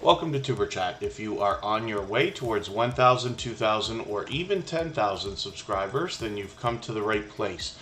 Welcome to Superchat. If you are on your way towards 1,000, 2,000, or even 10,000 subscribers, then you've come to the right place.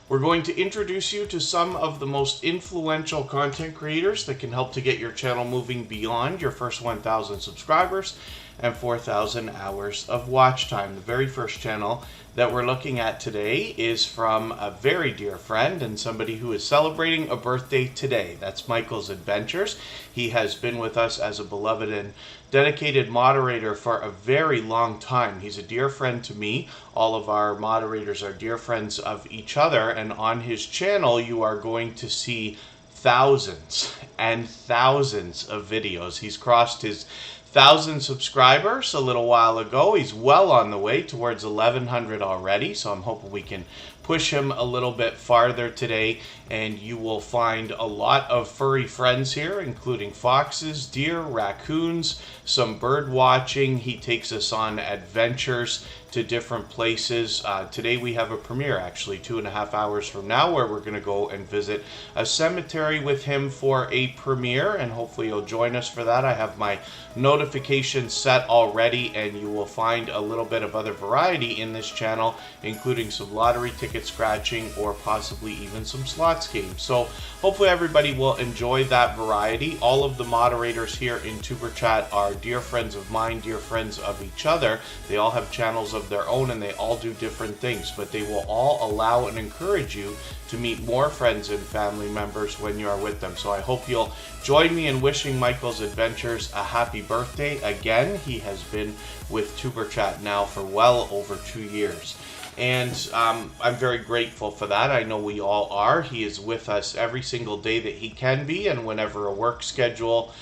We're going to introduce you to some of the most influential content creators that can help to get your channel moving beyond your first 1,000 subscribers and 4,000 hours of watch time. The very first channel that we're looking at today is from a very dear friend and somebody who is celebrating a birthday today. That's Michael's Adventures. He has been with us as a beloved and dedicated moderator for a very long time. He's a dear friend to me. All of our moderators are dear friends of each other, and on his channel you are going to see thousands and thousands of videos. He's crossed his 1,000 subscribers a little while ago. He's well on the way towards 1,100 already, so I'm hoping we can push him a little bit farther today, and you will find a lot of furry friends here, including foxes, deer, raccoons, some bird watching. He takes us on adventures to different places. Today we have a premiere, actually 2.5 hours from now, where we're going to go and visit a cemetery with him for a premiere, and hopefully you'll join us for that. I have my notifications set already, and you will find a little bit of other variety in this channel, including some lottery ticket scratching or possibly even some slots games. So hopefully everybody will enjoy that variety. All of the moderators here in Superchat are dear friends of mine, dear friends of each other. They all have channels of their own and they all do different things, but they will all allow and encourage you to meet more friends and family members when you are with them. So I hope you'll join me in wishing Michael's Adventures a happy birthday. Again, he has been with Superchat now for well over 2 years. And I'm very grateful for that. I know we all are. He is with us every single day that he can be, and whenever a work schedule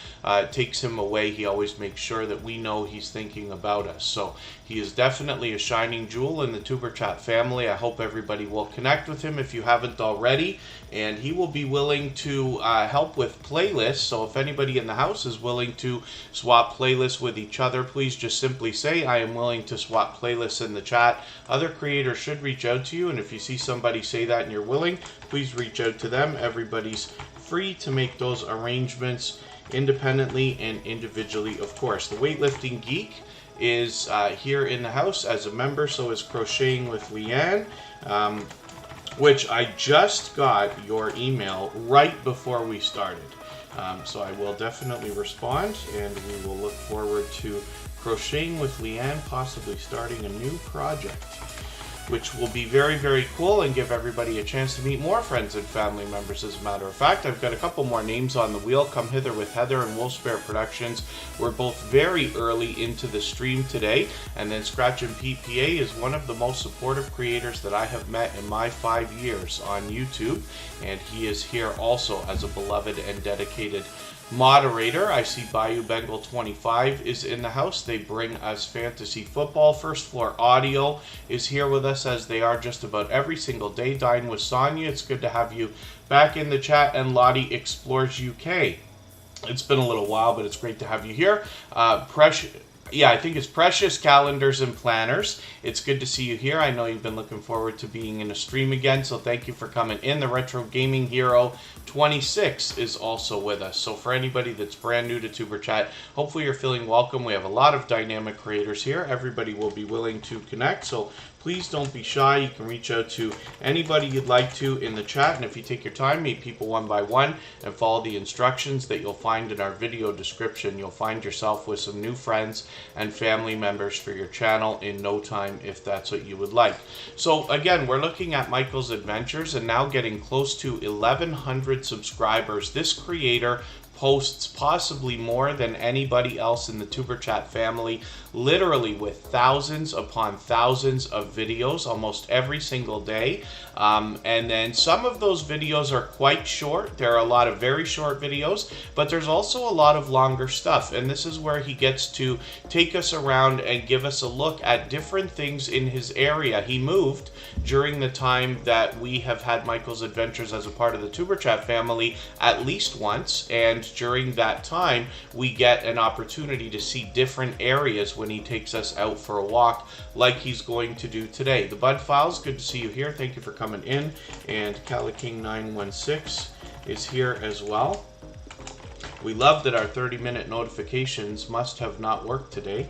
takes him away, he always makes sure that we know he's thinking about us. So he is definitely a shining jewel in the Superchat family. I hope everybody will connect with him if you haven't already, and he will be willing to help with playlists. So if anybody in the house is willing to swap playlists with each other, please just simply say, I am willing to swap playlists in the chat. Other creators should reach out to you, and if you see somebody say that and you're willing, please reach out to them. Everybody's free to make those arrangements independently and individually, of course. The Weightlifting Geek is here in the house as a member, so is Crocheting with Leanne, which I just got your email right before we started. So I will definitely respond, and we will look forward to Crocheting with Leanne possibly starting a new project, which will be very, very cool and give everybody a chance to meet more friends and family members. As a matter of fact, I've got a couple more names on the wheel. Come Hither with Heather and Wolf Spirit Productions. We're both very early into the stream today. And then Scratch and PPA is one of the most supportive creators that I have met in my 5 years on YouTube. And he is here also as a beloved and dedicated moderator. I see Bayou Bengal 25 is in the house. They bring us fantasy football. First Floor Audio is here with us, as they are just about every single day. Dine with Sonia, it's good to have you back in the chat. And Lottie Explores UK. It's been a little while, but it's great to have you here. I think it's Precious Calendars and Planners. It's good to see you here. I know you've been looking forward to being in a stream again, so thank you for coming in. The Retro Gaming Hero 26 is also with us. So for anybody that's brand new to Superchat, hopefully you're feeling welcome. We have a lot of dynamic creators here. Everybody will be willing to connect, so please don't be shy. You can reach out to anybody you'd like to in the chat, and if you take your time, meet people one by one and follow the instructions that you'll find in our video description, you'll find yourself with some new friends and family members for your channel in no time, if that's what you would like. So again, we're looking at Michael's Adventures and now getting close to 1,100 subscribers. This creator posts possibly more than anybody else in the Superchat family, literally with thousands upon thousands of videos almost every single day. And then some of those videos are quite short. There are a lot of very short videos, but there's also a lot of longer stuff. And this is where he gets to take us around and give us a look at different things in his area. He moved during the time that we have had Michael's Adventures as a part of the Superchat family at least once, and during that time we get an opportunity to see different areas when he takes us out for a walk, like he's going to do today. The Bud Files, good to see you here. Thank you for coming in. And Caliking 916 is here as well. We love that our 30-minute notifications must have not worked today.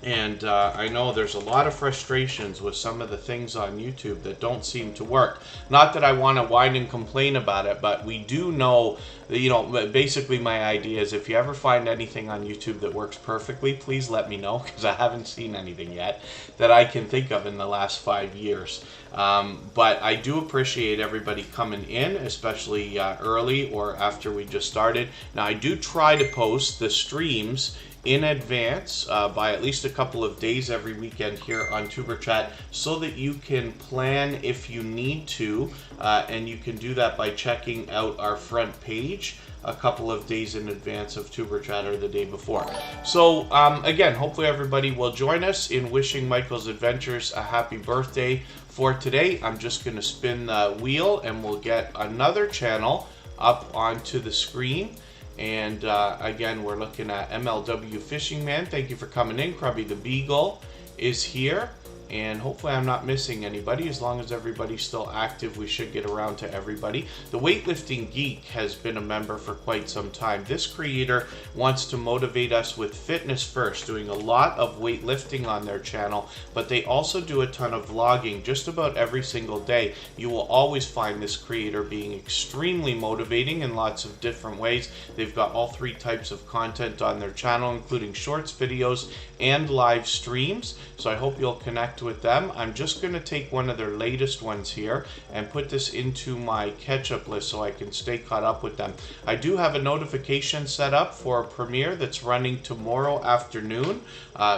And I know there's a lot of frustrations with some of the things on YouTube that don't seem to work. Not that I want to whine and complain about it, but we do know that, you know, basically my idea is if you ever find anything on YouTube that works perfectly, please let me know, because I haven't seen anything yet that I can think of in the last 5 years. But I do appreciate everybody coming in, especially early or after we just started. Now, I do try to post the streams in advance by at least a couple of days every weekend here on Superchat, so that you can plan if you need to, and you can do that by checking out our front page a couple of days in advance of Superchatter the day before. So again, hopefully everybody will join us in wishing Michael's Adventures a happy birthday for today. I'm just going to spin the wheel and we'll get another channel up onto the screen. And again, we're looking at MLW Fishing Man. Thank you for coming in. Krubby the Beagle is here. And hopefully I'm not missing anybody. As long as everybody's still active, we should get around to everybody. The Weightlifting Geek has been a member for quite some time. This creator wants to motivate us with fitness first, doing a lot of weightlifting on their channel, but they also do a ton of vlogging just about every single day. You will always find this creator being extremely motivating in lots of different ways. They've got all 3 types of content on their channel, including shorts, videos, and live streams. So I hope you'll connect with them. I'm just going to take one of their latest ones here and put this into my catch-up list so I can stay caught up with them. I do have a notification set up for a premiere that's running tomorrow afternoon,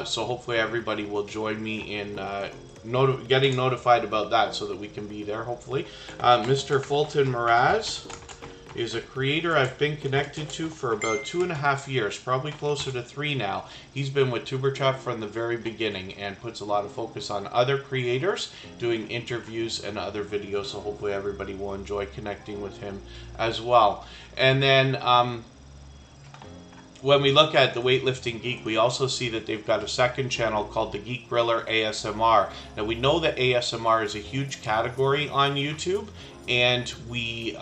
so hopefully everybody will join me in getting notified about that so that we can be there, hopefully. Mr. Fulton Mraz is a creator I've been connected to for about 2.5 years, probably closer to 3 now. He's been with Superchat from the very beginning and puts a lot of focus on other creators, doing interviews and other videos, so hopefully everybody will enjoy connecting with him as well. And then when we look at the Weightlifting Geek, we also see that they've got a second channel called the Geek Griller ASMR. Now, we know that ASMR is a huge category on YouTube, and we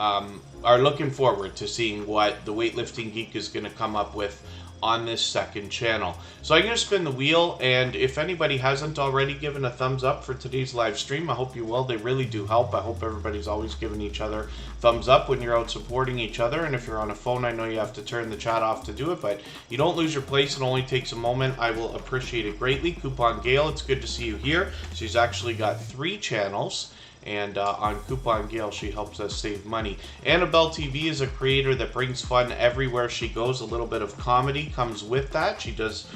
are looking forward to seeing what the Weightlifting Geek is going to come up with on this second channel. So I'm going to spin the wheel, and if anybody hasn't already given a thumbs up for today's live stream, I hope you will. They really do help. I hope everybody's always giving each other thumbs up when you're out supporting each other. And if you're on a phone, I know you have to turn the chat off to do it, but you don't lose your place. It only takes a moment. I will appreciate it greatly. Coupon Gail, it's good to see you here. She's actually got 3 channels. And on Coupon Gail, she helps us save money. Annabelle TV is a creator that brings fun everywhere she goes. A little bit of comedy comes with that. She does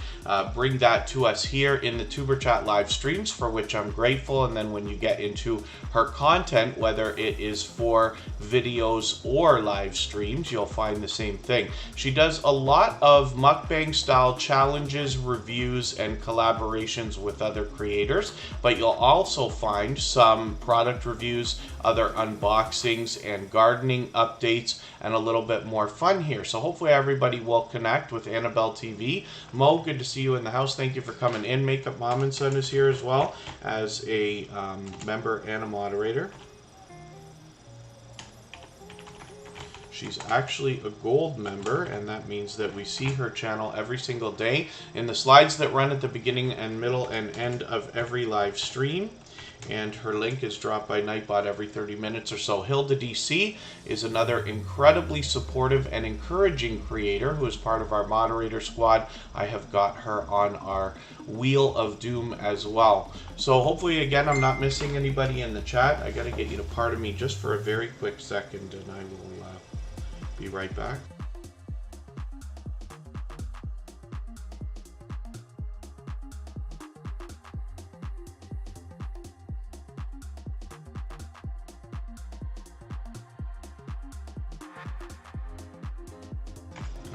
bring that to us here in the Tuberchat live streams, for which I'm grateful. And then when you get into her content, whether it is for videos or live streams, you'll find the same thing. She does a lot of mukbang style challenges, reviews, and collaborations with other creators, but you'll also find some product reviews, other unboxings, and gardening updates, and a little bit more fun here. So hopefully everybody will connect with Annabelle TV. Mo, good to see you in the house. Thank you for coming in. Makeup Mom and Son is here as well as a member and a moderator. She's actually a gold member, and that means that we see her channel every single day in the slides that run at the beginning and middle and end of every live stream. And her link is dropped by Nightbot every 30 minutes or so. Hilda DC is another incredibly supportive and encouraging creator who is part of our moderator squad. I have got her on our Wheel of Doom as well. So hopefully, again, I'm not missing anybody in the chat. I got to get you to pardon me just for a very quick second, and I will be right back.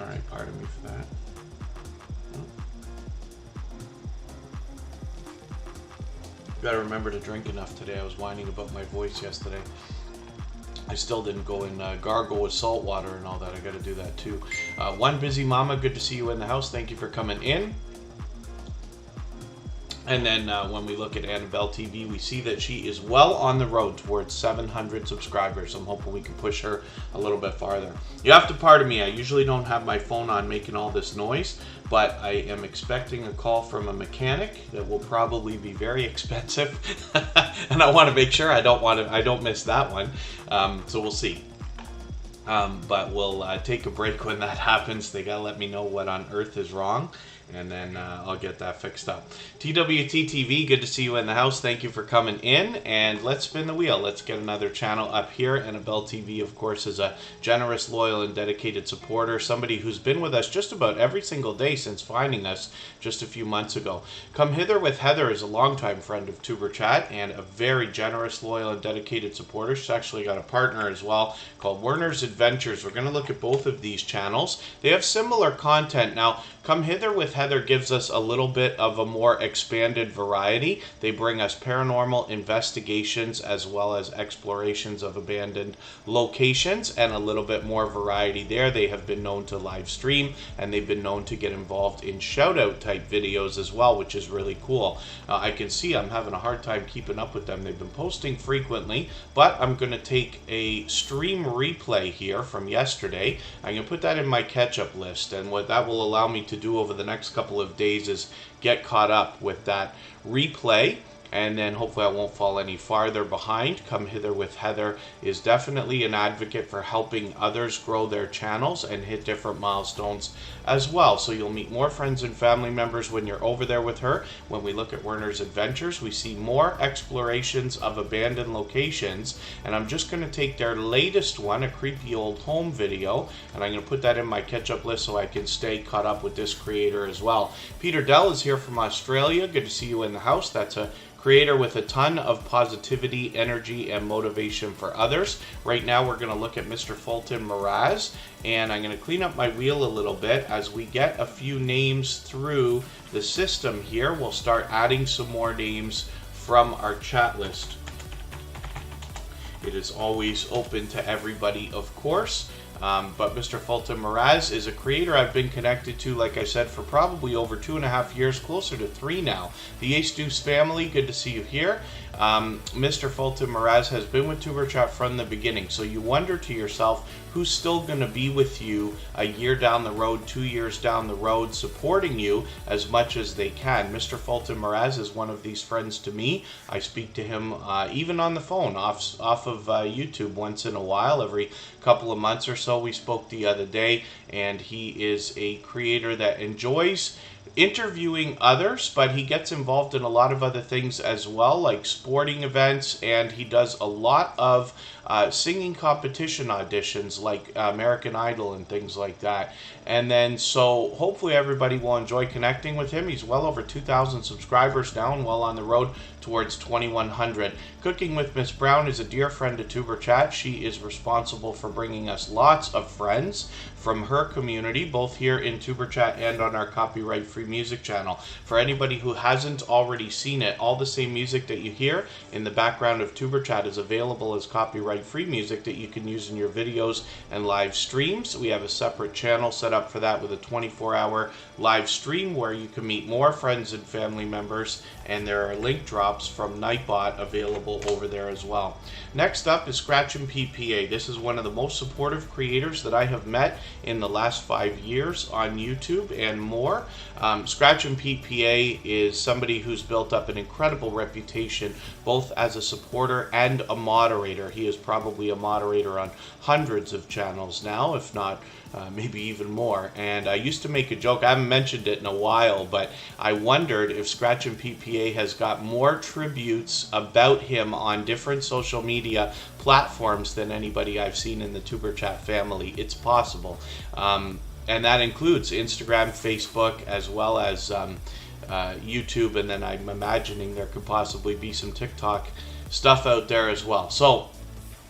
Alright, pardon me for that. Gotta remember to drink enough today. I was whining about my voice yesterday. I still didn't go and gargle with salt water and all that. I gotta do that too. One Busy Mama, good to see you in the house. Thank you for coming in. And then when we look at Annabelle TV, we see that she is well on the road towards 700 subscribers. I'm hoping we can push her a little bit farther. You have to pardon me. I usually don't have my phone on making all this noise, but I am expecting a call from a mechanic that will probably be very expensive, and I want to make sure I don't miss that one. So we'll see. But we'll take a break when that happens. They gotta let me know what on earth is wrong, and then I'll get that fixed up. TWT TV, good to see you in the house. Thank you for coming in, and let's spin the wheel. Let's get another channel up here. Annabelle TV, of course, is a generous, loyal, and dedicated supporter, somebody who's been with us just about every single day since finding us just a few months ago. Come Hither with Heather is a longtime friend of Tuber Chat and a very generous, loyal, and dedicated supporter. She's actually got a partner as well called Werner's Adventures. We're going to look at both of these channels. They have similar content. Now, Come Hither with Heather gives us a little bit of a more expanded variety. They bring us paranormal investigations as well as explorations of abandoned locations and a little bit more variety there. They have been known to live stream, and they've been known to get involved in shout-out type videos as well, which is really cool. I can see I'm having a hard time keeping up with them. They've been posting frequently, but I'm going to take a stream replay here from yesterday. I'm going to put that in my catch-up list, and what that will allow me to do over the next couple of days is get caught up with that replay, and then hopefully I won't fall any farther behind. Come Hither with Heather is definitely an advocate for helping others grow their channels and hit different milestones as well. So you'll meet more friends and family members when you're over there with her. When we look at Werner's Adventures, we see more explorations of abandoned locations, and I'm just going to take their latest one, a creepy old home video, and I'm going to put that in my catch-up list so I can stay caught up with this creator as well. Peter Dell is here from Australia. Good to see you in the house. That's a creator with a ton of positivity, energy, and motivation for others. Right now we're going to look at Mr. Fulton Miraz, and I'm going to clean up my wheel a little bit as we get a few names through the system here. We'll start adding some more names from our chat list. It is always open to everybody, of course. But Mr. Fulton Miraz is a creator I've been connected to, like I said, for probably over 2.5 years, closer to 3 now. The Ace Deuce family, good to see you here. Mr. Fulton Miraz has been with Tuber Chat from the beginning, so you wonder to yourself, who's still going to be with you a year down the road, 2 years down the road, supporting you as much as they can. Mr. Fulton Miraz is one of these friends to me. I speak to him even on the phone, off of YouTube once in a while. Every couple of months or so we spoke the other day, and he is a creator that enjoys interviewing others, but he gets involved in a lot of other things as well, like sporting events, and he does a lot of singing competition auditions like American Idol and things like that. And then so hopefully everybody will enjoy connecting with him. He's well over 2,000 subscribers now and well on the road towards 2,100. Cooking with Miss Brown is a dear friend to Tuber Chat. She is responsible for bringing us lots of friends from her community, both here in Tuber Chat and on our copyright-free music channel. For anybody who hasn't already seen it, all the same music that you hear in the background of Tuber Chat is available as copyright-free music that you can use in your videos and live streams. We have a separate channel set up for that with a 24-hour live stream where you can meet more friends and family members, and there are link drops from Nightbot available over there as well. Next up is Scratch and PPA. This is one of the most supportive creators that I have met in the last 5 years on YouTube and more. Scratch and PPA is somebody who's built up an incredible reputation both as a supporter and a moderator. He is probably a moderator on hundreds of channels now, if not maybe even more. And I used to make a joke, I haven't mentioned it in a while, but I wondered if Scratch and PPA has got more tributes about him on different social media platforms than anybody I've seen in the Tuber Chat family. It's possible. And that includes Instagram, Facebook, as well as YouTube, and then I'm imagining there could possibly be some TikTok stuff out there as well. So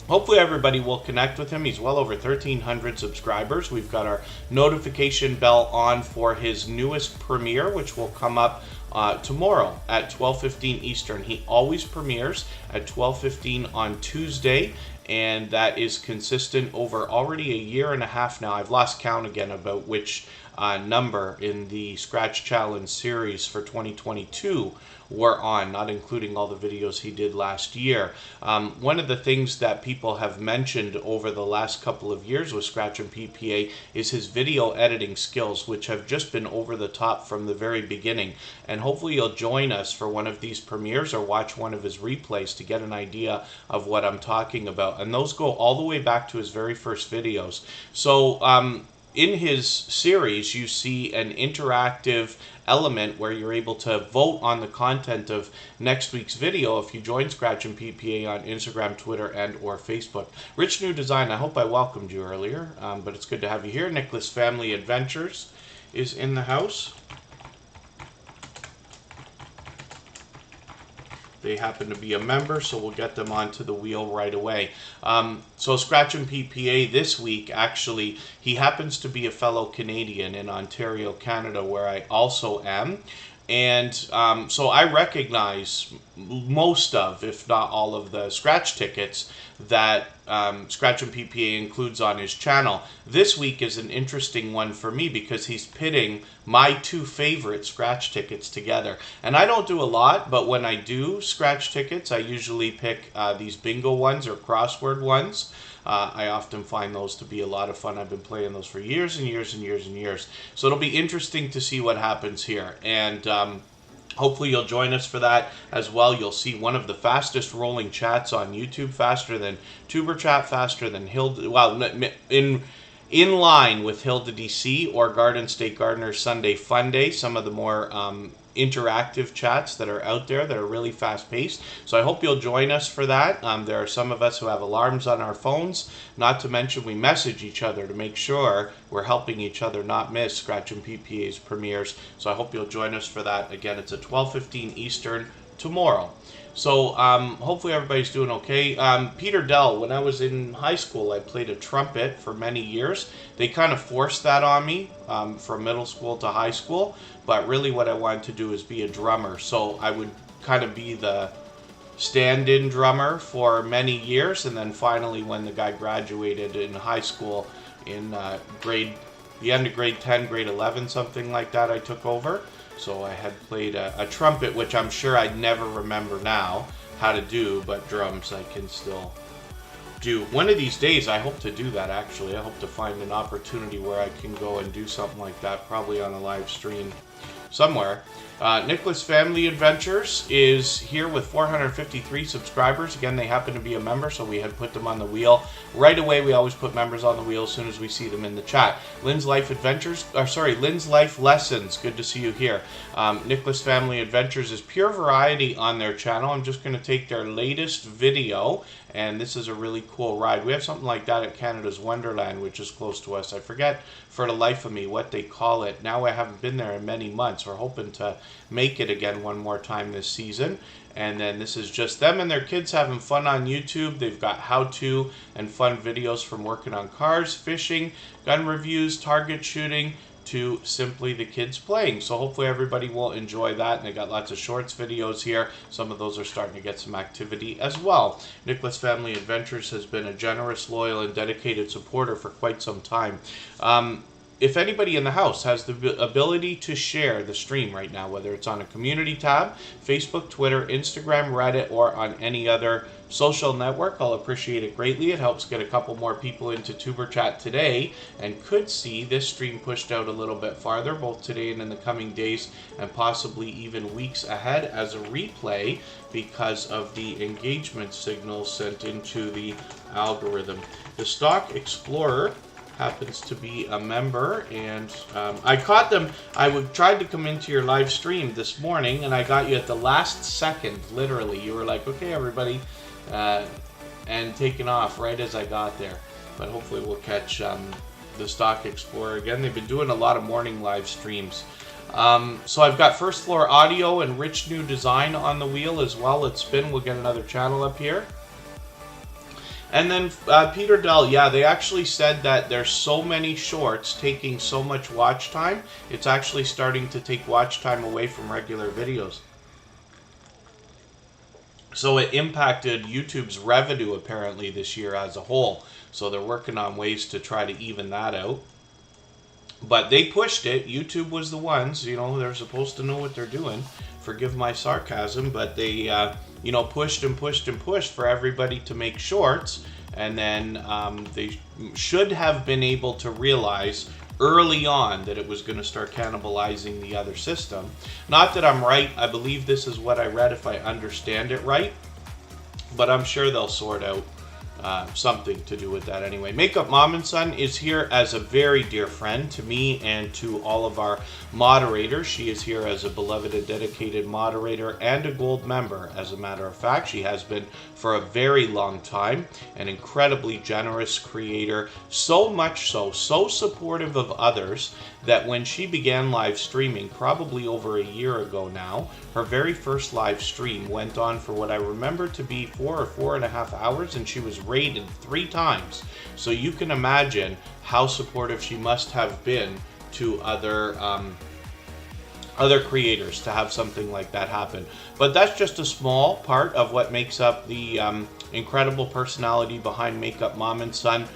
hopefully everybody will connect with him. He's well over 1,300 subscribers. We've got our notification bell on for his newest premiere, which will come up tomorrow at 12:15 Eastern. He always premieres at 12:15 on Tuesday, and that is consistent over already a year and a half now. I've lost count again about which number in the Scratch Challenge series for 2022 we're on, not including all the videos he did last year. One of the things that people have mentioned over the last couple of years with Scratch and PPA is his video editing skills, which have just been over the top from the very beginning. And hopefully you'll join us for one of these premieres or watch one of his replays to get an idea of what I'm talking about. And those go all the way back to his very first videos. So in his series, you see an interactive element where you're able to vote on the content of next week's video if you join Scratch and PPA on Instagram, Twitter, and or Facebook. Rich New Design, I hope I welcomed you earlier, but it's good to have you here. Nicholas Family Adventures is in the house. They happen to be a member, so we'll get them onto the wheel right away. So Scratch and PPA this week, actually, he happens to be a fellow Canadian in Ontario, Canada, where I also am. And so I recognize most of, if not all of, the Scratch tickets that Scratch and PPA includes on his channel. This week is an interesting one for me because he's pitting my two favorite Scratch tickets together. And I don't do a lot, but when I do Scratch tickets, I usually pick these bingo ones or crossword ones. I often find those to be a lot of fun. I've been playing those for years and years and years and years. So it'll be interesting to see what happens here. And hopefully you'll join us for that as well. You'll see one of the fastest rolling chats on YouTube, faster than Tuberchat, faster than Hilda, well, in line with Hilda DC or Garden State Gardener's Sunday Fun Day, some of the more interactive chats that are out there that are really fast paced. So I hope you'll join us for that. There are some of us who have alarms on our phones, not to mention we message each other to make sure we're helping each other not miss Scratch and PPA's premieres. So I hope you'll join us for that. Again, it's at 12:15 Eastern tomorrow. So hopefully everybody's doing okay. Peter Dell, when I was in high school, I played a trumpet for many years. They kind of forced that on me from middle school to high school, but really what I wanted to do is be a drummer. So I would kind of be the stand-in drummer for many years, and then finally when the guy graduated in high school in the end of grade 10, grade 11, something like that, I took over. So I had played a trumpet, which I'm sure I'd never remember now how to do, but drums I can still do. One of these days I hope to do that, actually. I hope to find an opportunity where I can go and do something like that, probably on a live stream somewhere. Nicholas Family Adventures is here with 453 subscribers. Again, they happen to be a member, so we had put them on the wheel right away. We always put members on the wheel as soon as we see them in the chat. Lynn's Life Lessons. Good to see you here. Nicholas Family Adventures is pure variety on their channel. I'm just going to take their latest video, and this is a really cool ride. We have something like that at Canada's Wonderland, which is close to us. I forget for the life of me what they call it. Now I haven't been there in many months. We're hoping to make it again one more time this season. And then this is just them and their kids having fun on YouTube. They've got how-to and fun videos from working on cars, fishing, gun reviews, target shooting, to simply the kids playing. So hopefully everybody will enjoy that. And they got lots of shorts videos here. Some of those are starting to get some activity as well. Nicholas Family Adventures has been a generous, loyal, and dedicated supporter for quite some time. If anybody in the house has the ability to share the stream right now, whether it's on a community tab, Facebook, Twitter, Instagram, Reddit, or on any other social network, I'll appreciate it greatly. It helps get a couple more people into Tuberchat today and could see this stream pushed out a little bit farther, both today and in the coming days, and possibly even weeks ahead as a replay because of the engagement signals sent into the algorithm. The Stock Explorer happens to be a member, and I caught them. I tried to come into your live stream this morning, and I got you at the last second, literally. You were like, okay, everybody, and taken off right as I got there. But hopefully we'll catch the Stock Explorer again. They've been doing a lot of morning live streams. So I've got First Floor Audio and Rich New Design on the wheel as well. Let's spin. We'll get another channel up here. And then Peter Dell, yeah, they actually said that there's so many shorts taking so much watch time, it's actually starting to take watch time away from regular videos. So it impacted YouTube's revenue apparently this year as a whole. So they're working on ways to try to even that out. But they pushed it. YouTube was the ones, they're supposed to know what they're doing. Forgive my sarcasm, but they, pushed and pushed and pushed for everybody to make shorts. And then they should have been able to realize early on that it was going to start cannibalizing the other system. Not that I'm right. I believe this is what I read if I understand it right. But I'm sure they'll sort out something to do with that anyway. Makeup Mom and Son is here as a very dear friend to me and to all of our moderators. She is here as a beloved and dedicated moderator and a gold member. As a matter of fact, she has been for a very long time, an incredibly generous creator, so much so supportive of others that when she began live streaming probably over a year ago now, her very first live stream went on for what I remember to be 4 or 4.5 hours, and she was rated 3 times. So you can imagine how supportive she must have been to other creators to have something like that happen. But that's just a small part of what makes up the incredible personality behind Makeup Mom and Son.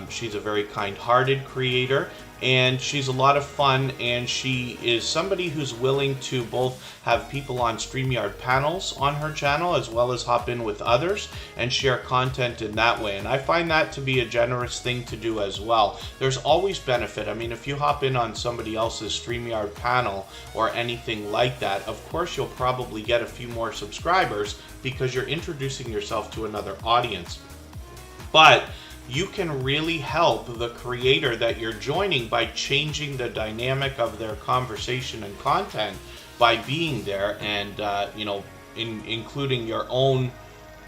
She's a very kind-hearted creator, and she's a lot of fun, and she is somebody who's willing to both have people on StreamYard panels on her channel as well as hop in with others and share content in that way. And I find that to be a generous thing to do as well. There's always benefit. I mean, if you hop in on somebody else's StreamYard panel or anything like that, of course you'll probably get a few more subscribers because you're introducing yourself to another audience. But you can really help the creator that you're joining by changing the dynamic of their conversation and content by being there and, including your own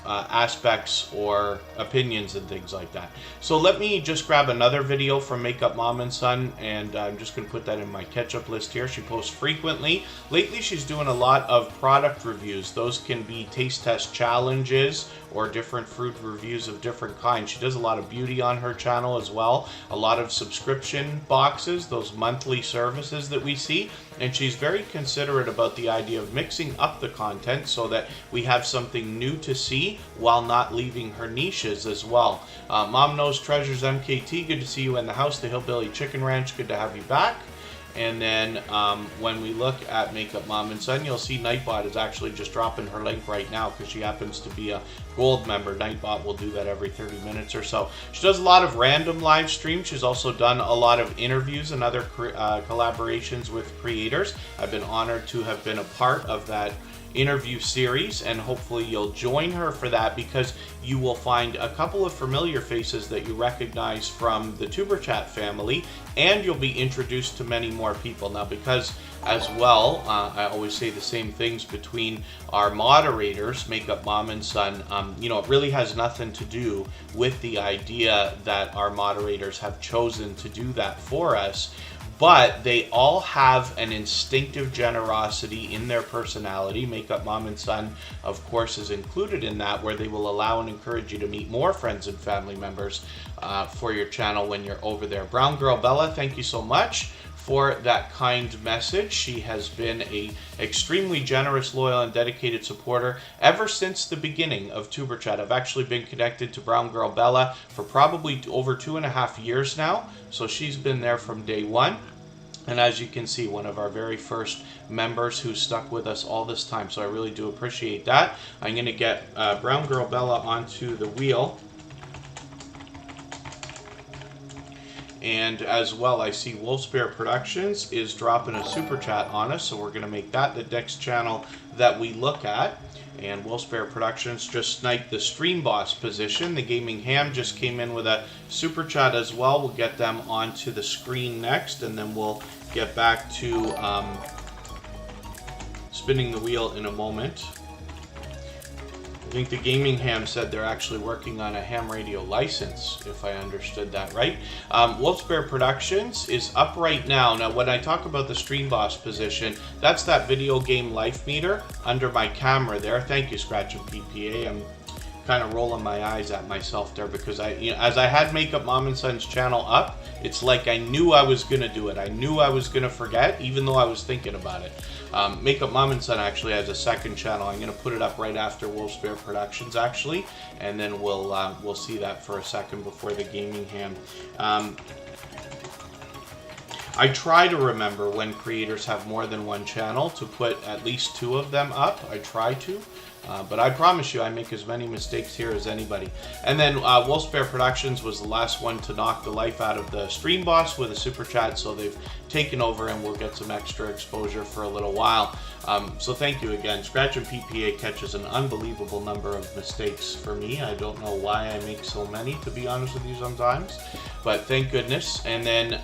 aspects or opinions and things like that. So let me just grab another video from Makeup Mom and Son, and I'm just going to put that in my catch-up list here. She posts frequently. Lately she's doing a lot of product reviews. Those can be taste test challenges or different fruit reviews of different kinds. She does a lot of beauty on her channel as well. A lot of subscription boxes, those monthly services that we see. And she's very considerate about the idea of mixing up the content so that we have something new to see while not leaving her niches as well. Mom Knows Treasures MKT, good to see you in the house. The Hillbilly Chicken Ranch, good to have you back. And then when we look at Makeup Mom and Son, you'll see Nightbot is actually just dropping her link right now because she happens to be a gold member. Nightbot will do that every 30 minutes or so. She does a lot of random live streams. She's also done a lot of interviews and other collaborations with creators. I've been honored to have been a part of that interview series, and hopefully you'll join her for that because you will find a couple of familiar faces that you recognize from the Superchat family, and you'll be introduced to many more people. Now, because as well, I always say the same things between our moderators, Makeup Mom and Son, it really has nothing to do with the idea that our moderators have chosen to do that for us. But they all have an instinctive generosity in their personality. Makeup Mom and Son, of course, is included in that, where they will allow and encourage you to meet more friends and family members for your channel when you're over there. Brown Girl Bella, thank you so much for that kind message. She has been a extremely generous, loyal, and dedicated supporter ever since the beginning of Tuberchat. I've actually been connected to Brown Girl Bella for probably over 2.5 years now, so she's been there from day one. And as you can see, one of our very first members who stuck with us all this time, so I really do appreciate that. I'm going to get Brown Girl Bella onto the wheel. And as well, I see Wolfsbear Productions is dropping a super chat on us, so we're going to make that the next channel that we look at. And Wolfsbear Productions just sniped the Stream Boss position. The Gaming Ham just came in with a super chat as well. We'll get them onto the screen next, and then we'll get back to spinning the wheel in a moment. I think the Gaming Ham said they're actually working on a ham radio license, if I understood that right. Wolfsbear Productions is up right now. Now, when I talk about the Stream Boss position, that's that video game life meter under my camera there. Thank you, Scratch and PPA. I'm kind of rolling my eyes at myself there, because as I had Makeup Mom and Son's channel up, it's like I knew I was gonna do it. I knew I was gonna forget, even though I was thinking about it. Makeup Mom and Son actually has a second channel. I'm gonna put it up right after Wolfsbear Productions, actually, and then we'll see that for a second before the gaming ham. I try to remember when creators have more than one channel to put at least 2 of them up. I try to. But I promise you, I make as many mistakes here as anybody. And then Wolfsbear Productions was the last one to knock the life out of the stream boss with a super chat, so they've taken over and we'll get some extra exposure for a little while. So thank you again. Scratch and PPA catches an unbelievable number of mistakes for me. I don't know why I make so many, to be honest with you, sometimes. But thank goodness. And then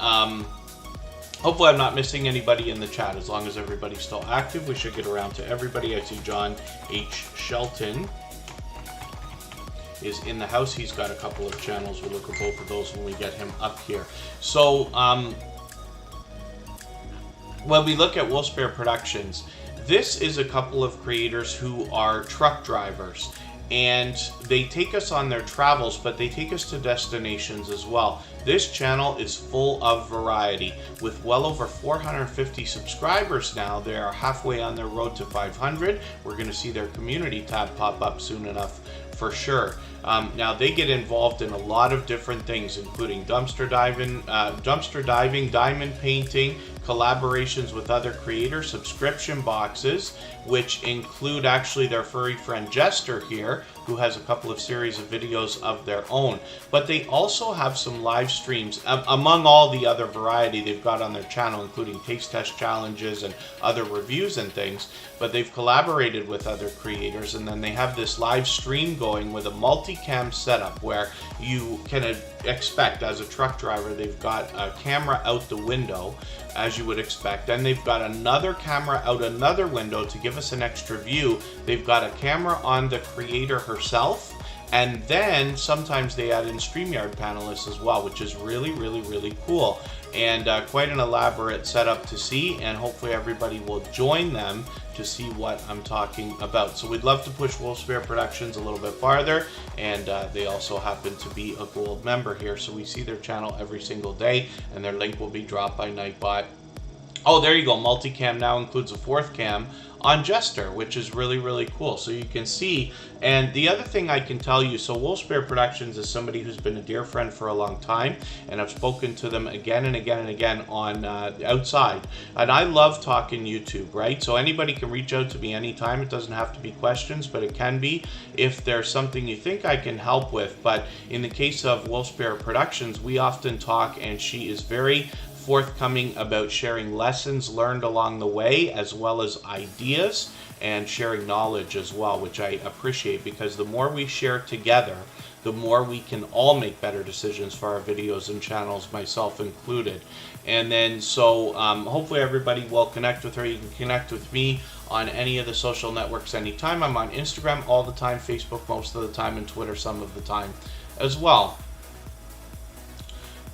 hopefully I'm not missing anybody in the chat. As long as everybody's still active, we should get around to everybody. I see John H. Shelton is in the house. He's got a couple of channels. We'll look at both of those when we get him up here. So when we look at Wolfsbear Productions, this is a couple of creators who are truck drivers. And they take us on their travels, but they take us to destinations as well. This channel is full of variety. With well over 450 subscribers now, they are halfway on their road to 500. We're going to see their community tab pop up soon enough for sure. Now they get involved in a lot of different things, including dumpster diving, diamond painting, collaborations with other creators, subscription boxes, which include actually their furry friend Jester here, who has a couple of series of videos of their own. But they also have some live streams among all the other variety they've got on their channel, including taste test challenges and other reviews and things. But they've collaborated with other creators, and then they have this live stream going with a multicam setup where you can expect, as a truck driver, they've got a camera out the window, as you would expect. Then they've got another camera out another window to give us an extra view. They've got a camera on the creator herself, and then sometimes they add in StreamYard panelists as well, which is really, really, really cool. And quite an elaborate setup to see, and hopefully everybody will join them to see what I'm talking about. So we'd love to push Wolfsbear Productions a little bit farther, and they also happen to be a gold member here, so we see their channel every single day, and their link will be dropped by Nightbot. Oh, there you go. Multicam now includes a 4th cam on Jester, which is really, really cool. So you can see, and the other thing I can tell you, so Wolfsbear Productions is somebody who's been a dear friend for a long time, and I've spoken to them again and again and again on outside, and I love talking YouTube, right? So anybody can reach out to me anytime. It doesn't have to be questions, but it can be if there's something you think I can help with. But in the case of Wolfsbear Productions, we often talk, and she is very forthcoming about sharing lessons learned along the way, as well as ideas, and sharing knowledge as well, which I appreciate, because the more we share together, the more we can all make better decisions for our videos and channels, myself included. And then so hopefully everybody will connect with her. You can connect with me on any of the social networks anytime. I'm on Instagram all the time, Facebook most of the time, and Twitter some of the time as well.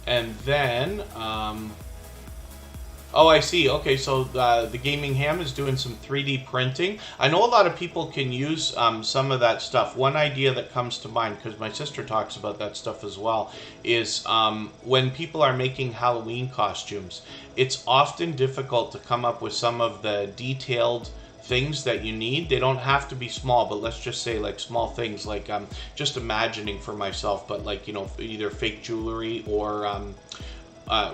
And then oh, I see. Okay, so the Gaming Ham is doing some 3D printing. I know a lot of people can use some of that stuff. One idea that comes to mind, because my sister talks about that stuff as well, is when people are making Halloween costumes, it's often difficult to come up with some of the detailed things that you need. They don't have to be small, but let's just say like small things, like just imagining for myself, but like, you know, either fake jewelry or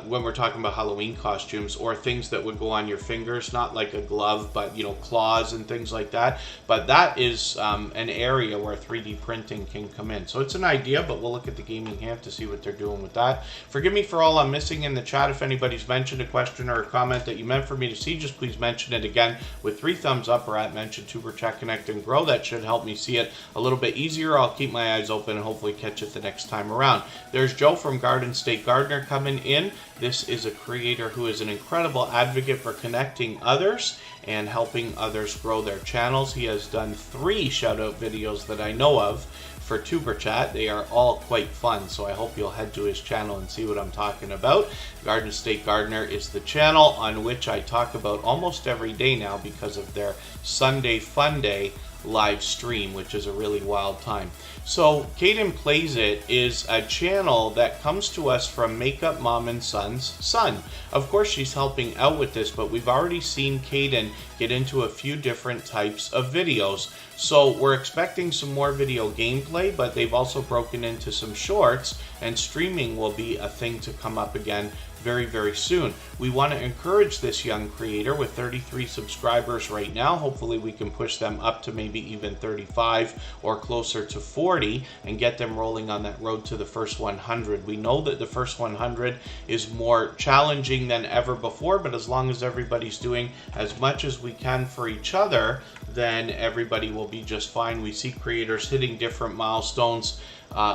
when we're talking about Halloween costumes, or things that would go on your fingers, not like a glove, but, you know, claws and things like that. But that is an area where 3D printing can come in. So it's an idea, but we'll look at the Gaming Ham to see what they're doing with that. Forgive me for all I'm missing in the chat. If anybody's mentioned a question or a comment that you meant for me to see, just please mention it again with 3 thumbs up, or at mention Tuber Chat Connect and Grow. That should help me see it a little bit easier. I'll keep my eyes open and hopefully catch it the next time around. There's Joe from Garden State Gardener coming in. This is a creator who is an incredible advocate for connecting others and helping others grow their channels. He has done 3 shout-out videos that I know of for Tuber Chat. They are all quite fun, so I hope you'll head to his channel and see what I'm talking about. Garden State Gardener is the channel on which I talk about almost every day now, because of their Sunday Fun Day live stream, which is a really wild time. So Caden Plays It is a channel that comes to us from Makeup Mom and Son's son. Of course, she's helping out with this, but we've already seen Caden get into a few different types of videos. So we're expecting some more video gameplay, but they've also broken into some shorts, and streaming will be a thing to come up again very, very soon. We want to encourage this young creator with 33 subscribers right now. Hopefully we can push them up to maybe even 35 or closer to 40 and get them rolling on that road to the first 100. We know that the first 100 is more challenging than ever before, but as long as everybody's doing as much as we can for each other, then everybody will be just fine. We see creators hitting different milestones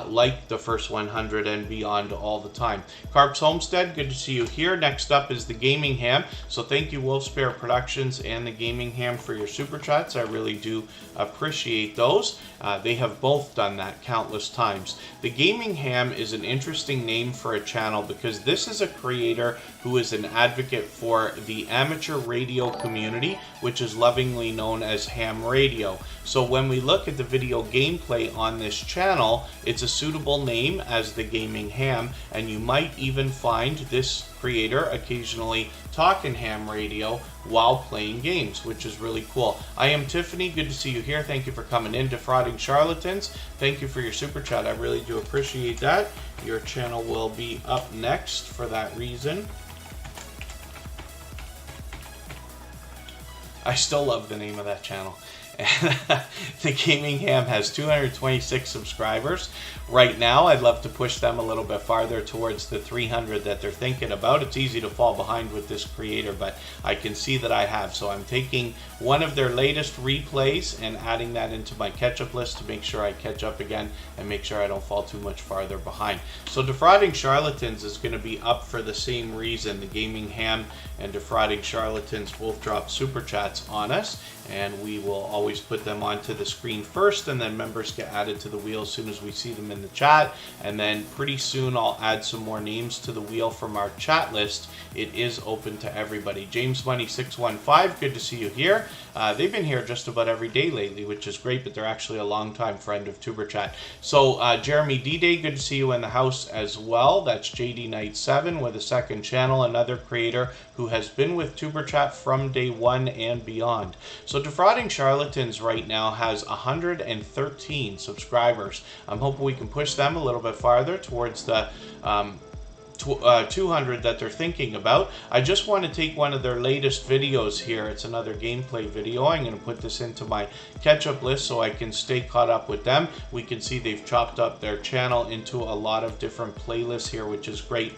like the first 100 and beyond all the time. Carps Homestead, good to see you here. Next up is the Gaming Ham. So thank you, Wolfspare Productions and the Gaming Ham, for your super chats. I really do appreciate those. They have both done that countless times. The Gaming Ham is an interesting name for a channel because this is a creator who is an advocate for the amateur radio community, which is lovingly known as ham radio. So when we look at the video gameplay on this channel, it's a suitable name as the Gaming Ham, and you might even find this creator occasionally talking ham radio while playing games, which is really cool. I am Tiffany, good to see you here. Thank you for coming in. Defrauding Charlatans, thank you for your super chat. I really do appreciate that. Your channel will be up next for that reason. I still love the name of that channel. The Gaming Ham has 226 subscribers. Right now, I'd love to push them a little bit farther towards the 300 that they're thinking about. It's easy to fall behind with this creator, but I can see that I have. So I'm taking one of their latest replays and adding that into my catch-up list to make sure I catch up again and make sure I don't fall too much farther behind. So Defrauding Charlatans is going to be up for the same reason. The Gaming Ham and Defrauding Charlatans both drop super chats on us, and we will always put them onto the screen first, and then members get added to the wheel as soon as we see them in the chat. And then pretty soon I'll add some more names to the wheel from our chat list. It is open to everybody. James Money 615, good to see you here. They've been here just about every day lately, which is great, but they're actually a longtime friend of Tuberchat. So Jeremy D-Day, good to see you in the house as well. That's JD Knight 7 with a second channel, another creator who has been with Tuberchat from day one and beyond. So Defrauding Charlatans right now has 113 subscribers. I'm hoping we can push them a little bit farther towards the 200 that they're thinking about. I just want to take one of their latest videos here. It's another gameplay video. I'm going to put this into my catch-up list so I can stay caught up with them. We can see they've chopped up their channel into a lot of different playlists here, which is great.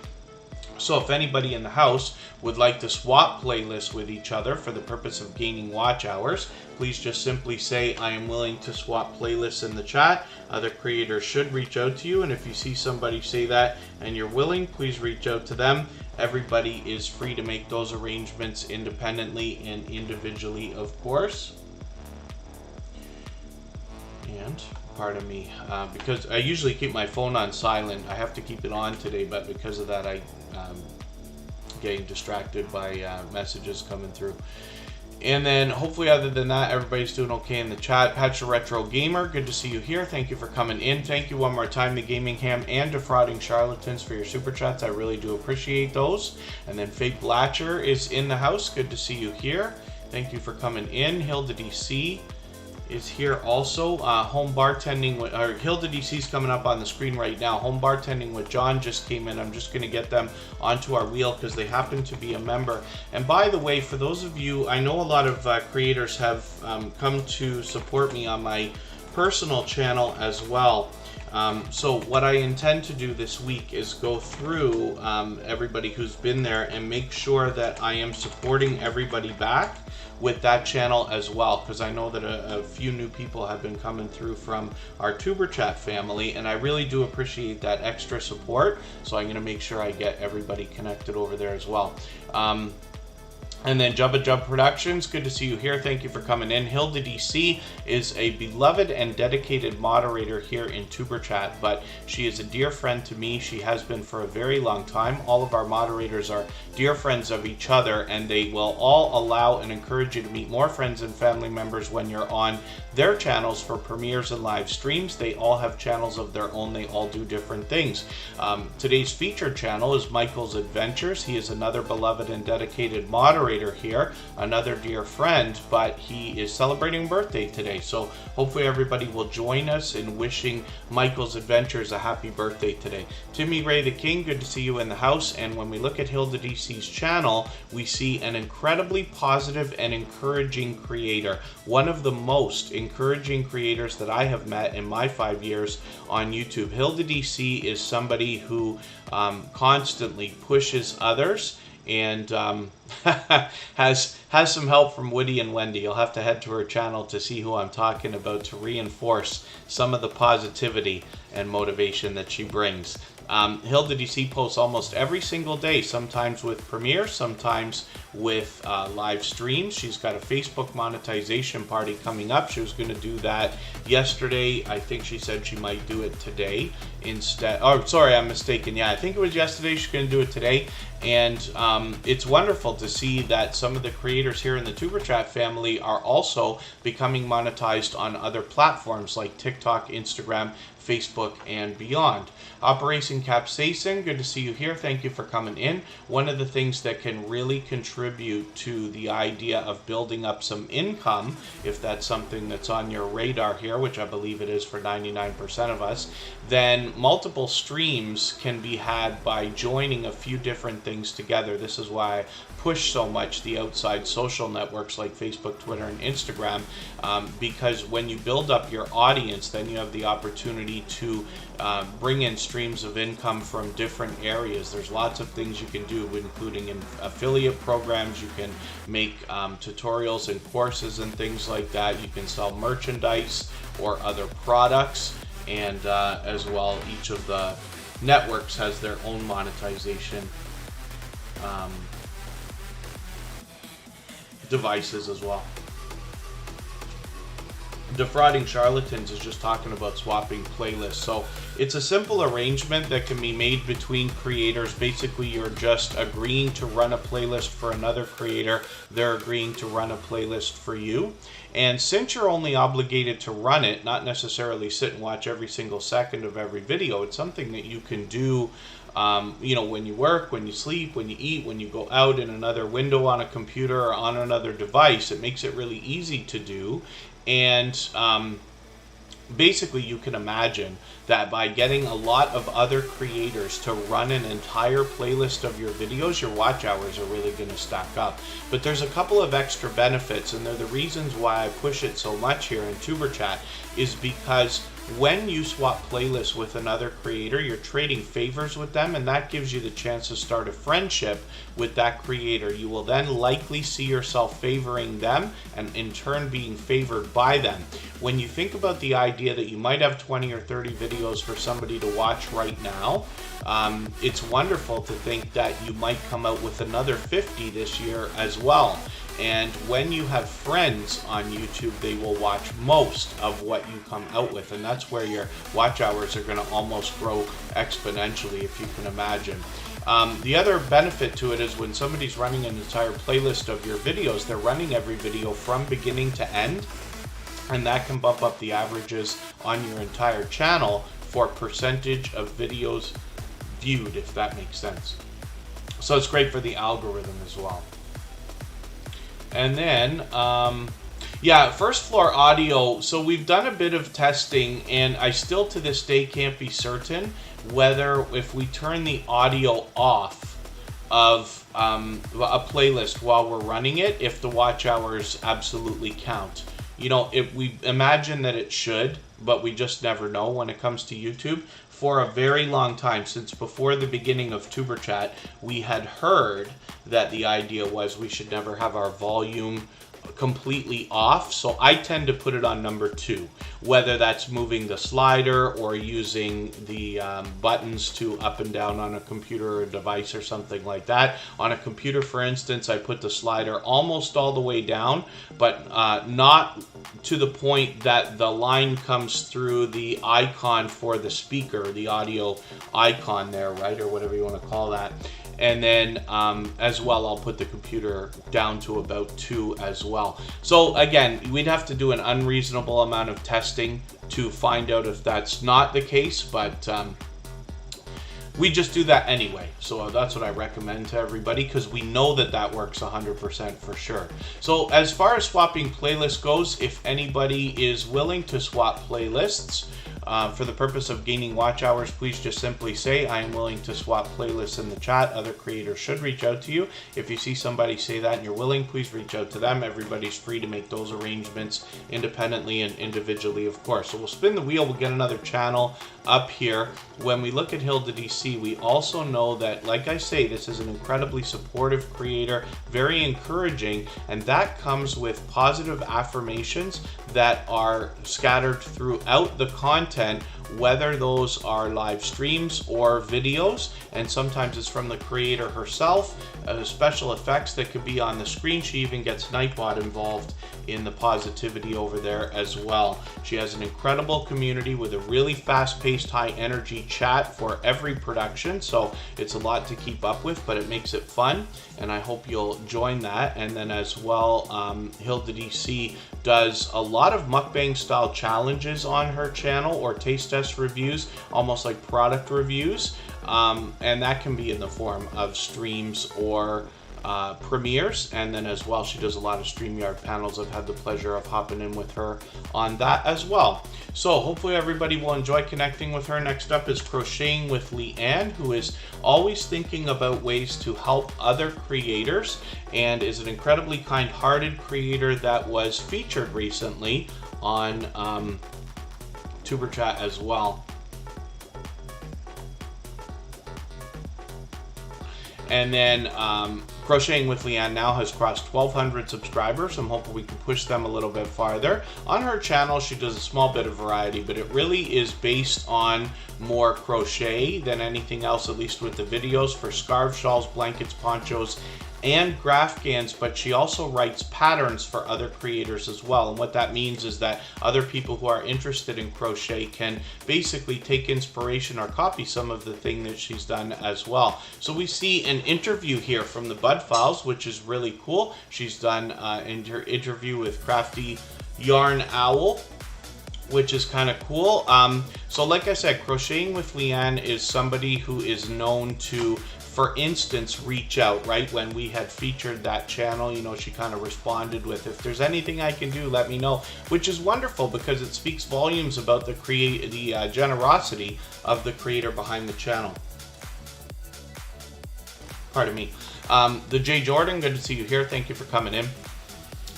So if anybody in the house would like to swap playlists with each other for the purpose of gaining watch hours, please just simply say, I am willing to swap playlists in the chat. Other creators should reach out to you, and if you see somebody say that and you're willing, please reach out to them. Everybody is free to make those arrangements independently and individually, of course. And pardon me, because I usually keep my phone on silent. I have to keep it on today, but because of that, I'm getting distracted by messages coming through. And then hopefully other than that, everybody's doing okay in the chat. Patch the Retro Gamer, good to see you here. Thank you for coming in. Thank you one more time, the Gaming Ham and Defrauding Charlatans, for your super chats. I really do appreciate those. And then Fake Blatcher is in the house. Good to see you here. Thank you for coming in. Hilda DC is here also. Home Bartending with, or Hilda DC is coming up on the screen right now. Home Bartending with John just came in. I'm just going to get them onto our wheel because they happen to be a member. And by the way, for those of you, I know a lot of creators have come to support me on my personal channel as well. So what I intend to do this week is go through everybody who's been there and make sure that I am supporting everybody back with that channel as well, because I know that a few new people have been coming through from our Tuberchat family, and I really do appreciate that extra support. So I'm going to make sure I get everybody connected over there as well. And then Jubba Jub Productions, good to see you here. Thank you for coming in. Hilda DC is a beloved and dedicated moderator here in TuberChat, but she is a dear friend to me. She has been for a very long time. All of our moderators are dear friends of each other, and they will all allow and encourage you to meet more friends and family members when you're on their channels for premieres and live streams. They all have channels of their own. They all do different things. Today's featured channel is Michael's Adventures. He is another beloved and dedicated moderator here, another dear friend, but he is celebrating a birthday today. So hopefully everybody will join us in wishing Michael's Adventures a happy birthday today. Timmy Ray the King, good to see you in the house. And when we look at Hilda DC's channel, we see an incredibly positive and encouraging creator. One of the most encouraging creators that I have met in my 5 years on YouTube. Hilda DC is somebody who constantly pushes others and has some help from Woody and Wendy. You'll have to head to her channel to see who I'm talking about to reinforce some of the positivity and motivation that she brings. Hilda DC posts almost every single day, sometimes with premieres, sometimes with live streams. She's got a Facebook monetization party coming up. She was going to do that yesterday. I think she said she might do it today instead. Oh, sorry, I'm mistaken. Yeah, I think it was yesterday. She's going to do it today. And it's wonderful to see that some of the creators here in the TuberChat family are also becoming monetized on other platforms like TikTok, Instagram, Facebook, and beyond. Operation Capsaicin, good to see you here. Thank you for coming in. One of the things that can really contribute to the idea of building up some income, if that's something that's on your radar here, which I believe it is for 99% of us, then multiple streams can be had by joining a few different things together. This is why I push so much the outside social networks like Facebook, Twitter, and Instagram, because when you build up your audience, then you have the opportunity to bring in streams of income from different areas. There's lots of things you can do, including in affiliate programs. You can make tutorials and courses and things like that. You can sell merchandise or other products, and as well, each of the networks has their own monetization devices as well. Defrauding Charlatans is just talking about swapping playlists. So it's a simple arrangement that can be made between creators. Basically, you're just agreeing to run a playlist for another creator. They're agreeing to run a playlist for you. And since you're only obligated to run it, not necessarily sit and watch every single second of every video, it's something that you can do when you work, when you sleep, when you eat, when you go out in another window on a computer or on another device. It makes it really easy to do. And basically, you can imagine that by getting a lot of other creators to run an entire playlist of your videos, your watch hours are really going to stack up. But there's a couple of extra benefits, and they're the reasons why I push it so much here in TuberChat, is because when you swap playlists with another creator, you're trading favors with them, and that gives you the chance to start a friendship with that creator. You will then likely see yourself favoring them and in turn being favored by them. When you think about the idea that you might have 20 or 30 videos for somebody to watch right now, it's wonderful to think that you might come out with another 50 this year as well. And when you have friends on YouTube, they will watch most of what you come out with. And that's where your watch hours are going to almost grow exponentially, if you can imagine. The other benefit to it is when somebody's running an entire playlist of your videos, they're running every video from beginning to end. And that can bump up the averages on your entire channel for percentage of videos viewed, if that makes sense. So it's great for the algorithm as well. And then, First Floor Audio. So we've done a bit of testing, and I still to this day can't be certain whether if we turn the audio off of a playlist while we're running it, if the watch hours absolutely count. If we imagine that it should, but we just never know when it comes to YouTube. For a very long time, since before the beginning of TuberChat, we had heard that the idea was we should never have our volume completely off, so I tend to put it on number 2, whether that's moving the slider or using the buttons to up and down on a computer or device or something like that. On a computer, for instance, I put the slider almost all the way down, but not to the point that the line comes through the icon for the speaker, the audio icon there, right, or whatever you want to call that. And then as well, I'll put the computer down to about 2 as well. So again, we'd have to do an unreasonable amount of testing to find out if that's not the case, but we just do that anyway. So that's what I recommend to everybody, because we know that that works 100% for sure. So as far as swapping playlists goes, if anybody is willing to swap playlists, for the purpose of gaining watch hours, please just simply say, I am willing to swap playlists in the chat. Other creators should reach out to you. If you see somebody say that and you're willing, please reach out to them. Everybody's free to make those arrangements independently and individually, of course. So we'll spin the wheel. We'll get another channel up here. When we look at Hilda DC, we also know that, like I say, this is an incredibly supportive creator, very encouraging, and that comes with positive affirmations that are scattered throughout the content, whether those are live streams or videos, and sometimes it's from the creator herself, special effects that could be on the screen. She even gets Nightbot involved in the positivity over there as well. She has an incredible community with a really fast-paced, high-energy chat for every production, so it's a lot to keep up with, but it makes it fun, and I hope you'll join that. And then as well, Hilda DC does a lot of mukbang-style challenges on her channel, or taste test reviews, almost like product reviews, and that can be in the form of streams or premieres. And then as well, she does a lot of StreamYard panels. I've had the pleasure of hopping in with her on that as well. So hopefully everybody will enjoy connecting with her. Next up is Crocheting with Leanne, who is always thinking about ways to help other creators and is an incredibly kind-hearted creator that was featured recently on Superchat as well. And then Crocheting with Leanne now has crossed 1,200 subscribers. I'm hoping we can push them a little bit farther. On her channel, she does a small bit of variety, but it really is based on more crochet than anything else, at least with the videos, for scarves, shawls, blankets, ponchos, and Graphgans, but she also writes patterns for other creators as well. And what that means is that other people who are interested in crochet can basically take inspiration or copy some of the thing that she's done as well. So we see an interview here from the Bud Files, which is really cool. She's done an interview with Crafty Yarn Owl, which is kind of cool. So like I said, Crocheting with Leanne is somebody who is known to, for instance, reach out, right? When we had featured that channel, you know, she kind of responded with, if there's anything I can do, let me know, which is wonderful because it speaks volumes about the generosity of the creator behind the channel. Pardon me. The J. Jordan, good to see you here. Thank you for coming in.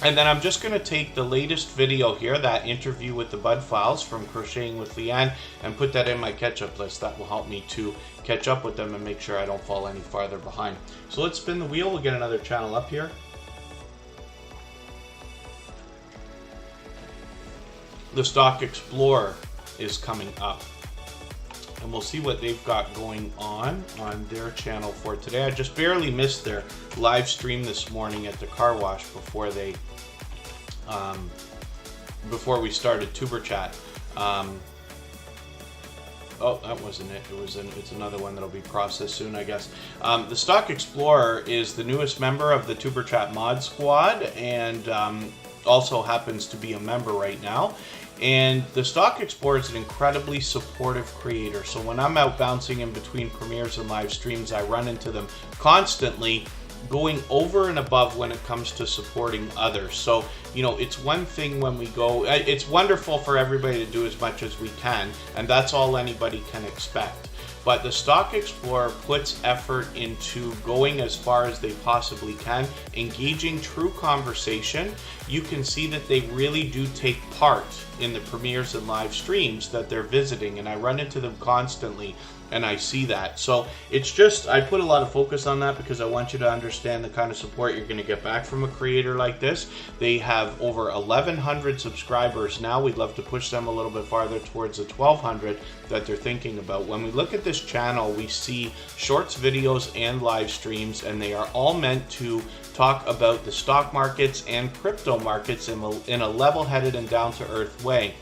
And then I'm just going to take the latest video here, that interview with the Bud Files from Crocheting with Leanne, and put that in my catch-up list. That will help me to catch up with them and make sure I don't fall any farther behind. So let's spin the wheel. We'll get another channel up here. The Stock Explorer is coming up, and we'll see what they've got going on their channel for today. I just barely missed their live stream this morning at the car wash before they before we started Tuber Chat. Oh, that wasn't it. It's another one that'll be processed soon, I guess. The Stock Explorer is the newest member of the Tuber Chat mod squad, and also happens to be a member right now. And the Stock Explorer is an incredibly supportive creator. So when I'm out bouncing in between premieres and live streams, I run into them constantly, going over and above when it comes to supporting others. So, you know, it's one thing when we go, it's wonderful for everybody to do as much as we can, and that's all anybody can expect. But the Stock Explorer puts effort into going as far as they possibly can, engaging true conversation. You can see that they really do take part in the premieres and live streams that they're visiting, and I run into them constantly and I see that. So it's just, I put a lot of focus on that because I want you to understand the kind of support you're going to get back from a creator like this. They have over 1,100 subscribers now. We'd love to push them a little bit farther towards the 1,200 that they're thinking about. When we look at this channel, we see shorts, videos, and live streams, and they are all meant to talk about the stock markets and crypto markets in a level-headed and down-to-earth way.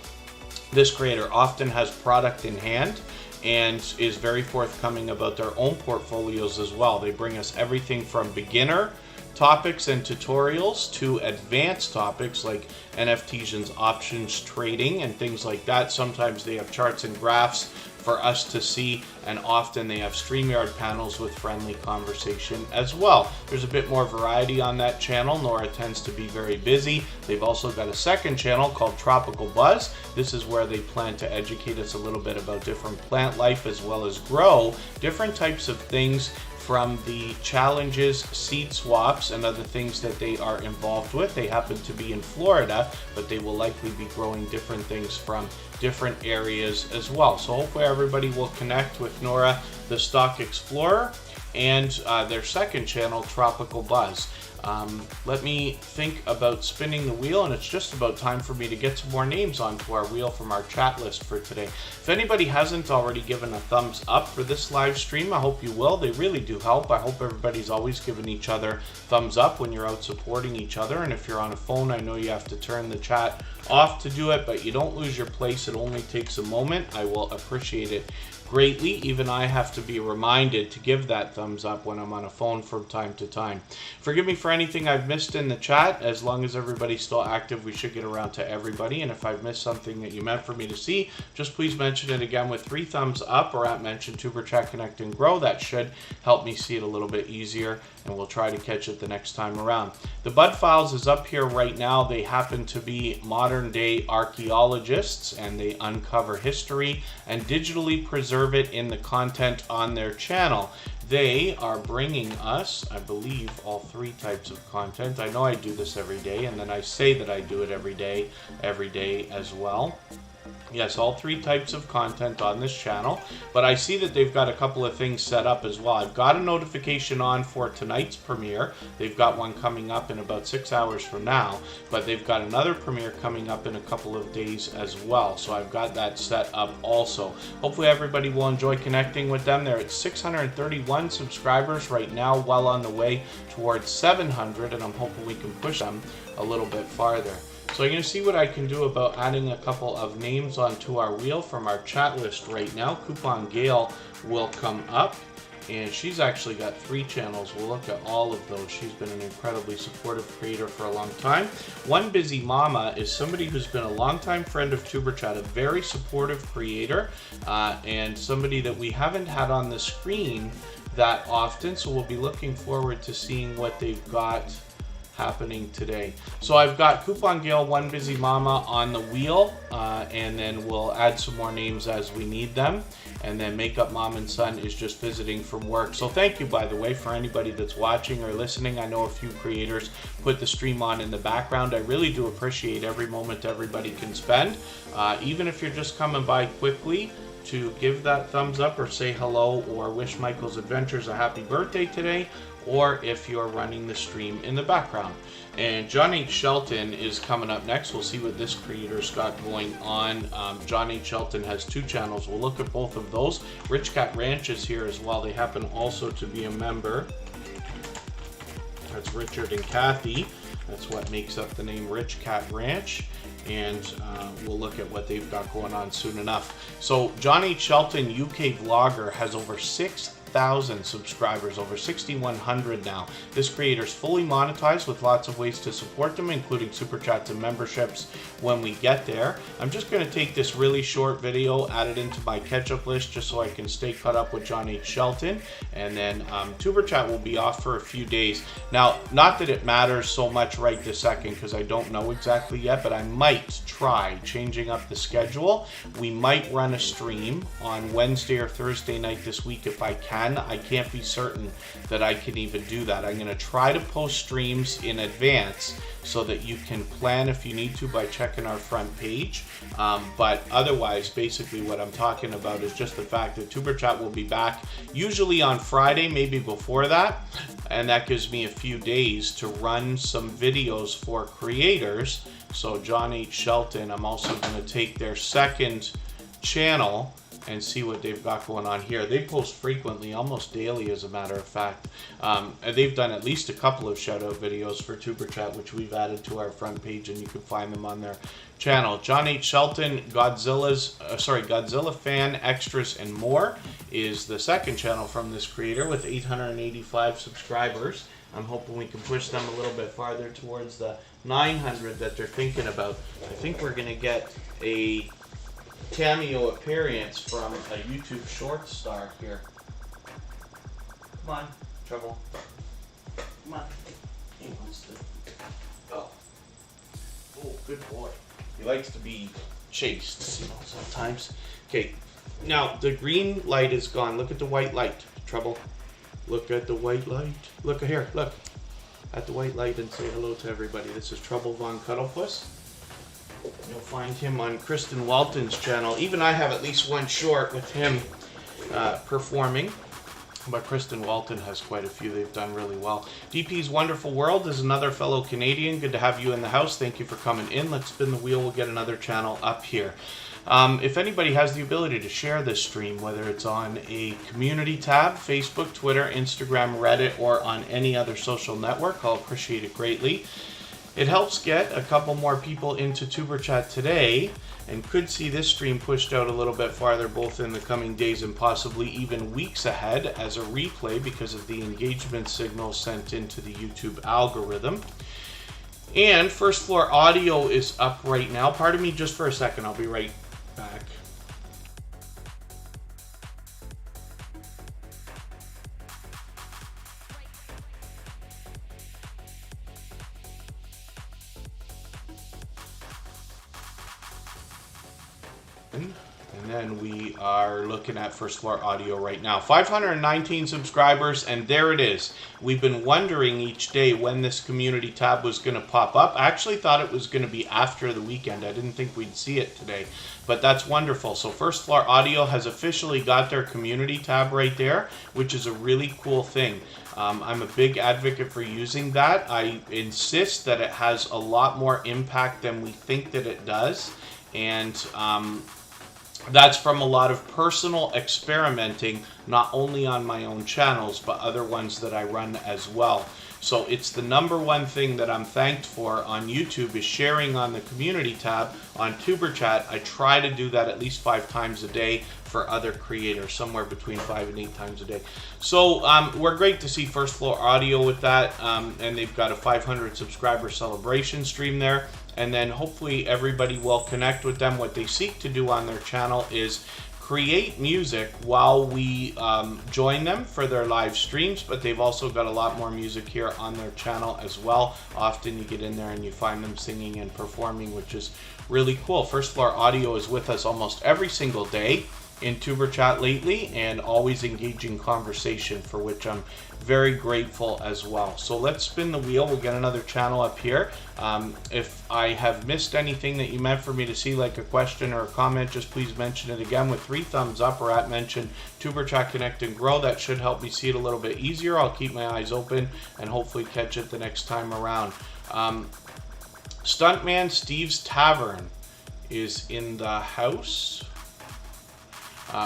This creator often has product in hand and is very forthcoming about their own portfolios as well. They bring us everything from beginner topics and tutorials to advanced topics like NFTs and options trading and things like that. Sometimes they have charts and graphs for us to see, and often they have StreamYard panels with friendly conversation as well. There's a bit more variety on that channel. Nora tends to be very busy. They've also got a second channel called Tropical Buzz. This is where they plan to educate us a little bit about different plant life as well as grow different types of things from the challenges, seed swaps, and other things that they are involved with. They happen to be in Florida, but they will likely be growing different things from different areas as well. So hopefully everybody will connect with Nora, the Stock Explorer, and their second channel, Tropical Buzz. Let me think about spinning the wheel, and it's just about time for me to get some more names onto our wheel from our chat list for today. If anybody hasn't already given a thumbs up for this live stream, I hope you will. They really do help. I hope everybody's always giving each other thumbs up when you're out supporting each other. And if you're on a phone, I know you have to turn the chat off to do it, but you don't lose your place. It only takes a moment. I will appreciate it greatly. Even I have to be reminded to give that thumbs up when I'm on a phone from time to time. Forgive me for anything I've missed in the chat. As long as everybody's still active, we should get around to everybody. And if I've missed something that you meant for me to see, just please mention it again with 3 thumbs up, or at mention Tuber Chat Connect and Grow. That should help me see it a little bit easier, and we'll try to catch it the next time around. The Bud Files is up here right now. They happen to be modern day archaeologists, and they uncover history and digitally preserve it in the content on their channel. They are bringing us, I believe, all 3 types of content. I know I do this every day, and then I say that I do it every day as well. Yes, all 3 types of content on this channel, but I see that they've got a couple of things set up as well. I've got a notification on for tonight's premiere. They've got one coming up in about 6 hours from now, but they've got another premiere coming up in a couple of days as well. So I've got that set up also. Hopefully everybody will enjoy connecting with them. They're at 631 subscribers right now, well on the way towards 700, and I'm hoping we can push them a little bit farther. So I'm going to see what I can do about adding a couple of names onto our wheel from our chat list right now. Coupon Gail will come up, and she's actually got 3 channels. We'll look at all of those. She's been an incredibly supportive creator for a long time. One Busy Mama is somebody who's been a longtime friend of Tuber Chat, a very supportive creator, and somebody that we haven't had on the screen that often, so we'll be looking forward to seeing what they've got happening today. So I've got Coupon Gail, One Busy Mama on the wheel, and then we'll add some more names as we need them. And then Makeup Mom and Son is just visiting from work. So thank you, by the way, for anybody that's watching or listening. I know a few creators put the stream on in the background. I really do appreciate every moment everybody can spend. Even if you're just coming by quickly to give that thumbs up or say hello or wish Michael's Adventures a happy birthday today, or if you're running the stream in the background. And John H. Shelton is coming up next. We'll see what this creator's got going on. John H. Shelton has 2 channels. We'll look at both of those. Rich Cat Ranch is here as well. They happen also to be a member. That's Richard and Kathy. That's what makes up the name Rich Cat Ranch. And we'll look at what they've got going on soon enough. So John H. Shelton, UK vlogger, has over 6,000 subscribers, over 6,100 now. This creator's fully monetized with lots of ways to support them, including super chats and memberships when we get there. I'm just going to take this really short video, add it into my catch-up list just so I can stay caught up with John H. Shelton, and then Tuber Chat will be off for a few days. Now, not that it matters so much right this second because I don't know exactly yet, but I might try changing up the schedule. We might run a stream on Wednesday or Thursday night this week if I can. when. I can't be certain that I can even do that. I'm going to try to post streams in advance so that you can plan if you need to by checking our front page. But otherwise, basically what I'm talking about is just the fact that Superchat will be back usually on Friday, maybe before that. And that gives me a few days to run some videos for creators. So John H. Shelton, I'm also going to take their second channel and see what they've got going on here. They post frequently, almost daily as a matter of fact. And they've done at least a couple of shout out videos for Superchat, which we've added to our front page, and you can find them on their channel. John H. Shelton, Godzilla fan, extras, and more is the second channel from this creator with 885 subscribers. I'm hoping we can push them a little bit farther towards the 900 that they're thinking about. I think we're going to get a cameo appearance from a YouTube short star here. Come on, Trouble. Come on. He wants to. Oh. Oh, good boy. He likes to be chased, you know, sometimes. Okay. Now, the green light is gone. Look at the white light, Trouble. Look at the white light. Look here, look. At the white light and say hello to everybody. This is Trouble Von Cuddlepuss. You'll find him on Kristen Walton's channel. Even I have at least one short with him performing. But Kristen Walton has quite a few. They've done really well. DP's Wonderful World is another fellow Canadian. Good to have you in the house. Thank you for coming in. Let's spin the wheel. We'll get another channel up here. If anybody has the ability to share this stream, whether it's on a community tab, Facebook, Twitter, Instagram, Reddit, or on any other social network, I'll appreciate it greatly. It helps get a couple more people into Superchat today, and could see this stream pushed out a little bit farther, both in the coming days and possibly even weeks ahead as a replay because of the engagement signal sent into the YouTube algorithm. And First Floor Audio is up right now. Pardon me just for a second. I'll be right back. And then we are looking at First Floor Audio right now. 519 subscribers, and there it is. We've been wondering each day when this community tab was going to pop up. I actually thought it was going to be after the weekend. I didn't think we'd see it today, but that's wonderful. So First Floor Audio has officially got their community tab right there, which is a really cool thing. I'm a big advocate for using that. I insist that it has a lot more impact than we think that it does. And that's from a lot of personal experimenting, not only on my own channels, but other ones that I run as well. So it's the number one thing that I'm thanked for on YouTube is sharing on the community tab on Superchat. I try to do that at least 5 times a day for other creators, somewhere between 5 and 8 times a day. So we're great to see First Floor Audio with that, and they've got a 500 subscriber celebration stream there. And then hopefully everybody will connect with them. What they seek to do on their channel is create music while we join them for their live streams, but they've also got a lot more music here on their channel as well. Often you get in there and you find them singing and performing, which is really cool. First Floor Audio is with us almost every single day in Superchat lately, and always engaging conversation, for which I'm very grateful as well. So let's spin the wheel. We'll get another channel up here. If I have missed anything that you meant for me to see, like a question or a comment, just please mention it again with 3 thumbs up or at mention Superchat Connect and Grow. That should help me see it a little bit easier. I'll keep my eyes open and hopefully catch it the next time around. Stuntman Steve's Tavern is in the house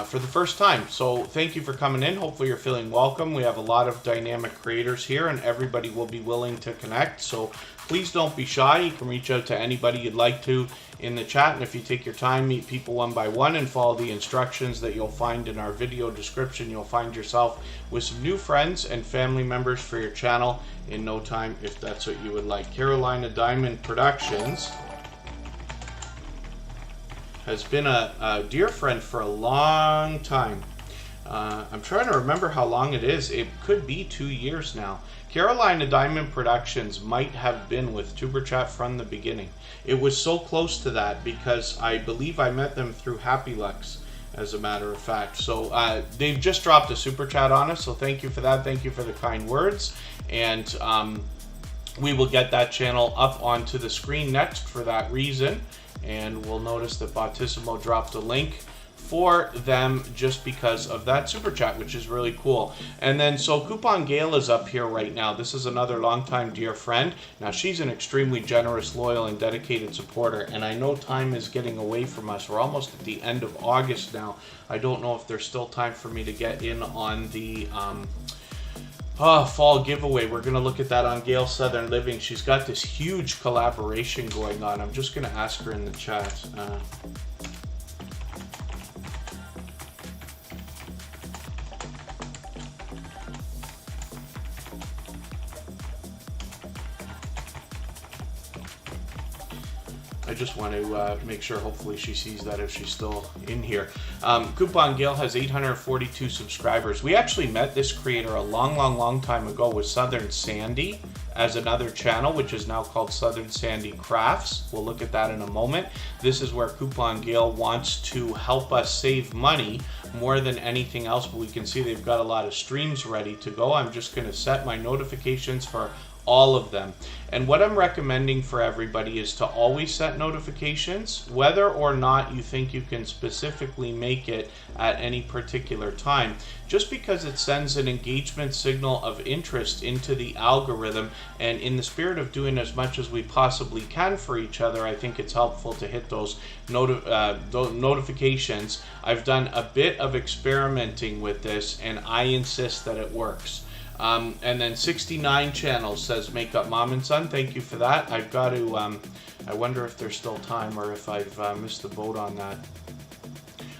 for the first time. So thank you for coming in. Hopefully you're feeling welcome. We have a lot of dynamic creators here, and everybody will be willing to connect. So please don't be shy. You can reach out to anybody you'd like to in the chat. And if you take your time, meet people one by one and follow the instructions that you'll find in our video description, you'll find yourself with some new friends and family members for your channel in no time, if that's what you would like. Carolina Diamond Productions has been a dear friend for a long time. I'm trying to remember how long it is. It could be 2 years now. Carolina Diamond Productions might have been with Superchat from the beginning. It was so close to that because I believe I met them through Happy Lux. as a matter of fact. So they've just dropped a super chat on us, so thank you for that. Thank you for the kind words. And we will get that channel up onto the screen next for that reason. And we'll notice that Bautissimo dropped a link for them just because of that super chat, which is really cool. And then so Coupon Gail is up here right now. This is another longtime dear friend. Now she's an extremely generous, loyal, and dedicated supporter, and I know time is getting away from us. We're almost at the end of August now. I don't know if there's still time for me to get in on the fall giveaway. We're going to look at that on Gail Southern Living. She's got this huge collaboration going on. I'm just going to ask her in the chat. I just want to make sure, hopefully she sees that if she's still in here. Coupon Gail has 842 subscribers. We actually met this creator a long time ago with Southern Sandy as another channel, which is now called Southern Sandy Crafts. We'll look at that in a moment. This is where Coupon Gail wants to help us save money more than anything else, but we can see they've got a lot of streams ready to go. I'm just going to set my notifications for all of them. And what I'm recommending for everybody is to always set notifications, whether or not you think you can specifically make it at any particular time, just because it sends an engagement signal of interest into the algorithm. And in the spirit of doing as much as we possibly can for each other, I think it's helpful to hit those notifications. I've done a bit of experimenting with this, and I insist that it works. And then 69 channels says Makeup Mom and Son. Thank you for that. I've got to, I wonder if there's still time or if I've missed the boat on that.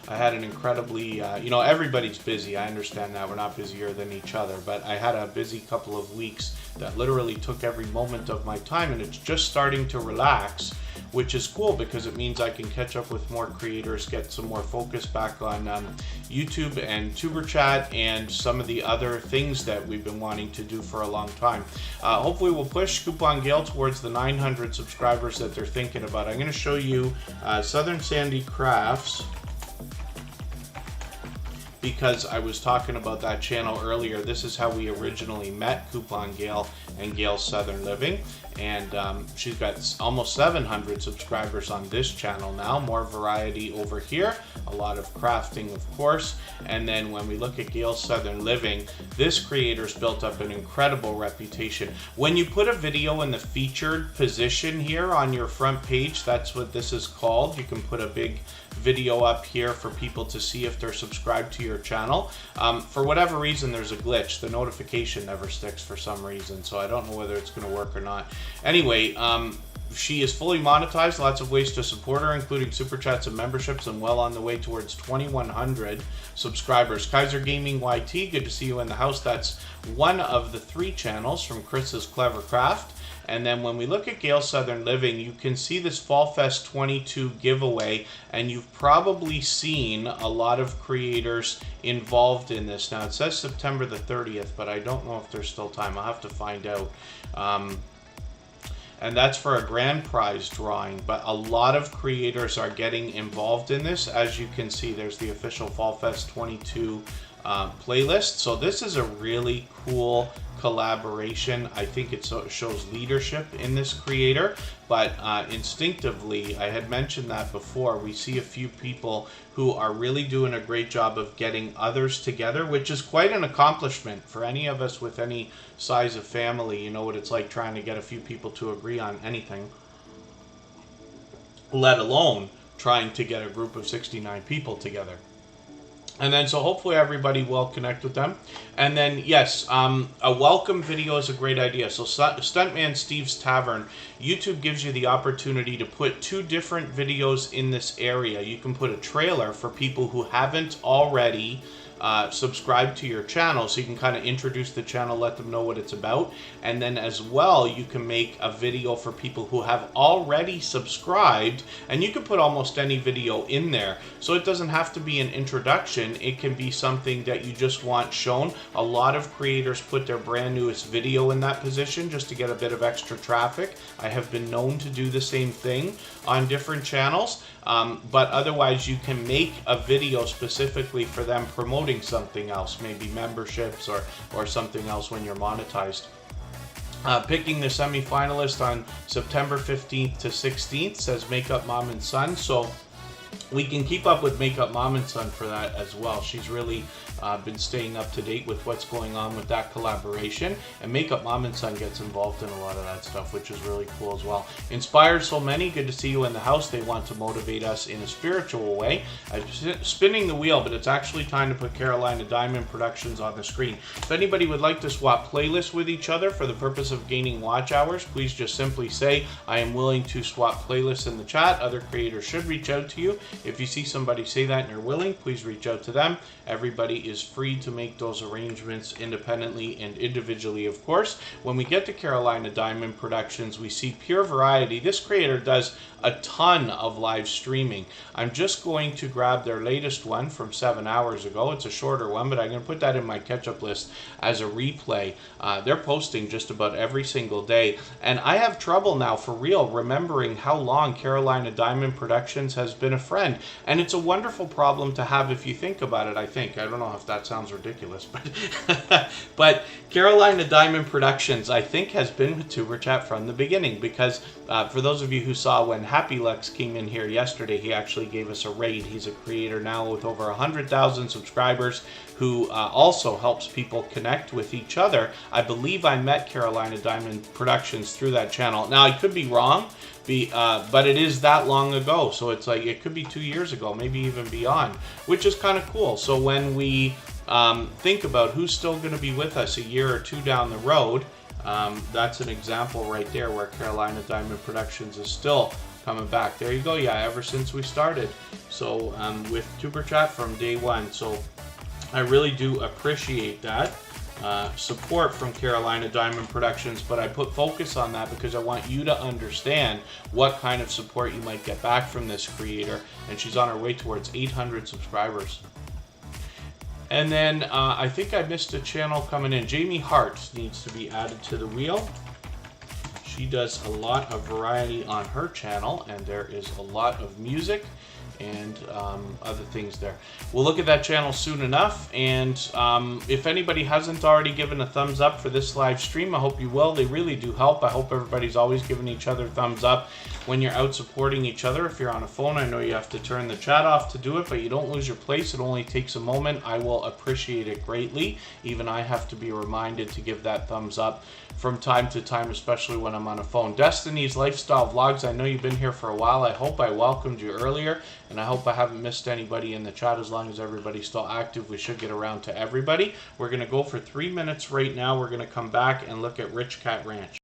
I had an incredibly, everybody's busy. I understand that. We're not busier than each other. But I had a busy couple of weeks that literally took every moment of my time. And it's just starting to relax, which is cool because it means I can catch up with more creators, get some more focus back on YouTube and Superchat and some of the other things that we've been wanting to do for a long time. Hopefully we'll push Coupon Gail towards the 900 subscribers that they're thinking about. I'm going to show you Southern Sandy Crafts, because I was talking about that channel earlier. This is how we originally met Coupon Gail and Gail Southern Living. And she's got almost 700 subscribers on this channel now. More variety over here. A lot of crafting, of course. And then when we look at Gail Southern Living, this creator's built up an incredible reputation. When you put a video in the featured position here on your front page, that's what this is called. You can put a big video up here for people to see if they're subscribed to your channel. For whatever reason, there's a glitch. The notification never sticks for some reason, so I don't know whether it's going to work or not. Anyway, she is fully monetized, lots of ways to support her, including super chats and memberships, and well on the way towards 2,100 subscribers. Kaiser Gaming YT, good to see you in the house. That's one of the 3 channels from Chris's Clever Craft. And then when we look at Gail Southern Living, you can see this Fall Fest 22 giveaway, and you've probably seen a lot of creators involved in this. Now it says September the 30th, but I don't know if there's still time. I'll have to find out. And that's for a grand prize drawing, but a lot of creators are getting involved in this. As you can see, there's the official Fall Fest 22 playlist. So this is a really cool collaboration. I think it shows leadership in this creator, but instinctively, I had mentioned that before, we see a few people who are really doing a great job of getting others together, which is quite an accomplishment for any of us with any size of family. You know what it's like trying to get a few people to agree on anything, let alone trying to get a group of 69 people together. And then, so hopefully everybody will connect with them. And then, yes, a welcome video is a great idea. So Stuntman Steve's Tavern, YouTube gives you the opportunity to put 2 different videos in this area. You can put a trailer for people who haven't already subscribe to your channel, so you can kind of introduce the channel, let them know what it's about. And then as well, you can make a video for people who have already subscribed, and you can put almost any video in there. So it doesn't have to be an introduction. It can be something that you just want shown. A lot of creators put their brand newest video in that position just to get a bit of extra traffic. I have been known to do the same thing on different channels. But otherwise, you can make a video specifically for them promoting something else, maybe memberships or something else when you're monetized. Picking the semi-finalist on September 15th to 16th, says Makeup Mom and Son. So we can keep up with Makeup Mom and Son for that as well. She's really been staying up to date with what's going on with that collaboration, and Makeup Mom and Son gets involved in a lot of that stuff, which is really cool as well. Inspired so many, good to see you in the house. They want to motivate us in a spiritual way. I'm spinning the wheel, but it's actually time to put Carolina Diamond Productions on the screen. If anybody would like to swap playlists with each other for the purpose of gaining watch hours, please just simply say, I am willing to swap playlists in the chat. Other creators should reach out to you. If you see somebody say that and you're willing, please reach out to them. Everybody is free to make those arrangements independently and individually, of course. When we get to Carolina Diamond Productions, we see pure variety. This creator does a ton of live streaming. I'm just going to grab their latest one from 7 hours ago. It's a shorter one, but I'm going to put that in my catch-up list as a replay. They're posting just about every single day, and I have trouble now, for real, remembering how long Carolina Diamond Productions has been a friend, and it's a wonderful problem to have if you think about it, I think. I don't know if that sounds ridiculous, but but Carolina Diamond Productions, I think, has been with Superchat from the beginning, because for those of you who saw when Happy Lux came in here yesterday, he actually gave us a raid. He's a creator now with over 100,000 subscribers who also helps people connect with each other. I believe I met Carolina Diamond Productions through that channel. Now, I could be wrong, but it is that long ago, so it's like it could be 2 years ago, maybe even beyond, which is kind of cool. So when we think about who's still going to be with us a year or two down the road, that's an example right there where Carolina Diamond Productions is still coming back. There you go. Yeah, ever since we started. So with Superchat from day one. So I really do appreciate that support from Carolina Diamond Productions, but I put focus on that because I want you to understand what kind of support you might get back from this creator, and she's on her way towards 800 subscribers. And then I think I missed a channel coming in. Jamie Hart needs to be added to the wheel. She does a lot of variety on her channel, and there is a lot of music and other things there. We'll look at that channel soon enough, and if anybody hasn't already given a thumbs up for this live stream, I hope you will. They really do help. I hope everybody's always giving each other thumbs up when you're out supporting each other. If you're on a phone, I know you have to turn the chat off to do it, but you don't lose your place. It only takes a moment. I will appreciate it greatly. Even I have to be reminded to give that thumbs up from time to time, especially when I'm on a phone. Destiny's Lifestyle Vlogs, I know you've been here for a while. I hope I welcomed you earlier, and I hope I haven't missed anybody in the chat. As long as everybody's still active, we should get around to everybody. We're going to go for 3 minutes right now. We're going to come back and look at Rich Cat Ranch.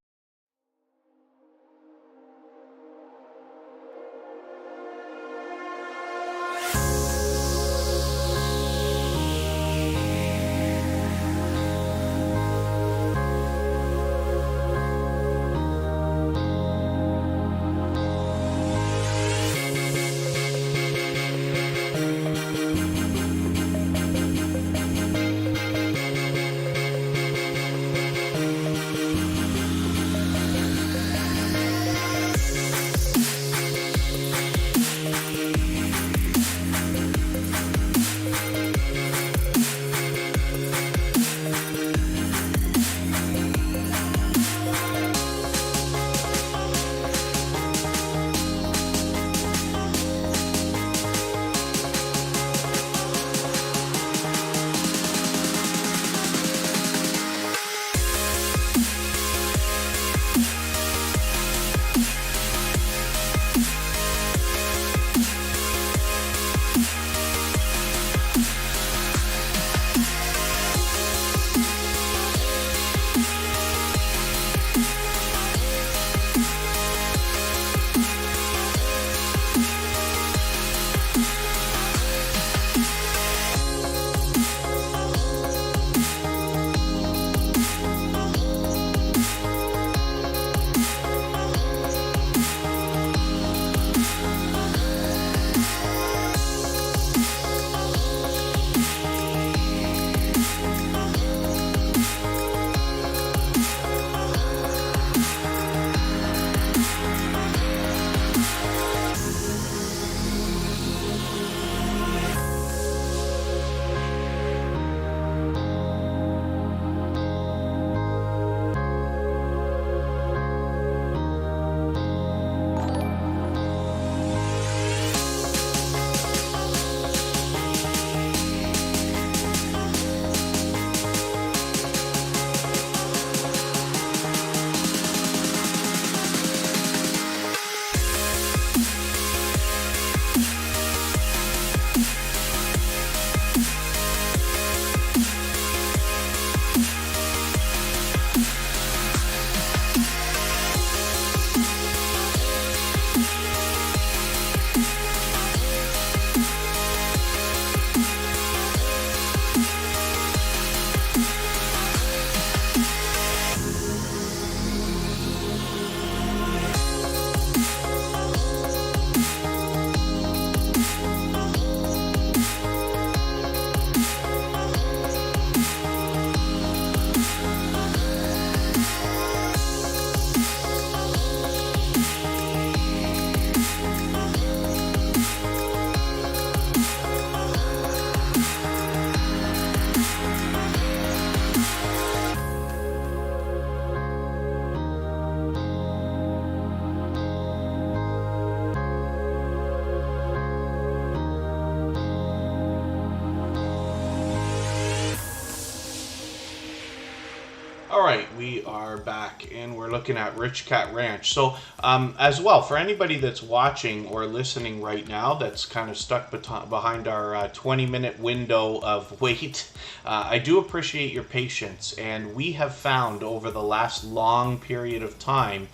All right, we are back and we're looking at Rich Cat Ranch. So as well, for anybody that's watching or listening right now that's kind of stuck behind our 20-minute window of wait, I do appreciate your patience. And we have found over the last long period of time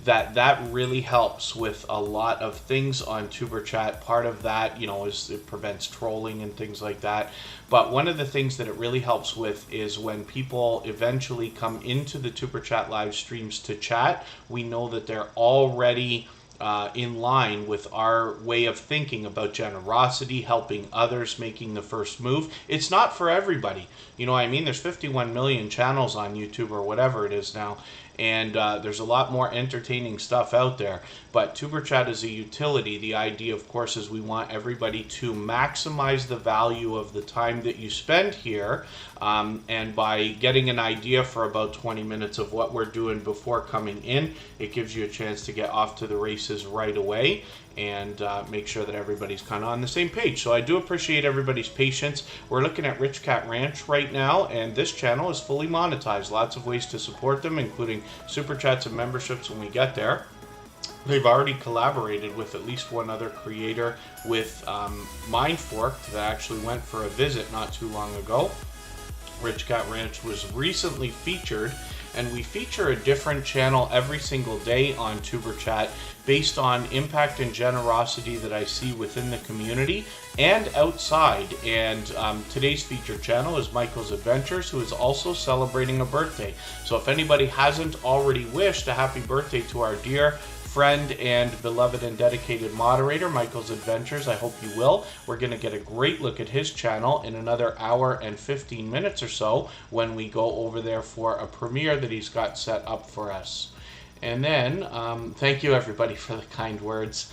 that really helps with a lot of things on TuberChat. Part of that, you know, is it prevents trolling and things like that. But one of the things that it really helps with is when people eventually come into the TuberChat live streams to chat, we know that they're already in line with our way of thinking about generosity, helping others, making the first move. It's not for everybody. You know what I mean? There's 51 million channels on YouTube or whatever it is now. And there's a lot more entertaining stuff out there. But TuberChat is a utility. The idea, of course, is we want everybody to maximize the value of the time that you spend here. And by getting an idea for about 20 minutes of what we're doing before coming in, it gives you a chance to get off to the races right away and make sure that everybody's kind of on the same page. So I do appreciate everybody's patience. We're looking at Rich Cat Ranch right now, and this channel is fully monetized. Lots of ways to support them, including super chats and memberships when we get there. They've already collaborated with at least one other creator with Mindforked that actually went for a visit not too long ago. Rich Cat Ranch was recently featured, and we feature a different channel every single day on TuberChat based on impact and generosity that I see within the community and outside. And today's featured channel is Michael's Adventures, who is also celebrating a birthday. So if anybody hasn't already wished a happy birthday to our dear friend and beloved and dedicated moderator, Michael's Adventures, I hope you will. We're going to get a great look at his channel in another hour and 15 minutes or so when we go over there for a premiere that he's got set up for us. And then, thank you everybody for the kind words.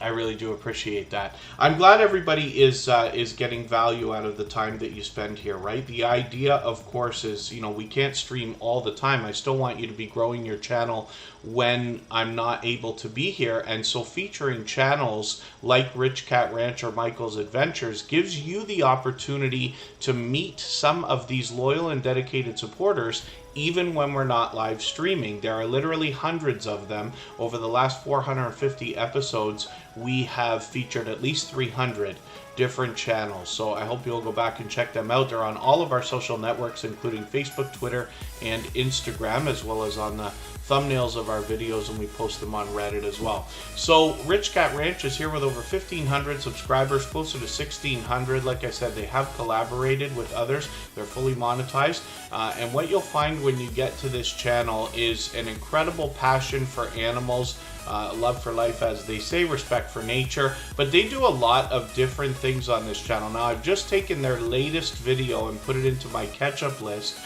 I really do appreciate that. I'm glad everybody is getting value out of the time that you spend here, right? The idea, of course, is, you know, we can't stream all the time. I still want you to be growing your channel when I'm not able to be here. And so featuring channels like Rich Cat Ranch or Michael's Adventures gives you the opportunity to meet some of these loyal and dedicated supporters even when we're not live streaming. There are literally hundreds of them. Over the last 450 episodes, we have featured at least 300 different channels. So I hope you'll go back and check them out. They're on all of our social networks, including Facebook, Twitter, and Instagram, as well as on the thumbnails of our videos, and we post them on Reddit as well. So Rich Cat Ranch is here with over 1,500 subscribers, closer to 1,600. Like I said, they have collaborated with others. They're fully monetized. And what you'll find when you get to this channel is an incredible passion for animals, love for life, as they say, respect for nature. But they do a lot of different things on this channel. Now, I've just taken their latest video and put it into my catch-up list.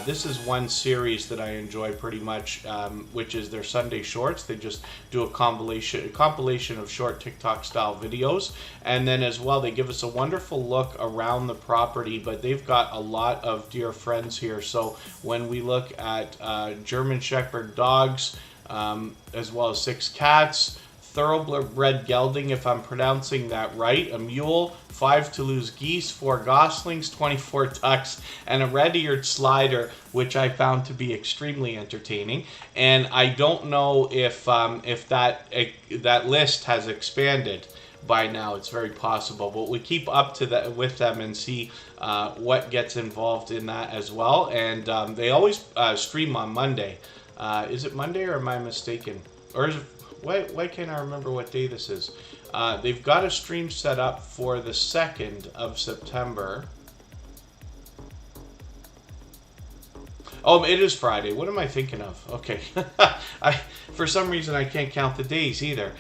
This is one series that I enjoy pretty much, which is their Sunday Shorts. They just do a compilation of short TikTok-style videos. And then as well, they give us a wonderful look around the property, but they've got a lot of dear friends here. So when we look at German Shepherd dogs, as well as 6 cats, thoroughbred gelding, if I'm pronouncing that right, a mule, 5 Toulouse geese, 4 goslings, 24 ducks, and a red-eared slider, which I found to be extremely entertaining. And I don't know if that list has expanded by now. It's very possible, but we keep up to that with them and see what gets involved in that as well. And they always stream on Monday. Is it Monday, or am I mistaken? Or is it, why can't I remember what day this is? They've got a stream set up for the 2nd of September. Oh, it is Friday. What am I thinking of? Okay. For some reason, I can't count the days either.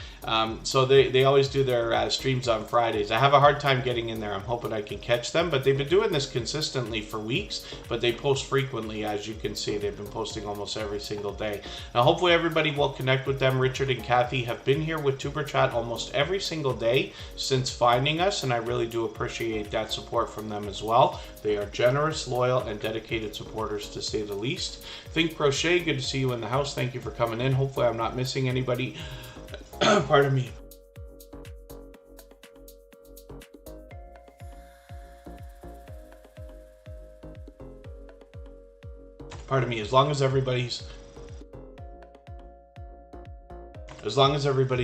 So they always do their streams on Fridays. I have a hard time getting in there. I'm hoping I can catch them. But they've been doing this consistently for weeks. But they post frequently, as you can see. They've been posting almost every single day. Now, hopefully everybody will connect with them. Richard and Kathy have been here with TuberChat almost every single day since finding us. And I really do appreciate that support from them as well. They are generous, loyal, and dedicated supporters, to say the least. Think Crochet, good to see you in the house. Thank you for coming in. Hopefully I'm not missing anybody. Pardon me. pardon me, as long as everybody's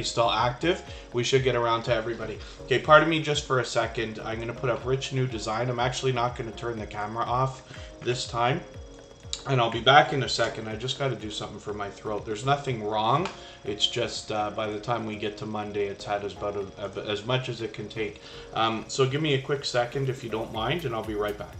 still active, we should get around to everybody. Okay, pardon me just for a second. I'm going to put up Rich New Design. I'm actually not going to turn the camera off this time. And I'll be back in a second. I just got to do something for my throat. There's nothing wrong. It's just by the time we get to Monday, it's had about as much as it can take. So give me a quick second if you don't mind, and I'll be right back.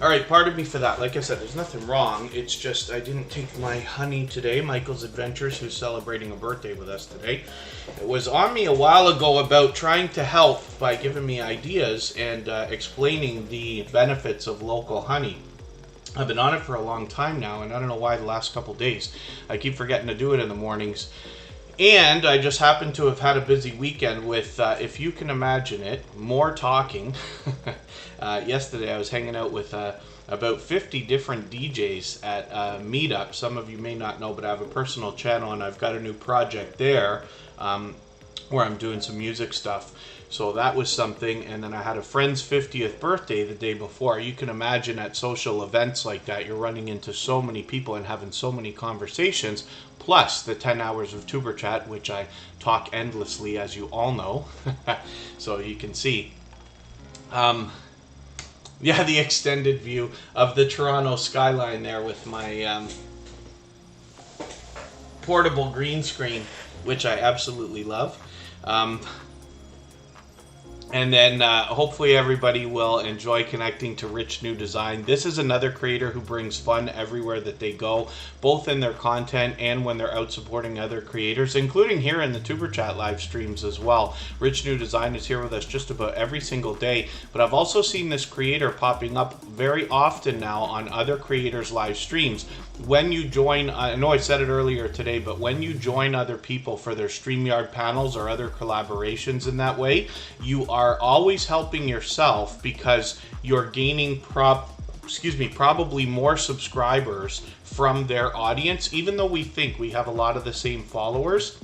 All right, pardon me for that. Like I said, there's nothing wrong. It's just I didn't take my honey today, Michael's Adventures, who's celebrating a birthday with us today. It was on me a while ago about trying to help by giving me ideas and explaining the benefits of local honey. I've been on it for a long time now, and I don't know why the last couple days I keep forgetting to do it in the mornings. And I just happened to have had a busy weekend with, if you can imagine it, more talking. Yesterday I was hanging out with about 50 different DJs at a meetup. Some of you may not know, but I have a personal channel and I've got a new project there where I'm doing some music stuff. So that was something. And then I had a friend's 50th birthday the day before. You can imagine at social events like that, you're running into so many people and having so many conversations, plus the 10 hours of Tuber Chat, which I talk endlessly, as you all know. So you can see. Yeah, the extended view of the Toronto skyline there with my portable green screen, which I absolutely love. And then hopefully everybody will enjoy connecting to Rich New Design. This is another creator who brings fun everywhere that they go, both in their content and when they're out supporting other creators, including here in the Tuber Chat live streams as well. Rich New Design is here with us just about every single day, but I've also seen this creator popping up very often now on other creators' live streams. When you join, I know I said it earlier today, but when you join other people for their StreamYard panels or other collaborations in that way, you are always helping yourself because you're gaining probably more subscribers from their audience. Even though we think we have a lot of the same followers,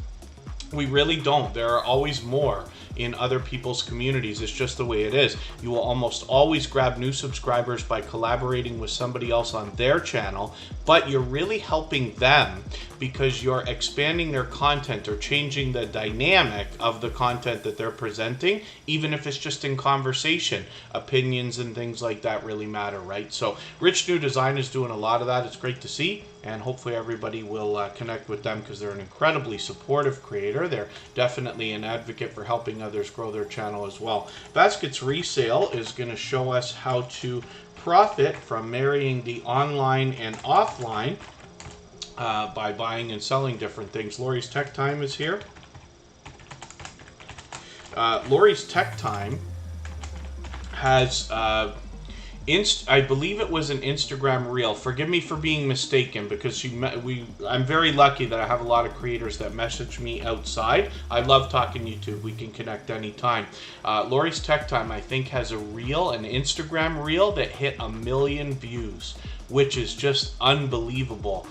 we really don't. There are always more in other people's communities. It's just the way it is. You will almost always grab new subscribers by collaborating with somebody else on their channel, but you're really helping them because you're expanding their content or changing the dynamic of the content that they're presenting, even if it's just in conversation. Opinions and things like that really matter, right? So Rich New Design is doing a lot of that. It's great to see, and hopefully everybody will connect with them because they're an incredibly supportive creator. They're definitely an advocate for helping others grow their channel as well. Baskets Resale is going to show us how to profit from marrying the online and offline by buying and selling different things. Lori's Tech Time is here. Lori's Tech Time has I believe it was an Instagram reel. Forgive me for being mistaken because I'm very lucky that I have a lot of creators that message me outside. I love talking YouTube. We can connect anytime. Lori's Tech Time, I think, has a reel, an Instagram reel that hit 1 million views, which is just unbelievable.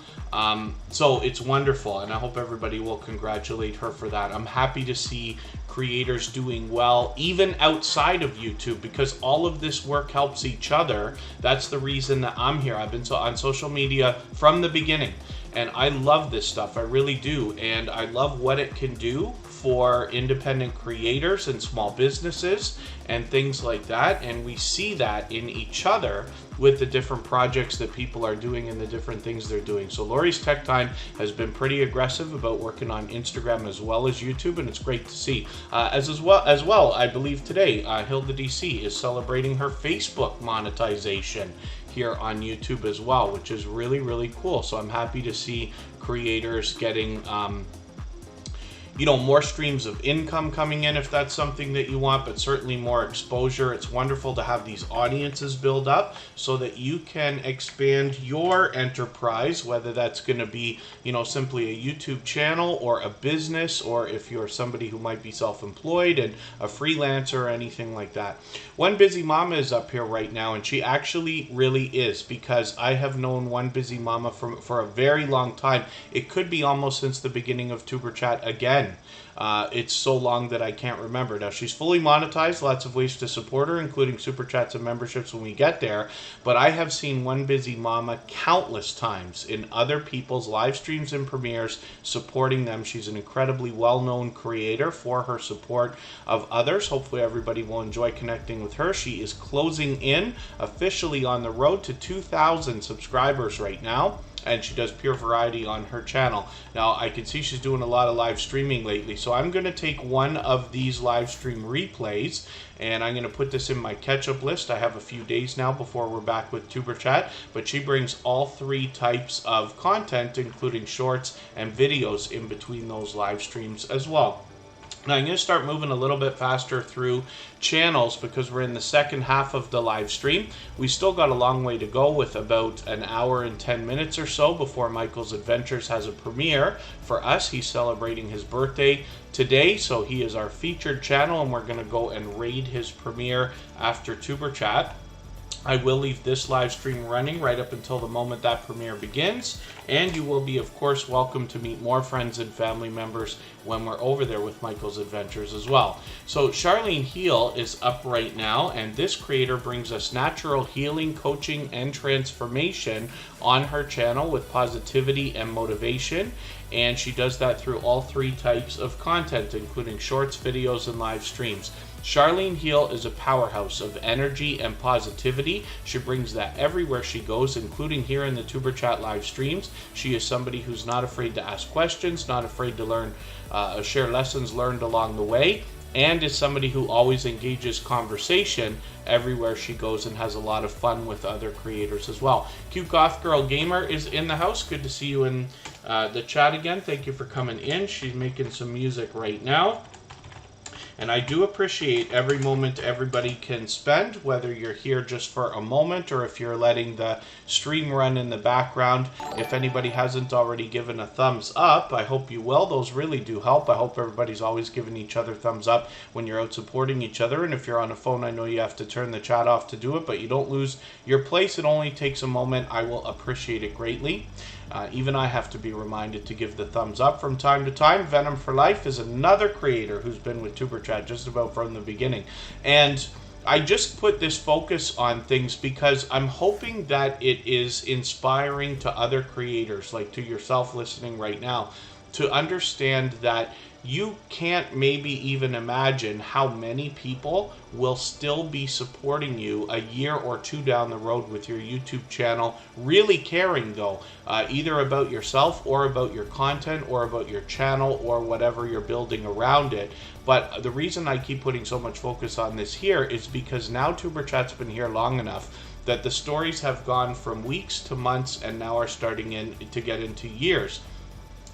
So it's wonderful, and I hope everybody will congratulate her for that. I'm happy to see creators doing well, even outside of YouTube, because all of this work helps each other. That's the reason that I'm here. I've been on social media from the beginning, and I love this stuff. I really do, and I love what it can do for independent creators and small businesses and things like that. And we see that in each other with the different projects that people are doing and the different things they're doing. So Lori's Tech Time has been pretty aggressive about working on Instagram as well as YouTube, and it's great to see. As well, I believe today, Hilda DC is celebrating her Facebook monetization here on YouTube as well, which is really, really cool. So I'm happy to see creators getting more streams of income coming in if that's something that you want, but certainly more exposure. It's wonderful to have these audiences build up so that you can expand your enterprise, whether that's going to be, simply a YouTube channel or a business, or if you're somebody who might be self-employed and a freelancer or anything like that. One Busy Mama is up here right now, and she actually really is, because I have known One Busy Mama for a very long time. It could be almost since the beginning of Tuber Chat again. It's so long that I can't remember. Now, she's fully monetized, lots of ways to support her, including super chats and memberships when we get there. But I have seen One Busy Mama countless times in other people's live streams and premieres, supporting them. She's an incredibly well-known creator for her support of others. Hopefully everybody will enjoy connecting with her. She is closing in officially on the road to 2,000 subscribers right now, and she does pure variety on her channel. Now, I can see she's doing a lot of live streaming lately, so I'm going to take one of these live stream replays, and I'm going to put this in my catch-up list. I have a few days now before we're back with Tuber Chat, but she brings all three types of content, including shorts and videos in between those live streams as well. Now, I'm going to start moving a little bit faster through channels because we're in the second half of the live stream. We still got a long way to go, with about an hour and 10 minutes or so before Michael's Adventures has a premiere for us. He's celebrating his birthday today, so he is our featured channel, and we're going to go and raid his premiere after Tuber Chat. I will leave this live stream running right up until the moment that premiere begins, and you will be, of course, welcome to meet more friends and family members when we're over there with Michael's Adventures as well. So Charlene Heal is up right now, and this creator brings us natural healing, coaching, and transformation on her channel with positivity and motivation, and she does that through all three types of content, including shorts, videos, and live streams. Charlene Heal is a powerhouse of energy and positivity. She brings that everywhere she goes, including here in the Tuber Chat live streams. She is somebody who's not afraid to ask questions, not afraid to learn, share lessons learned along the way, and is somebody who always engages conversation everywhere she goes and has a lot of fun with other creators as well. Cute Goth Girl Gamer is in the house. Good to see you in the chat again. Thank you for coming in. She's making some music right now. And I do appreciate every moment everybody can spend, whether you're here just for a moment or if you're letting the stream run in the background. If anybody hasn't already given a thumbs up, I hope you will. Those really do help. I hope everybody's always giving each other thumbs up when you're out supporting each other. And if you're on a phone, I know you have to turn the chat off to do it, but you don't lose your place. It only takes a moment. I will appreciate it greatly. Even I have to be reminded to give the thumbs up from time to time. Venom for Life is another creator who's been with Tuber Chat just about from the beginning. And I just put this focus on things because I'm hoping that it is inspiring to other creators, like to yourself listening right now, to understand that you can't maybe even imagine how many people will still be supporting you a year or two down the road with your YouTube channel, really caring though, either about yourself or about your content or about your channel or whatever you're building around it. But the reason I keep putting so much focus on this here is because now Tuber Chat's been here long enough that the stories have gone from weeks to months and now are starting to get into years.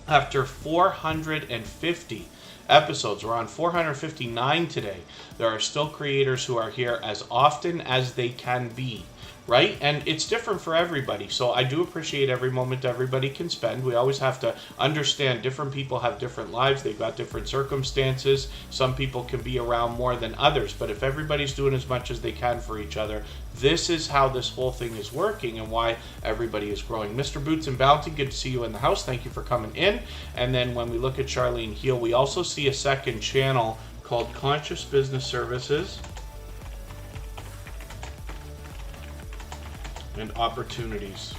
After 450 episodes, we're on 459 today, there are still creators who are here as often as they can be, right? And it's different for everybody. So I do appreciate every moment everybody can spend. We always have to understand different people have different lives. They've got different circumstances. Some people can be around more than others. But if everybody's doing as much as they can for each other, this is how this whole thing is working and why everybody is growing. Mr. Boots and Bounty, good to see you in the house. Thank you for coming in. And then when we look at Charlene Heal, we also see a second channel called Conscious Business Services and Opportunities.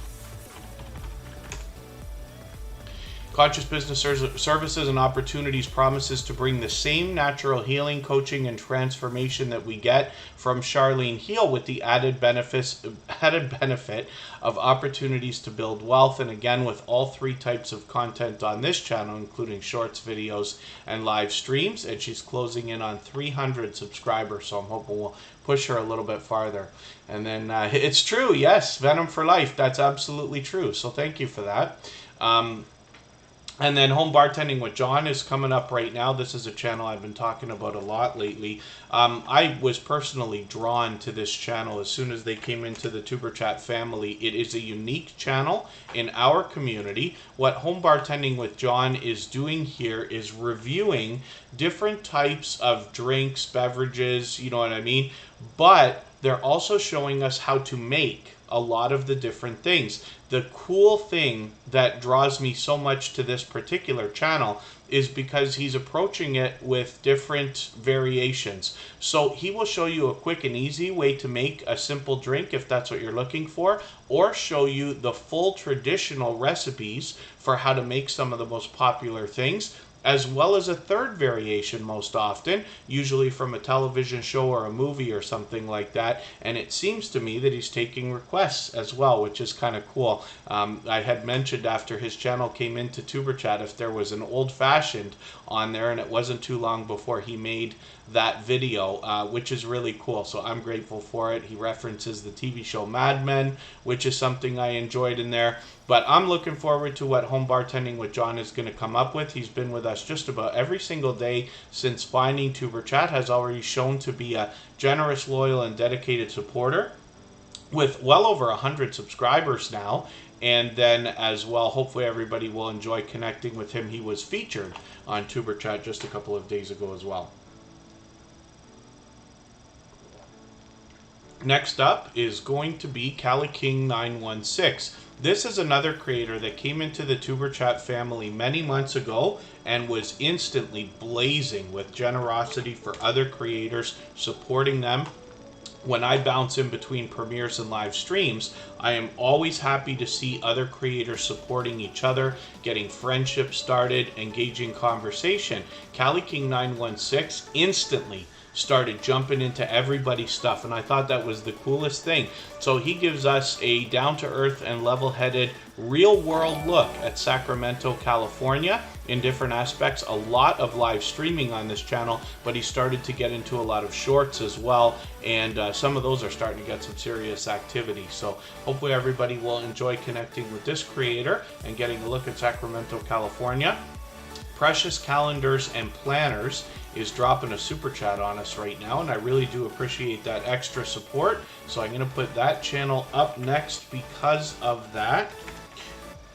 Conscious Business Services and Opportunities promises to bring the same natural healing, coaching, and transformation that we get from Charlene Heal, with the added benefit of opportunities to build wealth. And again, with all three types of content on this channel, including shorts, videos, and live streams. And she's closing in on 300 subscribers, so I'm hoping we'll push her a little bit farther. And then it's true, yes, Venom for Life. That's absolutely true. So thank you for that. And then Home Bartending with John is coming up right now. This is a channel I've been talking about a lot lately. I was personally drawn to this channel as soon as they came into the Superchat family. It is a unique channel in our community. What Home Bartending with John is doing here is reviewing different types of drinks, beverages, you know what I mean? But they're also showing us how to make a lot of the different things. The cool thing that draws me so much to this particular channel is because he's approaching it with different variations. So he will show you a quick and easy way to make a simple drink if that's what you're looking for, or show you the full traditional recipes for how to make some of the most popular things, as well as a third variation most often, usually from a television show or a movie or something like that. And it seems to me that he's taking requests as well, which is kind of cool. I had mentioned after his channel came into Tuberchat if there was an old-fashioned on there, and it wasn't too long before he made that video, which is really cool. So I'm grateful for it. He references the TV show Mad Men, which is something I enjoyed in there. But I'm looking forward to what Home Bartending with John is going to come up with. He's been with us just about every single day since finding Tuberchat, has already shown to be a generous, loyal, and dedicated supporter with well over 100 subscribers now. And then as well, hopefully everybody will enjoy connecting with him. He was featured on Tuberchat just a couple of days ago as well. Next up is going to be Cali King 916. This is another creator that came into the Tuberchat family many months ago and was instantly blazing with generosity for other creators, supporting them. When I bounce in between premieres and live streams, I am always happy to see other creators supporting each other, getting friendships started, engaging conversation. Cali King 916 instantly started jumping into everybody's stuff, and I thought that was the coolest thing. So he gives us a down-to-earth and level-headed real-world look at Sacramento, California in different aspects. A lot of live streaming on this channel, but he started to get into a lot of shorts as well, and some of those are starting to get some serious activity. So hopefully everybody will enjoy connecting with this creator and getting a look at Sacramento, California. Precious Calendars and Planners is dropping a super chat on us right now, and I really do appreciate that extra support. So I'm going to put that channel up next because of that.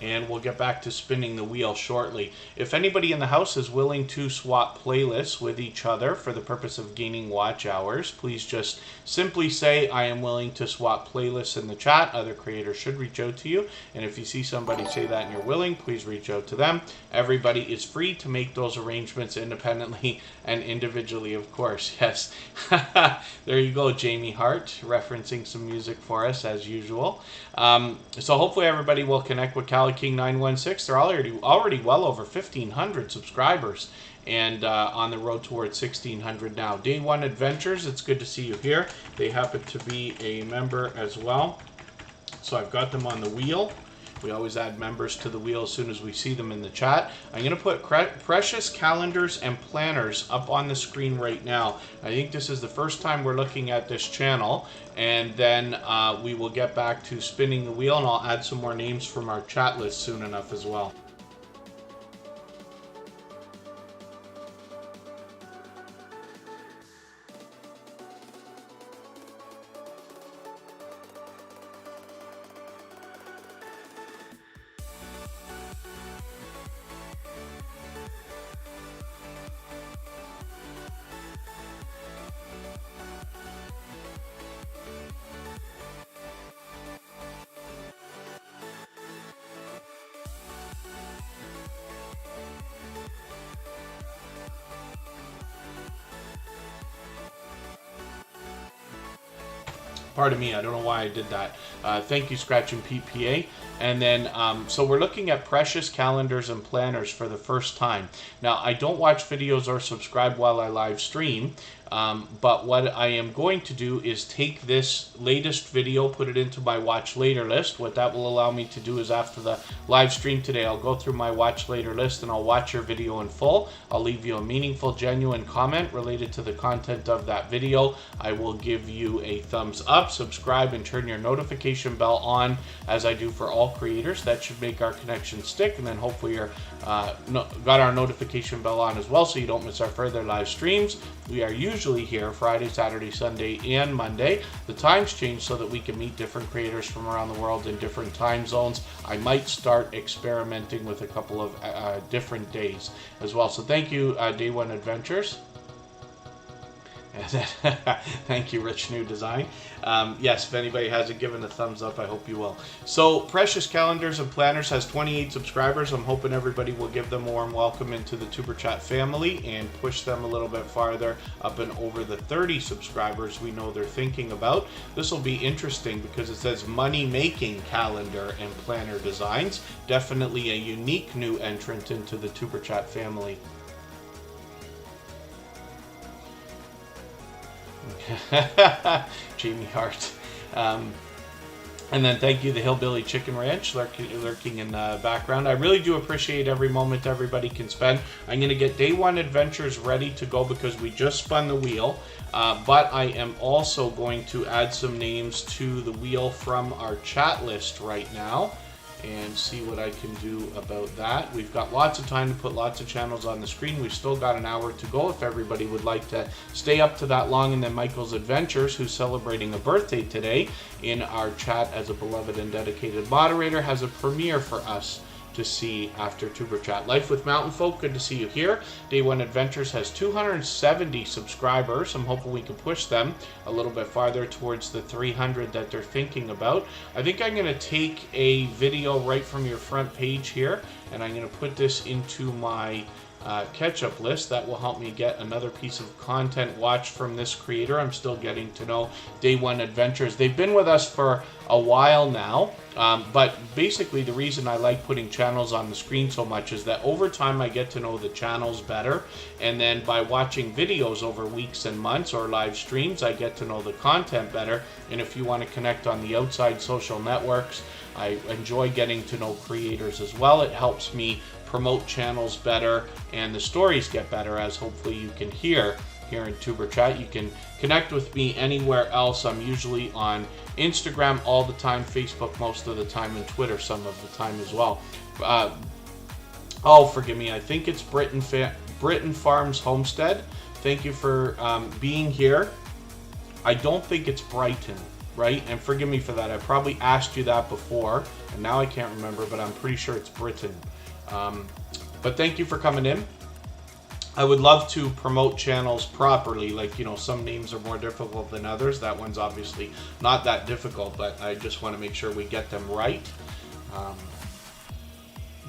And we'll get back to spinning the wheel shortly. If anybody in the house is willing to swap playlists with each other for the purpose of gaining watch hours, please just simply say, I am willing to swap playlists in the chat. Other creators should reach out to you. And if you see somebody say that and you're willing, please reach out to them. Everybody is free to make those arrangements independently and individually, of course. Yes. There you go, Jamie Hart, referencing some music for us as usual. So hopefully everybody will connect with Cali King 916. They're already well over 1,500 subscribers, and on the road towards 1,600 now. Day One Adventures, it's good to see you here. They happen to be a member as well, so I've got them on the wheel. We always add members to the wheel as soon as we see them in the chat. I'm going to put Precious Calendars and Planners up on the screen right now. I think this is the first time we're looking at this channel, and then we will get back to spinning the wheel, and I'll add some more names from our chat list soon enough as well. Pardon me, I don't know why I did that. Thank you, Scratch and PPA. And then, so we're looking at precious calendars and planners for the first time. Now, I don't watch videos or subscribe while I live stream, but what I am going to do is take this latest video, put it into my watch later list. What that will allow me to do is after the live stream today, I'll go through my watch later list and I'll watch your video in full. I'll leave you a meaningful, genuine comment related to the content of that video. I will give you a thumbs up, subscribe, and turn your notification bell on as I do for all creators. That should make our connection stick, and then hopefully you're got our notification bell on as well so you don't miss our further live streams. We are usually here Friday, Saturday, Sunday, and Monday. The times change so that we can meet different creators from around the world in different time zones. I might start experimenting with a couple of different days as well. So thank you, Day One Adventures. Thank you, Rich New Design. Yes, if anybody hasn't given a thumbs up, I hope you will. So Precious Calendars and Planners has 28 subscribers. I'm hoping everybody will give them a warm welcome into the Superchat family and push them a little bit farther up and over the 30 subscribers we know they're thinking about. This will be interesting because it says money-making calendar and planner designs. Definitely a unique new entrant into the Superchat family. Jamie Hart. And then thank you, the Hillbilly Chicken Ranch, lurking in the background. I really do appreciate every moment everybody can spend. I'm going to get Day One Adventures ready to go because we just spun the wheel. But I am also going to add some names to the wheel from our chat list right now and see what I can do about that. We've got lots of time to put lots of channels on the screen. We've still got an hour to go if everybody would like to stay up to that long. And then Michael's Adventures, who's celebrating a birthday today in our chat as a beloved and dedicated moderator, has a premiere for us to see after Tuber Chat. Life with Mountain Folk, good to see you here. Day One Adventures has 270 subscribers. I'm hoping we can push them a little bit farther towards the 300 that they're thinking about. I think I'm going to take a video right from your front page here, and I'm going to put this into my catch-up list. That will help me get another piece of content watched from this creator. I'm still getting to know Day One Adventures. They've been with us for a while now, but basically the reason I like putting channels on the screen so much is that over time I get to know the channels better, and then by watching videos over weeks and months or live streams, I get to know the content better. And if you want to connect on the outside social networks, I enjoy getting to know creators as well. It helps me promote channels better, and the stories get better, as hopefully you can hear here in Tuber Chat. You can connect with me anywhere else. I'm usually on Instagram all the time, Facebook most of the time, and Twitter some of the time as well. Oh, forgive me. I think it's Britain Farms Homestead. Thank you for being here. I don't think it's Brighton, right? And forgive me for that. I probably asked you that before, and now I can't remember, but I'm pretty sure it's Britain. But thank you for coming in. I would love to promote channels properly. Like, you know, some names are more difficult than others. That one's obviously not that difficult, but I just want to make sure we get them right.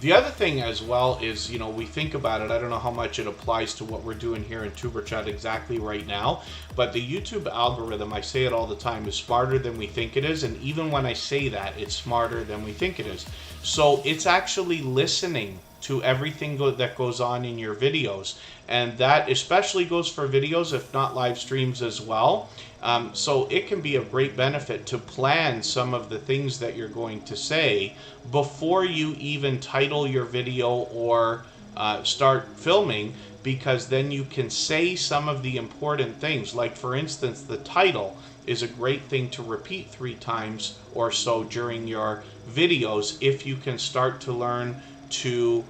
The other thing as well is, you know, we think about it. I don't know how much it applies to what we're doing here in Tuber Chat exactly right now, but the YouTube algorithm, I say it all the time, is smarter than we think it is. And even when I say that, it's smarter than we think it is. So it's actually listening to everything that goes on in your videos. And that especially goes for videos, if not live streams as well. So it can be of great benefit to plan some of the things that you're going to say before you even title your video or start filming, because then you can say some of the important things. Like, for instance, the title is a great thing to repeat 3 times or so during your videos if you can start to learn to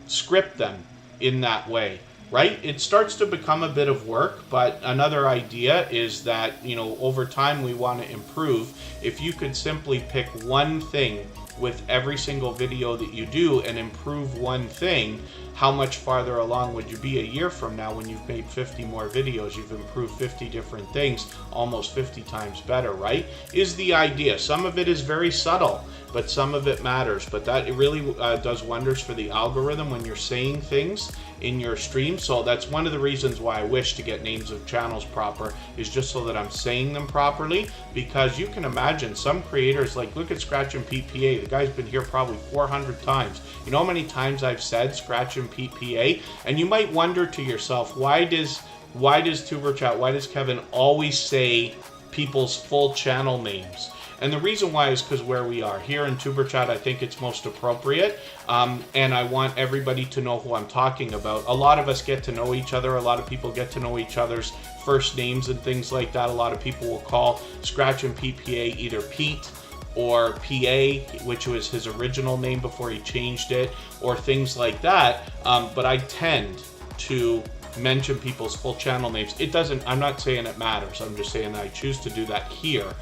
script them in that way, right? It starts to become a bit of work, but another idea is that, you know, over time we want to improve. If you could simply pick one thing with every single video that you do and improve one thing, how much farther along would you be a year from now when you've made 50 more videos? You've improved 50 different things, almost 50 times better, right? Is the idea. Some of it is very subtle, but some of it matters. But that, it really does wonders for the algorithm when you're saying things in your stream. So that's one of the reasons why I wish to get names of channels proper, is just so that I'm saying them properly. Because you can imagine some creators, like look at Scratch and Pete PA. The guy's been here probably 400 times. You know how many times I've said Scratch and Pete PA? And you might wonder to yourself, why does Superchat, why does Kevin always say people's full channel names? And the reason why is because where we are. Here in Superchat, I think it's most appropriate. And I want everybody to know who I'm talking about. A lot of us get to know each other. A lot of people get to know each other's first names and things like that. A lot of people will call Scratch and Pete PA either Pete or PA, which was his original name before he changed it, or things like that. But I tend to mention people's full channel names. It doesn't, I'm not saying it matters. I'm just saying that I choose to do that here.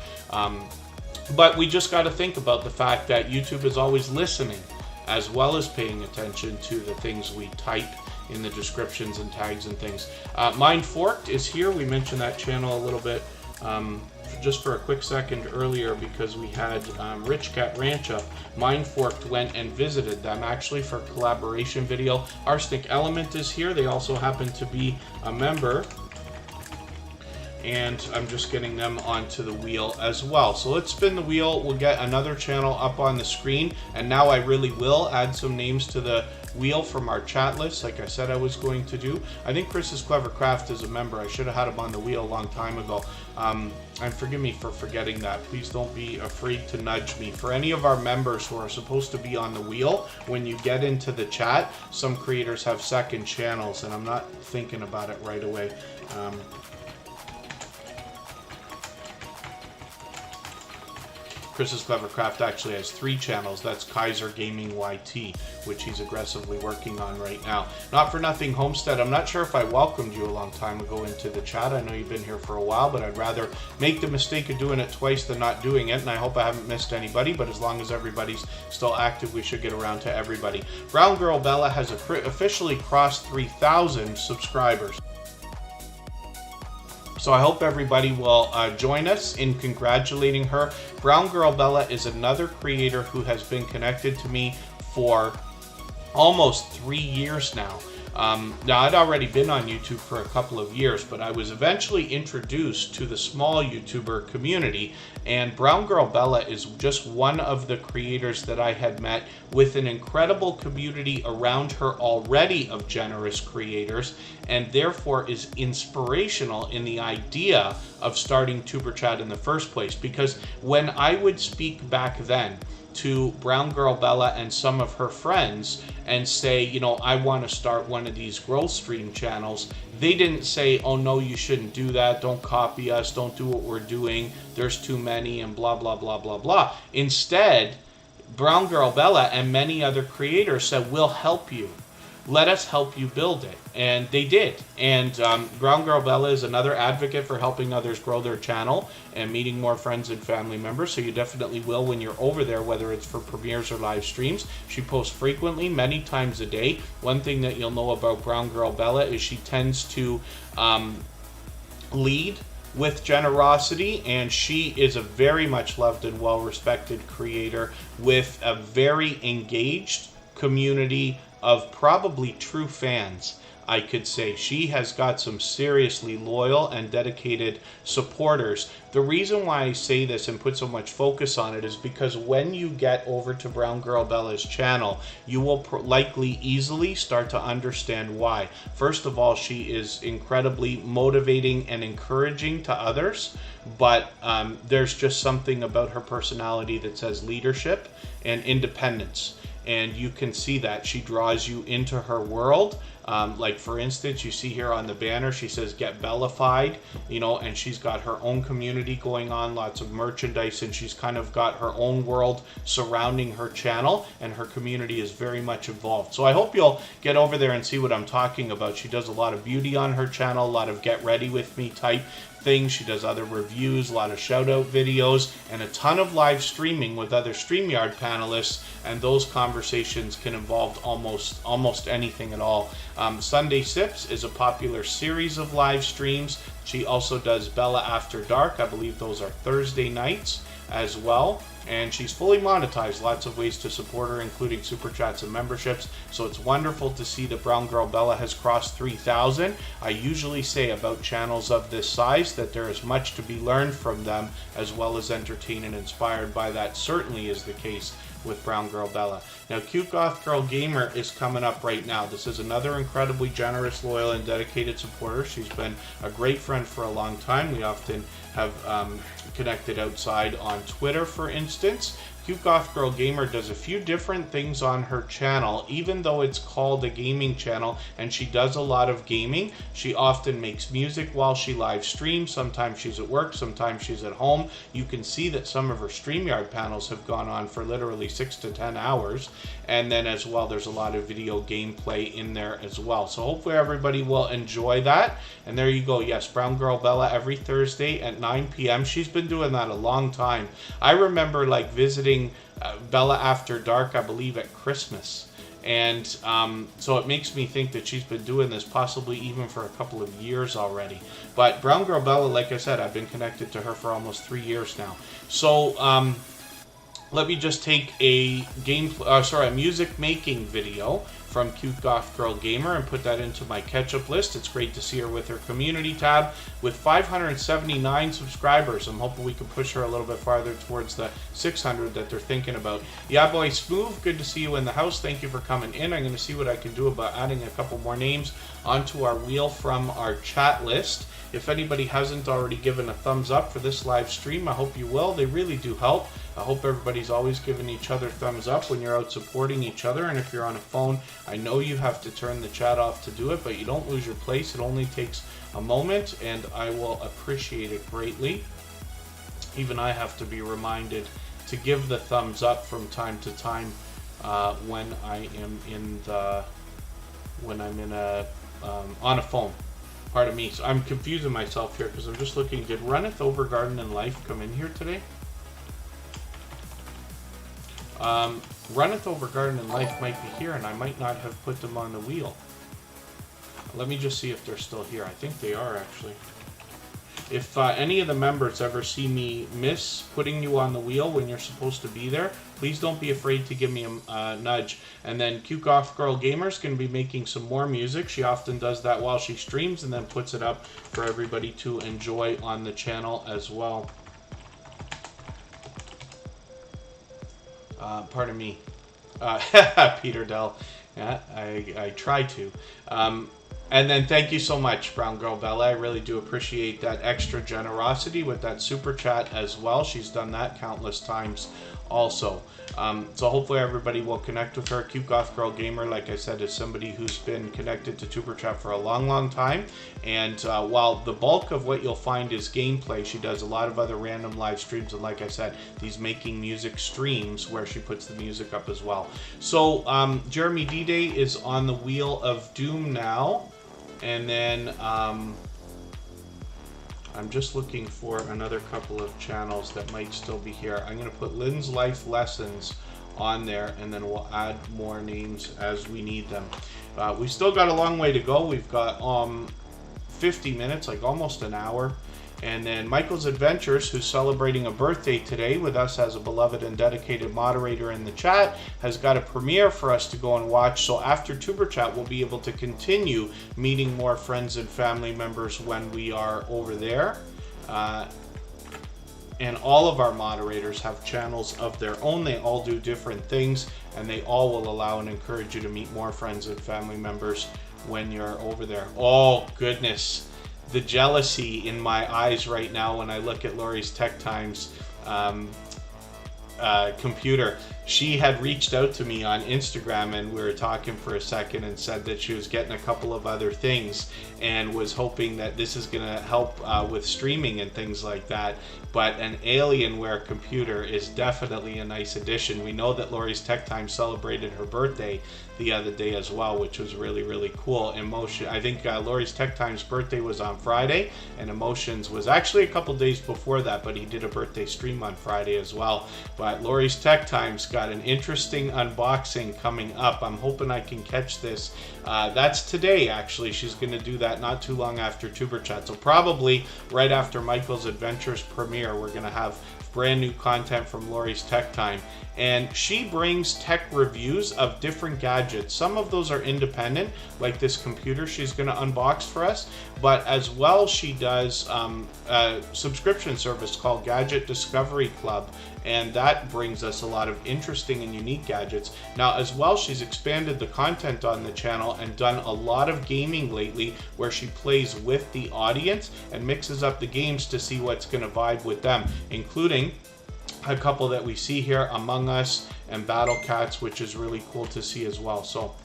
But we just got to think about the fact that YouTube is always listening as well as paying attention to the things we type in the descriptions and tags and things. Mind Forked is here. We mentioned that channel a little bit just for a quick second earlier because we had Rich Cat Ranch up. Mind Forked went and visited them actually for a collaboration video. Arsenic Element is here. They also happen to be a member. And I'm just getting them onto the wheel as well. So let's spin the wheel. We'll get another channel up on the screen. And now I really will add some names to the wheel from our chat list, like I said I was going to do. I think Chris's Clever Craft is a member. I should have had him on the wheel a long time ago. And forgive me for forgetting that. Please don't be afraid to nudge me. For any of our members who are supposed to be on the wheel, when you get into the chat, some creators have second channels, and I'm not thinking about it right away. Chris's Clever Craft actually has 3 channels. That's Kaiser Gaming YT, which he's aggressively working on right now. Not for nothing, Homestead. I'm not sure if I welcomed you a long time ago into the chat. I know you've been here for a while, but I'd rather make the mistake of doing it twice than not doing it, and I hope I haven't missed anybody, but as long as everybody's still active, we should get around to everybody. Brown Girl Bella has officially crossed 3,000 subscribers. So I hope everybody will join us in congratulating her. Brown Girl Bella is another creator who has been connected to me for almost 3 years now. Now, I'd already been on YouTube for a couple of years, but I was eventually introduced to the small YouTuber community, and Brown Girl Bella is just one of the creators that I had met with an incredible community around her already of generous creators, and therefore is inspirational in the idea of starting Superchat in the first place. Because when I would speak back then to Brown Girl Bella and some of her friends and say, you know, I want to start one of these growth stream channels, they didn't say, oh no, you shouldn't do that, don't copy us, don't do what we're doing, there's too many, and blah blah blah blah blah. Instead, Brown Girl Bella and many other creators said, we'll help you, let us help you build it. And they did. And Brown Girl Bella is another advocate for helping others grow their channel and meeting more friends and family members. So you definitely will when you're over there, whether it's for premieres or live streams. She posts frequently, many times a day. One thing that you'll know about Brown Girl Bella is she tends to lead with generosity, and she is a very much loved and well-respected creator with a very engaged community of probably true fans. I could say she has got some seriously loyal and dedicated supporters. The reason why I say this and put so much focus on it is because when you get over to Brown Girl Bella's channel, you will likely easily start to understand why. First of all, she is incredibly motivating and encouraging to others, but there's just something about her personality that says leadership and independence. And you can see that she draws you into her world Like for instance, you see here on the banner, she says get Bellafied, you know, and she's got her own community going on, lots of merchandise, and she's kind of got her own world surrounding her channel, and her community is very much involved. So I hope you'll get over there and see what I'm talking about. She does a lot of beauty on her channel, a lot of get ready with me type things. She does other reviews, a lot of shout out videos, and a ton of live streaming with other StreamYard panelists, and those conversations can involve almost anything at all. Sunday Sips is a popular series of live streams. She also does Bella After Dark. I believe those are Thursday nights as well. And she's fully monetized. Lots of ways to support her, including super chats and memberships. So it's wonderful to see that Brown Girl Bella has crossed 3,000. I usually say about channels of this size that there is much to be learned from them, as well as entertained and inspired by that. Certainly is the case with Brown Girl Bella. Now, Cute Goth Girl Gamer is coming up right now. This is another incredibly generous, loyal, and dedicated supporter. She's been a great friend for a long time. We often have connected outside on Twitter, for instance. Cute Goth Girl Gamer does a few different things on her channel, even though it's called a gaming channel, and she does a lot of gaming. She often makes music while she live streams. Sometimes she's at work, sometimes she's at home. You can see that some of her StreamYard panels have gone on for literally 6 to 10 hours. And then as well, there's a lot of video gameplay in there as well. So hopefully everybody will enjoy that. And there you go. Yes, Brown Girl Bella every Thursday at 9 p.m. She's been doing that a long time. I remember like visiting Bella After Dark, I believe, at Christmas. And so it makes me think that she's been doing this possibly even for a couple of years already. But Brown Girl Bella, like I said, I've been connected to her for almost 3 years now. So let me just take a music making video from Cute Goth Girl Gamer and put that into my catch-up list. It's great to see her with her community tab. With 579 subscribers, I'm hoping we can push her a little bit farther towards the 600 that they're thinking about. Yeah, boy, Smooth, good to see you in the house. Thank you for coming in. I'm going to see what I can do about adding a couple more names onto our wheel from our chat list. If anybody hasn't already given a thumbs up for this live stream, I hope you will. They really do help. I hope everybody's always giving each other thumbs up when you're out supporting each other. And if you're on a phone, I know you have to turn the chat off to do it, but you don't lose your place. It only takes a moment, and I will appreciate it greatly. Even I have to be reminded to give the thumbs up from time to time when I'm on a phone. Pardon me. So I'm confusing myself here because I'm just looking. Did Runneth Over Garden and Life come in here today? Runneth Over Garden and Life might be here, and I might not have put them on the wheel. Let me just see if they're still here. I think they are, actually. If any of the members ever see me miss putting you on the wheel when you're supposed to be there, please don't be afraid to give me a nudge. And then Cute Goth Girl Gamer is going to be making some more music. She often does that while she streams and then puts it up for everybody to enjoy on the channel as well. Pardon me. Peter Dell. Yeah, I try to. And then thank you so much, Brown Girl Bella. I really do appreciate that extra generosity with that super chat as well. She's done that countless times also. So hopefully everybody will connect with her. Cute Goth Girl Gamer, like I said, is somebody who's been connected to Superchat for a long, long time. And while the bulk of what you'll find is gameplay, she does a lot of other random live streams. And like I said, these making music streams where she puts the music up as well. So Jeremy D-Day is on the Wheel of Doom now. And then I'm just looking for another couple of channels that might still be here. I'm going to put Lynn's Life Lessons on there, and then we'll add more names as we need them. We've still got a long way to go. We've got 50 minutes, like almost an hour. And then Michael's Adventures, who's celebrating a birthday today with us as a beloved and dedicated moderator in the chat, has got a premiere for us to go and watch. So after Tuber Chat, we'll be able to continue meeting more friends and family members when we are over there. And all of our moderators have channels of their own. They all do different things, and they all will allow and encourage you to meet more friends and family members when you're over there. Oh, goodness. The jealousy in my eyes right now when I look at Lori's Tech Times. computer. She had reached out to me on Instagram, and we were talking for a second, and said that she was getting a couple of other things and was hoping that this is going to help with streaming and things like that. But an Alienware computer is definitely a nice addition. We know that Lori's Tech Time celebrated her birthday the other day as well, which was really, really cool. Emotion, I think Lori's Tech Time's birthday was on Friday, and Emotions was actually a couple days before that, but he did a birthday stream on Friday as well. But Lori's Tech Time's got an interesting unboxing coming up. I'm hoping I can catch this. That's today, actually. She's going to do that not too long after Tuber Chat. So probably right after Michael's Adventures premiere, we're going to have brand new content from Lori's Tech Time. And she brings tech reviews of different gadgets. Some of those are independent, like this computer she's going to unbox for us, but as well she does a subscription service called Gadget Discovery Club, and that brings us a lot of interesting and unique gadgets. Now as well, she's expanded the content on the channel and done a lot of gaming lately, where she plays with the audience and mixes up the games to see what's going to vibe with them, including a couple that we see here, Among Us and Battle Cats, which is really cool to see as well. So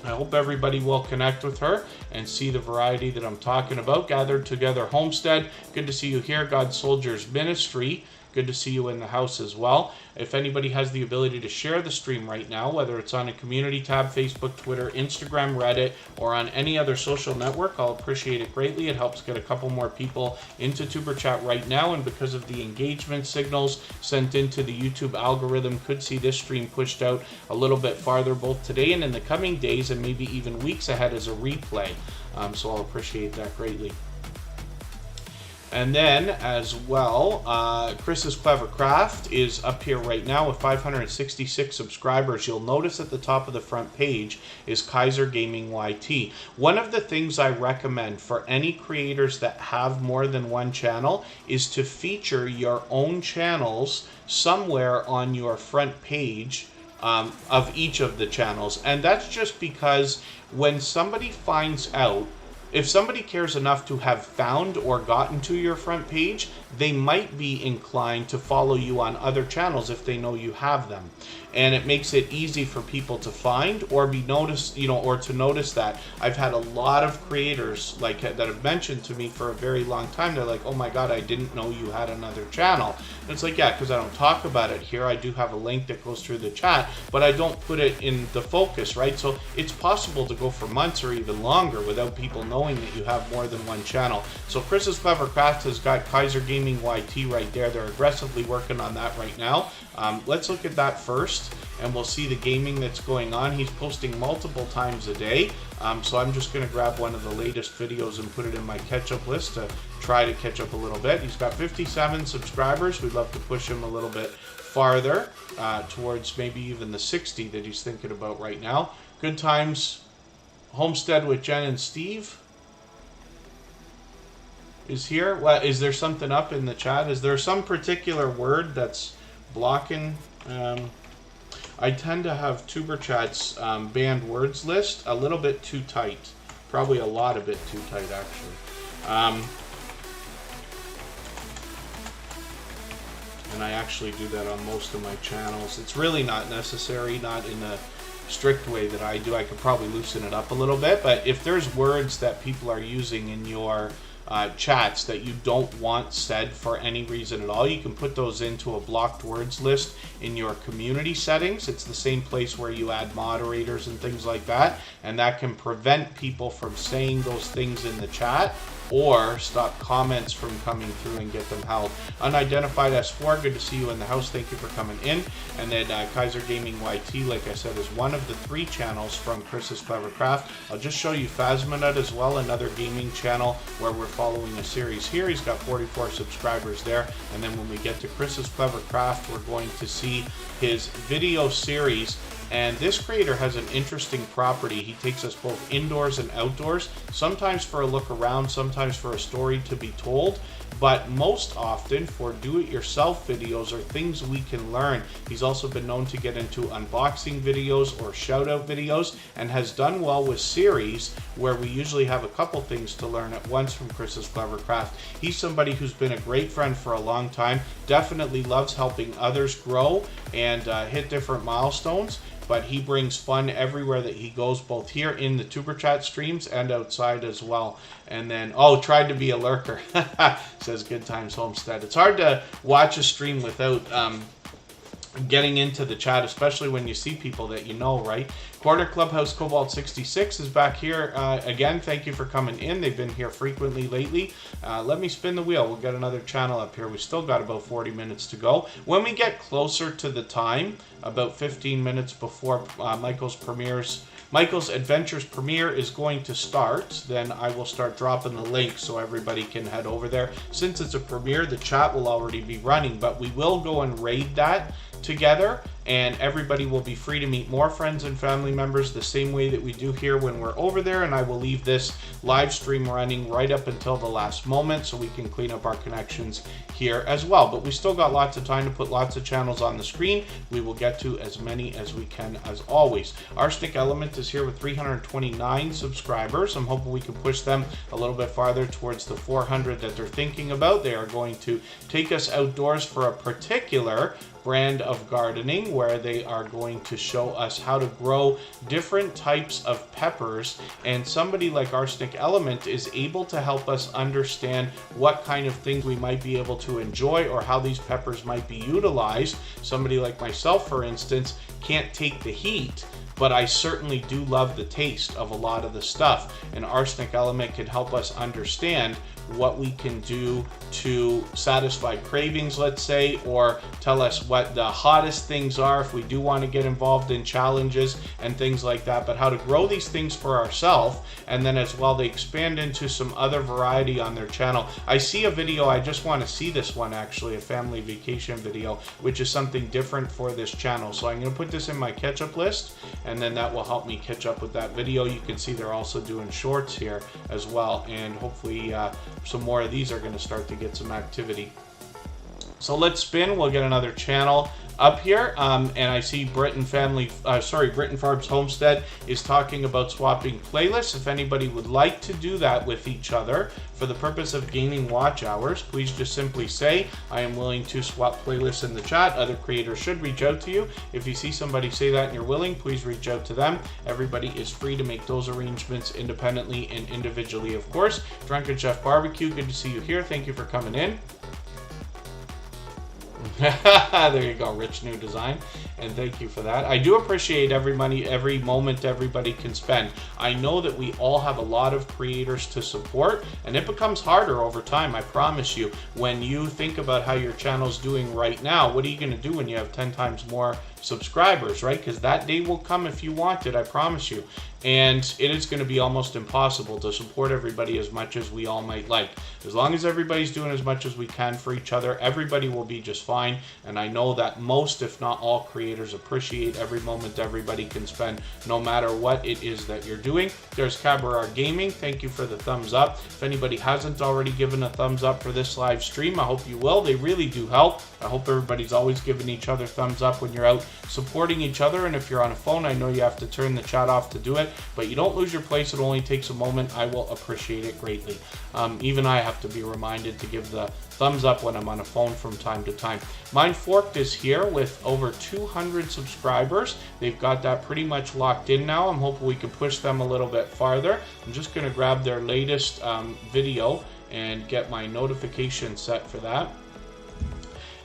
I hope everybody will connect with her and see the variety that I'm talking about. Gathered Together Homestead, good to see you here. God Soldiers Ministry, good to see you in the house as well. If anybody has the ability to share the stream right now, whether it's on a community tab, Facebook, Twitter, Instagram, Reddit, or on any other social network, I'll appreciate it greatly. It helps get a couple more people into Tuber Chat right now, and because of the engagement signals sent into the YouTube algorithm, could see this stream pushed out a little bit farther, both today and in the coming days, and maybe even weeks ahead as a replay. So I'll appreciate that greatly. And then as well, Chris's Clever Craft is up here right now with 566 subscribers. You'll notice at the top of the front page is Kaiser Gaming YT. One of the things I recommend for any creators that have more than one channel is to feature your own channels somewhere on your front page of each of the channels. And that's just because when somebody finds out, if somebody cares enough to have found or gotten to your front page, they might be inclined to follow you on other channels if they know you have them. And it makes it easy for people to find or be noticed, or to notice that. I've had a lot of creators like that have mentioned to me for a very long time. They're like, oh my God, I didn't know you had another channel. And it's like, yeah, because I don't talk about it here. I do have a link that goes through the chat, but I don't put it in the focus, right? So it's possible to go for months or even longer without people knowing that you have more than one channel. So Chris's Clever Craft has got Kaiser Gaming YT right there. They're aggressively working on that right now. Let's look at that first, and we'll see the gaming that's going on. He's posting multiple times a day, so I'm just going to grab one of the latest videos and put it in my catch-up list to try to catch up a little bit. He's got 57 subscribers. We'd love to push him a little bit farther towards maybe even the 60 that he's thinking about right now. Good Times Homestead with Jen and Steve is here. What, is there something up in the chat? Is there some particular word that's blocking? I tend to have Tuber Chat's banned words list a little bit too tight. Probably a lot of it too tight, actually. And I actually do that on most of my channels. It's really not necessary, not in a strict way that I do. I could probably loosen it up a little bit, but if there's words that people are using in your chats that you don't want said for any reason at all, you can put those into a blocked words list in your community settings. It's the same place where you add moderators and things like that, and that can prevent people from saying those things in the chat or stop comments from coming through and get them held. Unidentified S4, good to see you in the house. Thank you for coming in. And then Kaiser Gaming YT, like I said, is one of the 3 channels from Chris's Clever Craft. I'll just show you Phasmonut as well, another gaming channel where we're following a series here. He's got 44 subscribers there. And then when we get to Chris's Clever Craft, we're going to see his video series. And this creator has an interesting property. He takes us both indoors and outdoors, sometimes for a look around, sometimes for a story to be told, but most often for do-it-yourself videos or things we can learn. He's also been known to get into unboxing videos or shout-out videos, and has done well with series where we usually have a couple things to learn at once from Chris's Clever Craft. He's somebody who's been a great friend for a long time, definitely loves helping others grow and hit different milestones, but he brings fun everywhere that he goes, both here in the Tuber Chat streams and outside as well. And then, oh, tried to be a lurker, says Good Times Homestead. It's hard to watch a stream without getting into the chat, especially when you see people that you know, right? Quarter Clubhouse Cobalt 66 is back here again. Thank you for coming in. They've been here frequently lately. Let me spin the wheel. We'll get another channel up here. We still got about 40 minutes to go. When we get closer to the time, about 15 minutes before Michael's Adventures premiere is going to start, then I will start dropping the link so everybody can head over there. Since it's a premiere, the chat will already be running, but we will go and raid that together, and everybody will be free to meet more friends and family members the same way that we do here when we're over there. And I will leave this live stream running right up until the last moment so we can clean up our connections here as well. But we still got lots of time to put lots of channels on the screen. We will get to as many as we can, as always. Arsenic Element is here with 329 subscribers. I'm hoping we can push them a little bit farther towards the 400 that they're thinking about. They are going to take us outdoors for a particular brand of gardening where they are going to show us how to grow different types of peppers, and somebody like Arsenic Element is able to help us understand what kind of things we might be able to enjoy or how these peppers might be utilized. Somebody like myself, for instance, can't take the heat, but I certainly do love the taste of a lot of the stuff, and Arsenic Element can help us understand what we can do to satisfy cravings, let's say, or tell us what the hottest things are if we do want to get involved in challenges and things like that, but how to grow these things for ourselves. And then as well, they expand into some other variety on their channel. I see a video, I just want to see this one actually, a family vacation video, which is something different for this channel. So I'm going to put this in my catch up list, and then that will help me catch up with that video. You can see they're also doing shorts here as well, and hopefully some more of these are going to start to get some activity. So let's spin. We'll get another channel up here, and I see Britain Farms Homestead is talking about swapping playlists. If anybody would like to do that with each other for the purpose of gaining watch hours, please just simply say, I am willing to swap playlists in the chat. Other creators should reach out to you. If you see somebody say that and you're willing, please reach out to them. Everybody is free to make those arrangements independently and individually, of course. Drunken Chef Barbecue, good to see you here. Thank you for coming in. There you go, rich new design, and thank you for that. I do appreciate every moment everybody can spend. I know that we all have a lot of creators to support, and it becomes harder over time, I promise you. When you think about how your channel's doing right now, what are you going to do when you have 10 times more subscribers, right? Because that day will come if you want it, I promise you. And it is going to be almost impossible to support everybody as much as we all might like. As long as everybody's doing as much as we can for each other, everybody will be just fine. And I know that most, if not all, creators appreciate every moment everybody can spend, no matter what it is that you're doing. There's Cabaret Gaming. Thank you for the thumbs up. If anybody hasn't already given a thumbs up for this live stream, I hope you will. They really do help. I hope everybody's always giving each other thumbs up when you're out supporting each other. And if you're on a phone, I know you have to turn the chat off to do it, but you don't lose your place. It only takes a moment. I will appreciate it greatly. Even I have to be reminded to give the thumbs up when I'm on a phone from time to time. Mind Forked is here with over 200 subscribers. They've got that pretty much locked in now. I'm hoping we can push them a little bit farther. I'm just going to grab their latest video and get my notification set for that.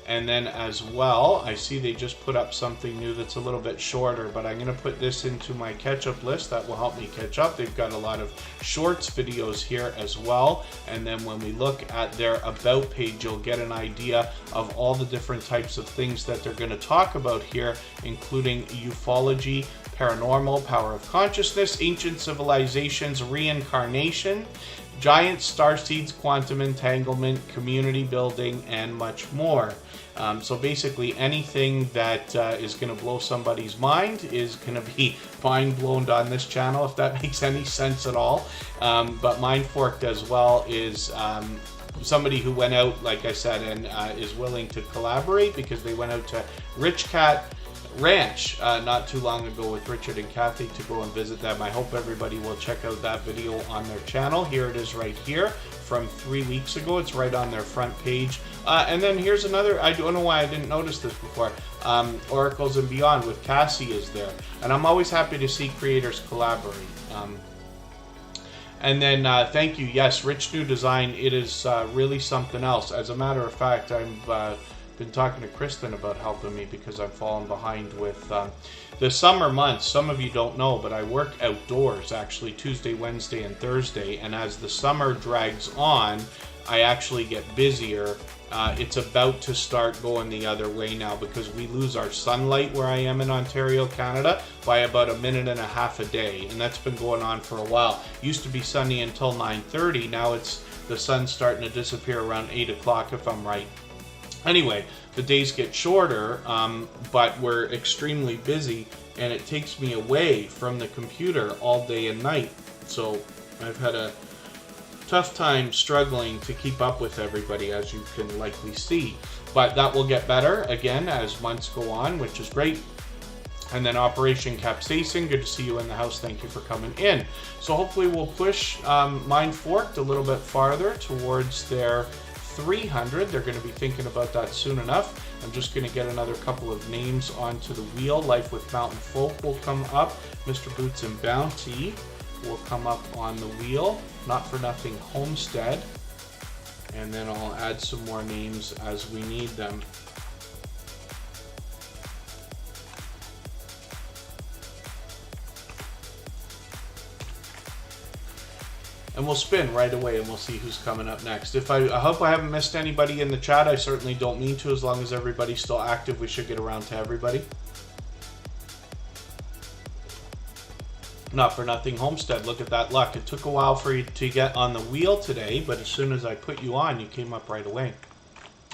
And then as well, I see they just put up something new that's a little bit shorter, but I'm going to put this into my catch-up list. That will help me catch up. They've got a lot of shorts videos here as well. And then when we look at their About page, you'll get an idea of all the different types of things that they're going to talk about here, including ufology, paranormal, power of consciousness, ancient civilizations, reincarnation, giant starseeds, quantum entanglement, community building, and much more. So basically anything that is going to blow somebody's mind is going to be mind blown on this channel, if that makes any sense at all. But Mind Forked as well is somebody who went out, like I said, and is willing to collaborate, because they went out to Rich Cat Ranch not too long ago with Richard and Kathy to go and visit them. I hope everybody will check out that video on their channel. Here it is right here from 3 weeks ago. It's right on their front page. And then here's another, I don't know why I didn't notice this before, Oracles and Beyond with Cassie is there. And I'm always happy to see creators collaborate. And then thank you, yes, Rich New Design, it is really something else. As a matter of fact, I've been talking to Kristen about helping me because I'm falling behind with the summer months. Some of you don't know, but I work outdoors actually Tuesday, Wednesday, and Thursday. And as the summer drags on, I actually get busier. It's about to start going the other way now, because we lose our sunlight where I am in Ontario, Canada, by about 1.5 minutes a day. And that's been going on for a while. Used to be sunny until 9:30. Now it's the sun's starting to disappear around 8 o'clock if I'm right. Anyway, the days get shorter, but we're extremely busy, and it takes me away from the computer all day and night. So I've had a tough time struggling to keep up with everybody, as you can likely see. But that will get better again as months go on, which is great. And then Operation Capsaicin, good to see you in the house. Thank you for coming in. So hopefully we'll push Mind Forked a little bit farther towards their 300. They're going to be thinking about that soon enough. I'm just going to get another couple of names onto the wheel. Life with Mountain Folk will come up. Mr. Boots and Bounty will come up on the wheel. Not for Nothing Homestead. And then I'll add some more names as we need them. And we'll spin right away and we'll see who's coming up next. I hope I haven't missed anybody in the chat. I certainly don't mean to. As long as everybody's still active, we should get around to everybody. Not for Nothing Homestead. Look at that luck. It took a while for you to get on the wheel today, but as soon as I put you on, you came up right away.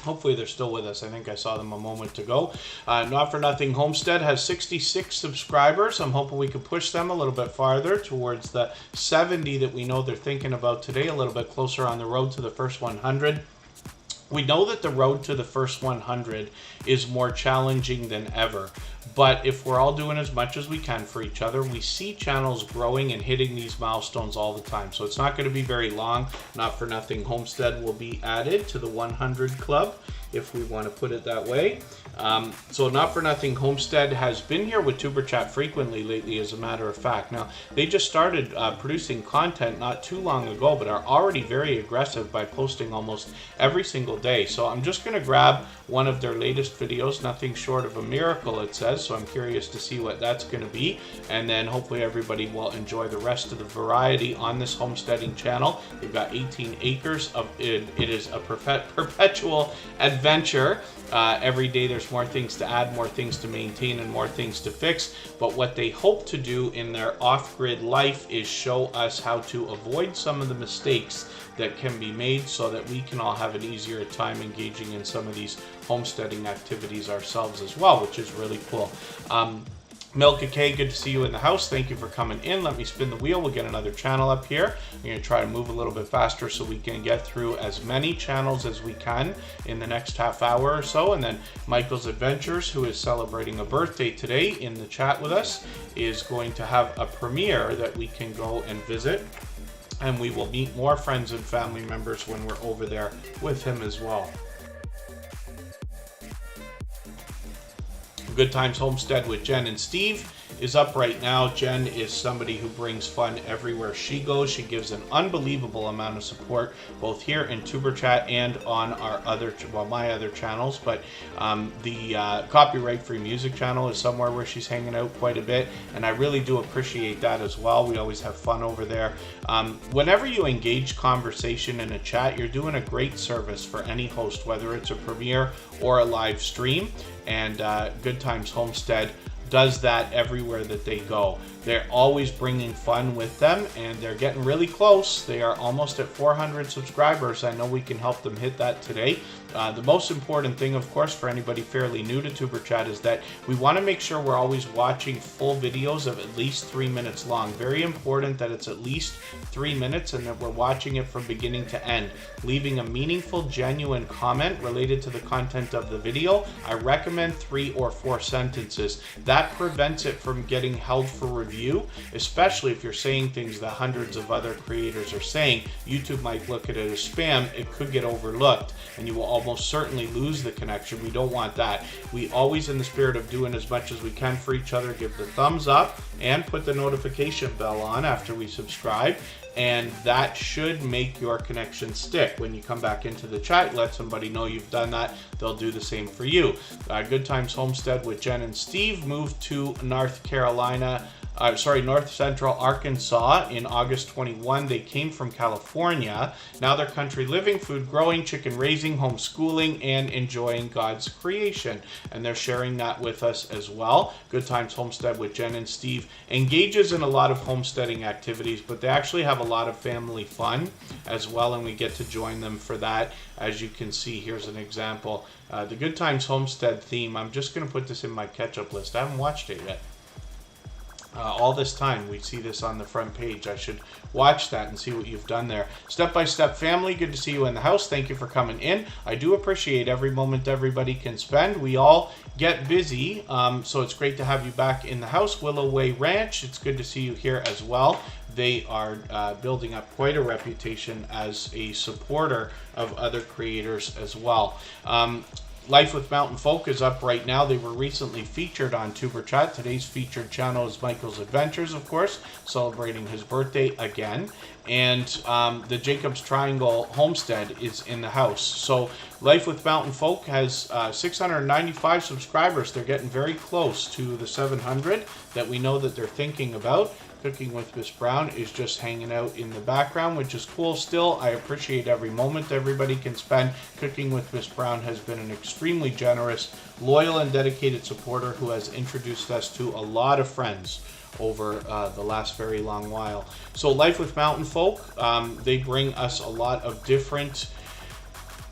Hopefully they're still with us. I think I saw them a moment ago. Not for Nothing Homestead has 66 subscribers. I'm hoping we can push them a little bit farther towards the 70 that we know they're thinking about today, a little bit closer on the road to the first 100. We know that the road to the first 100 is more challenging than ever. But if we're all doing as much as we can for each other, we see channels growing and hitting these milestones all the time. So it's not going to be very long. Not for Nothing Homestead will be added to the 100 club, if we want to put it that way. So Not for Nothing Homestead has been here with Tuber Chat frequently lately, as a matter of fact. Now, they just started producing content not too long ago, but are already very aggressive by posting almost every single day. So I'm just going to grab one of their latest videos, nothing short of a miracle, it says. So I'm curious to see what that's going to be. And then hopefully everybody will enjoy the rest of the variety on this homesteading channel. They've got 18 acres of it. It is a perpetual adventure. Every day there's more things to add, more things to maintain, and more things to fix. But what they hope to do in their off-grid life is show us how to avoid some of the mistakes that can be made, so that we can all have an easier time engaging in some of these homesteading activities ourselves as well, which is really cool. Milka K, good to see you in the house. Thank you for coming in. Let me spin the wheel. We'll get another channel up here. I'm going to try to move a little bit faster so we can get through as many channels as we can in the next half hour or so. And then Michael's Adventures, who is celebrating a birthday today in the chat with us, is going to have a premiere that we can go and visit. And we will meet more friends and family members when we're over there with him as well. Good Times Homestead with Jen and Steve is up right now. Jen is somebody who brings fun everywhere she goes. She gives an unbelievable amount of support, both here in Tuber Chat and on our other, well, my other channels. But the Copyright Free Music channel is somewhere where she's hanging out quite a bit, and I really do appreciate that as well. We always have fun over there. Whenever you engage conversation in a chat, you're doing a great service for any host, whether it's a premiere or a live stream. And Good Times Homestead does that everywhere that they go. They're always bringing fun with them, and they're getting really close. They are almost at 400 subscribers. I know we can help them hit that today. The most important thing, of course, for anybody fairly new to Tuber Chat is that we want to make sure we're always watching full videos of at least 3 minutes long. Very important that it's at least 3 minutes and that we're watching it from beginning to end. Leaving a meaningful, genuine comment related to the content of the video. I recommend 3 or 4 sentences. That prevents it from getting held for review, especially if you're saying things that hundreds of other creators are saying. YouTube might look at it as spam. It could get overlooked, and you will almost certainly lose the connection. We don't want that. We always, in the spirit of doing as much as we can for each other, give the thumbs up and put the notification bell on after we subscribe, and that should make your connection stick. When you come back into the chat, let somebody know you've done that. They'll do the same for you. Good Times Homestead with Jen and Steve moved to North Central Arkansas in August 21. They came from California. Now they're country living, food growing, chicken raising, homeschooling, and enjoying God's creation. And they're sharing that with us as well. Good Times Homestead with Jen and Steve engages in a lot of homesteading activities, but they actually have a lot of family fun as well, and we get to join them for that. As you can see, here's an example. The Good Times Homestead theme, I'm just going to put this in my catch-up list. I haven't watched it yet. All this time we see this on the front page. I should watch that and see what you've done there. Step by Step family, good to see you in the house. Thank you for coming in. I do appreciate every moment everybody can spend. We all get busy, so it's great to have you back in the house. Willow Way Ranch, it's good to see you here as well. They are building up quite a reputation as a supporter of other creators as well. Life with Mountain Folk is up right now. They were recently featured on Tuber Chat. Today's featured channel is Michael's Adventures, of course, celebrating his birthday again. And the Jacob's Triangle Homestead is in the house. So Life with Mountain Folk has 695 subscribers. They're getting very close to the 700 that we know that they're thinking about. Cooking with Miss Brown is just hanging out in the background, which is cool still. I appreciate every moment everybody can spend. Cooking with Miss Brown has been an extremely generous, loyal, and dedicated supporter who has introduced us to a lot of friends over the last very long while. So Life with Mountain Folk, they bring us a lot of different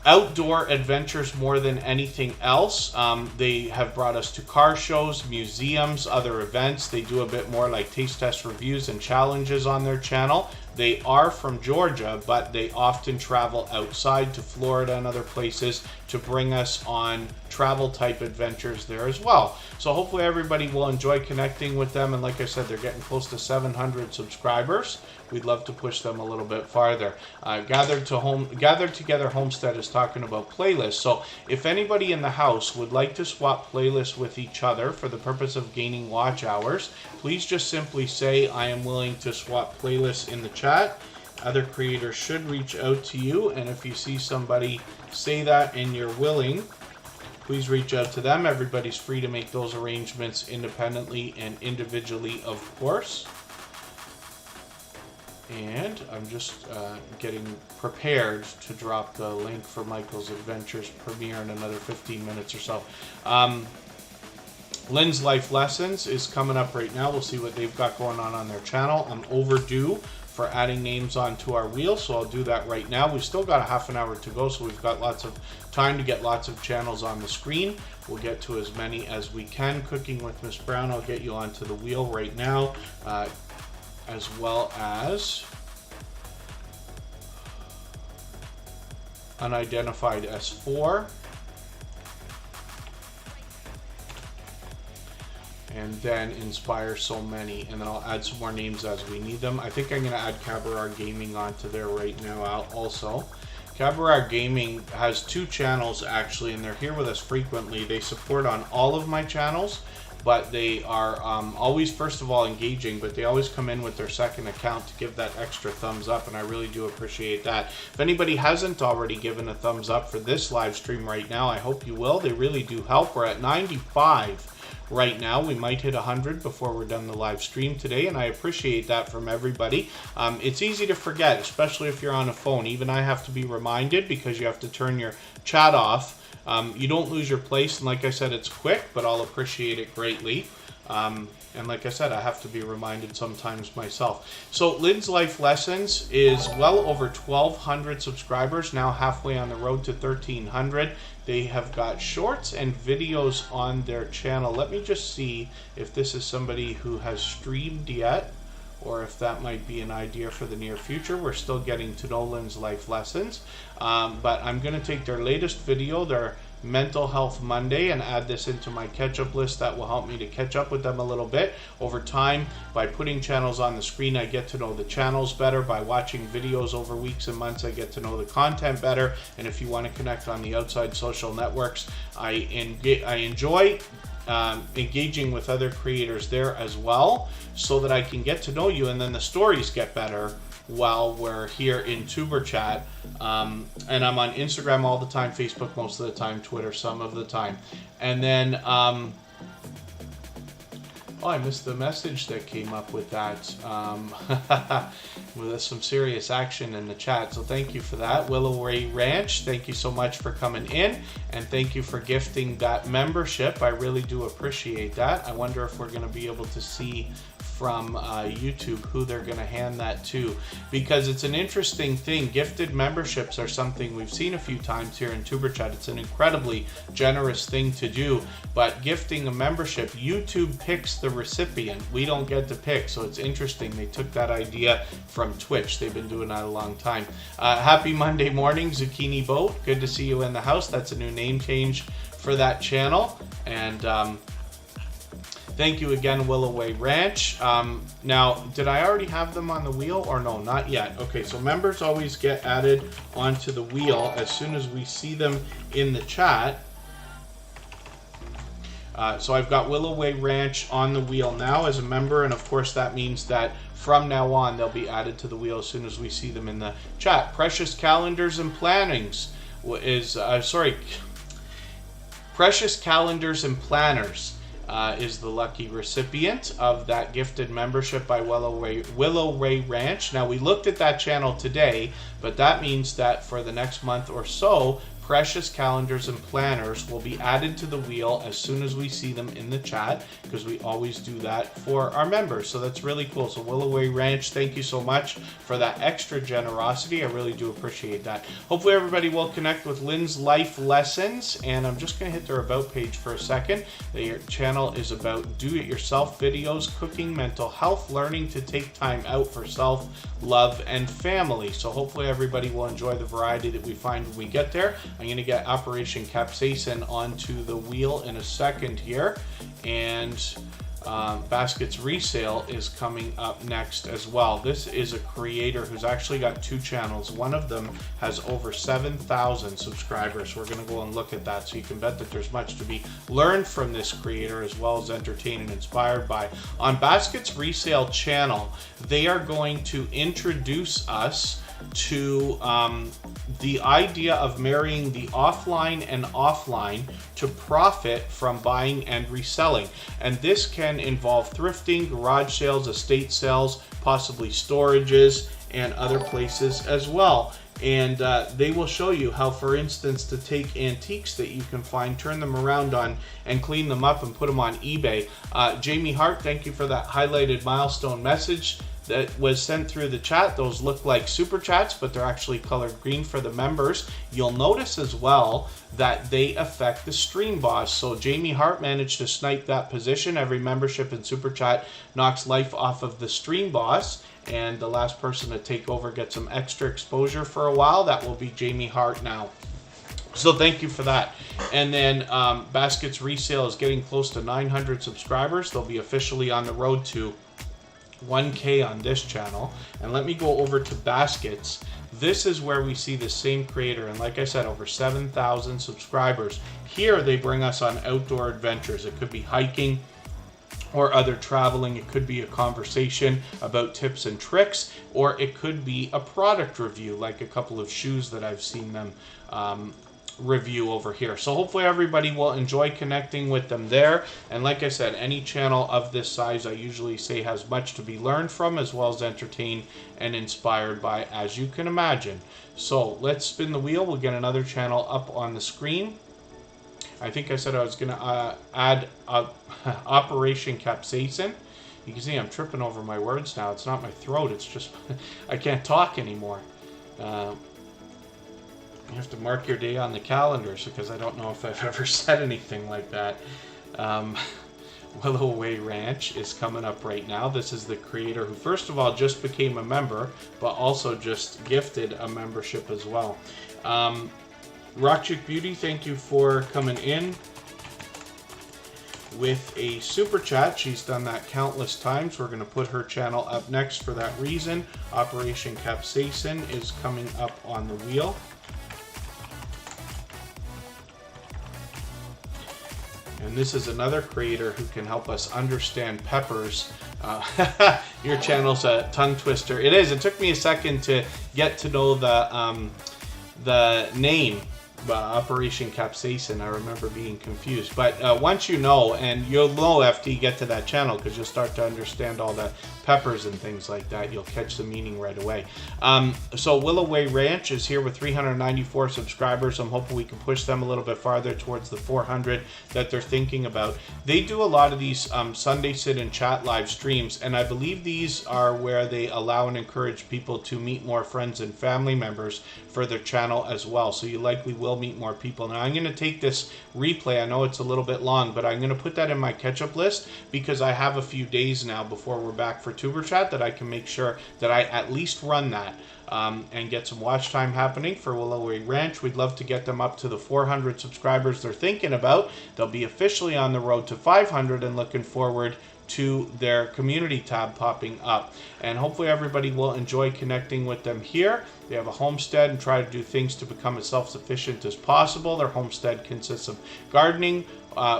outdoor adventures more than anything else. They have brought us to car shows, museums, other events. They do a bit more like taste test reviews and challenges on their channel. They are from Georgia, but they often travel outside to Florida and other places to bring us on travel type adventures there as well. So hopefully everybody will enjoy connecting with them. And like I said, they're getting close to 700 subscribers. We'd love to push them a little bit farther. Gathered Together Homestead is talking about playlists. So if anybody in the house would like to swap playlists with each other for the purpose of gaining watch hours, please just simply say, I am willing to swap playlists in the chat. Other creators should reach out to you. And if you see somebody say that and you're willing, please reach out to them. Everybody's free to make those arrangements independently and individually, of course. And I'm just getting prepared to drop the link for Michael's Adventures premiere in another 15 minutes or so. Lynn's Life Lessons is coming up right now. We'll see what they've got going on their channel. I'm overdue for adding names onto our wheel, so I'll do that right now. We've still got a half an hour to go, so we've got lots of time to get lots of channels on the screen. We'll get to as many as we can. Cooking with Miss Brown, I'll get you onto the wheel right now. As well as Unidentified S4, and then Inspire So Many, and then I'll add some more names as we need them. I think I'm going to add Cabaret Gaming onto there right now also. Cabaret Gaming has 2 channels actually, and they're here with us frequently. They support on all of my channels, but they are always, first of all, engaging, but they always come in with their second account to give that extra thumbs up, and I really do appreciate that. If anybody hasn't already given a thumbs up for this live stream right now, I hope you will. They really do help. We're at 95 right now. We might hit 100 before we're done the live stream today, and I appreciate that from everybody. It's easy to forget, especially if you're on a phone. Even I have to be reminded because you have to turn your chat off. You don't lose your place, and like I said, it's quick, but I'll appreciate it greatly. And like I said, I have to be reminded sometimes myself. So Lynn's Life Lessons is well over 1,200 subscribers, now halfway on the road to 1,300. They have got shorts and videos on their channel. Let me just see if this is somebody who has streamed yet, or if that might be an idea for the near future. We're still getting to know Lynn's Life Lessons. But I'm going to take their latest video, their Mental Health Monday, and add this into my catch-up list. That will help me to catch up with them a little bit. Over time, by putting channels on the screen, I get to know the channels better. By watching videos over weeks and months, I get to know the content better. And if you want to connect on the outside social networks, I enjoy engaging with other creators there as well, so that I can get to know you, and then the stories get better while we're here in Superchat. And I'm on Instagram all the time, Facebook most of the time, Twitter some of the time. And then oh, I missed the message that came up with that. With some serious action in the chat, so thank you for that. Willow Ray Ranch, thank you so much for coming in, and thank you for gifting that membership. I really do appreciate that. I wonder if we're going to be able to see from YouTube who they're going to hand that to, because it's an interesting thing. Gifted memberships are something we've seen a few times here in Superchat. It's an incredibly generous thing to do, but gifting a membership, YouTube picks the recipient. We don't get to pick, so it's interesting. They took that idea from Twitch. They've been doing that a long time. Happy Monday morning, Zucchini Boat. Good to see you in the house. That's a new name change for that channel. And thank you again, Willow Way Ranch. Now, did I already have them on the wheel or no? Not yet. Okay, so members always get added onto the wheel as soon as we see them in the chat. So I've got Willow Way Ranch on the wheel now as a member, and of course that means that from now on they'll be added to the wheel as soon as we see them in the chat. Precious Calendars and Plannings is, Precious Calendars and Planners is the lucky recipient of that gifted membership by Willow Ray Ranch. Now, we looked at that channel today, but that means that for the next month or so, Precious Calendars and Planners will be added to the wheel as soon as we see them in the chat, because we always do that for our members. So that's really cool. So Willow Way Ranch, thank you so much for that extra generosity. I really do appreciate that. Hopefully everybody will connect with Lynn's Life Lessons, and I'm just going to hit their About page for a second. Their channel is about do-it-yourself videos, cooking, mental health, learning to take time out for self, love, and family. So hopefully everybody will enjoy the variety that we find when we get there. I'm going to get Operation Capsaicin onto the wheel in a second here, and Baskets Resale is coming up next as well. This is a creator who's actually got two channels. One of them has over 7,000 subscribers. We're going to go and look at that, so you can bet that there's much to be learned from this creator, as well as entertained and inspired by. On Baskets Resale channel, they are going to introduce us to the idea of marrying the offline and offline to profit from buying and reselling. And this can involve thrifting, garage sales, estate sales, possibly storages, and other places as well. And they will show you how, for instance, to take antiques that you can find, turn them around on, and clean them up and put them on eBay. Jamie Hart, thank you for that highlighted milestone message that was sent through the chat. Those look like super chats, but they're actually colored green for the members. You'll notice as well that they affect the stream boss. So Jamie Hart managed to snipe that position. Every membership in super chat knocks life off of the stream boss, and the last person to take over gets some extra exposure for a while. That will be Jamie Hart now. So thank you for that. And then Baskets Resale is getting close to 900 subscribers. They'll be officially on the road to 1K on this channel. And let me go over to Baskets. This is where we see the same creator, and like I said, over 7,000 subscribers. Here they bring us on outdoor adventures. It could be hiking or other traveling. It could be a conversation about tips and tricks, or it could be a product review, like a couple of shoes that I've seen them review over here. So hopefully everybody will enjoy connecting with them there. And like I said, any channel of this size, I usually say, has much to be learned from, as well as entertained and inspired by, as you can imagine. So let's spin the wheel. We'll get another channel up on the screen. I think I said I was going to add Operation Capsaicin. You can see I'm tripping over my words now. It's not my throat. It's just I can't talk anymore. You have to mark your day on the calendars because I don't know if I've ever said anything like that. Willow Way Ranch is coming up right now. This is the creator who first of all just became a member, but also just gifted a membership as well. Rock Chick Beauty, thank you for coming in with a super chat. She's done that countless times. We're going to put her channel up next for that reason. Operation Capsaicin is coming up on the wheel. And this is another creator who can help us understand peppers. Your channel's a tongue twister. It is. It took me a second to get to know the name. Operation Capsaicin. I remember being confused. But once you know, and you'll know after you get to that channel, because you'll start to understand all the peppers and things like that, you'll catch the meaning right away. So Willow Way Ranch is here with 394 subscribers. I'm hoping we can push them a little bit farther towards the 400 that they're thinking about. They do a lot of these Sunday sit and chat live streams, and I believe these are where they allow and encourage people to meet more friends and family members for their channel as well. So you likely will meet more people. Now I'm going to take this replay. I know it's a little bit long, but I'm going to put that in my catch-up list because I have a few days now before we're back for Tuber Chat that I can make sure that I at least run that and get some watch time happening for Willow Way Ranch. We'd love to get them up to the 400 subscribers they're thinking about. They'll be officially on the road to 500 and looking forward to their community tab popping up, and hopefully everybody will enjoy connecting with them here. They have a homestead and try to do things to become as self-sufficient as possible. Their homestead consists of gardening,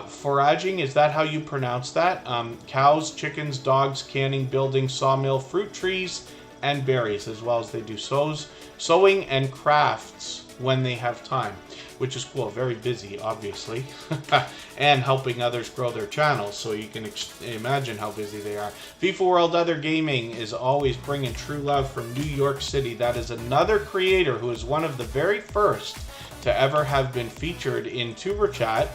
foraging, is that how you pronounce that? Cows, chickens, dogs, canning, building, sawmill, fruit trees, and berries, as well as they do sewing and crafts when they have time, which is cool. Very busy, obviously, and helping others grow their channels, so you can imagine how busy they are. FIFA World Other Gaming is always bringing true love from New York City. That is another creator who is one of the very first to ever have been featured in Tuber Chat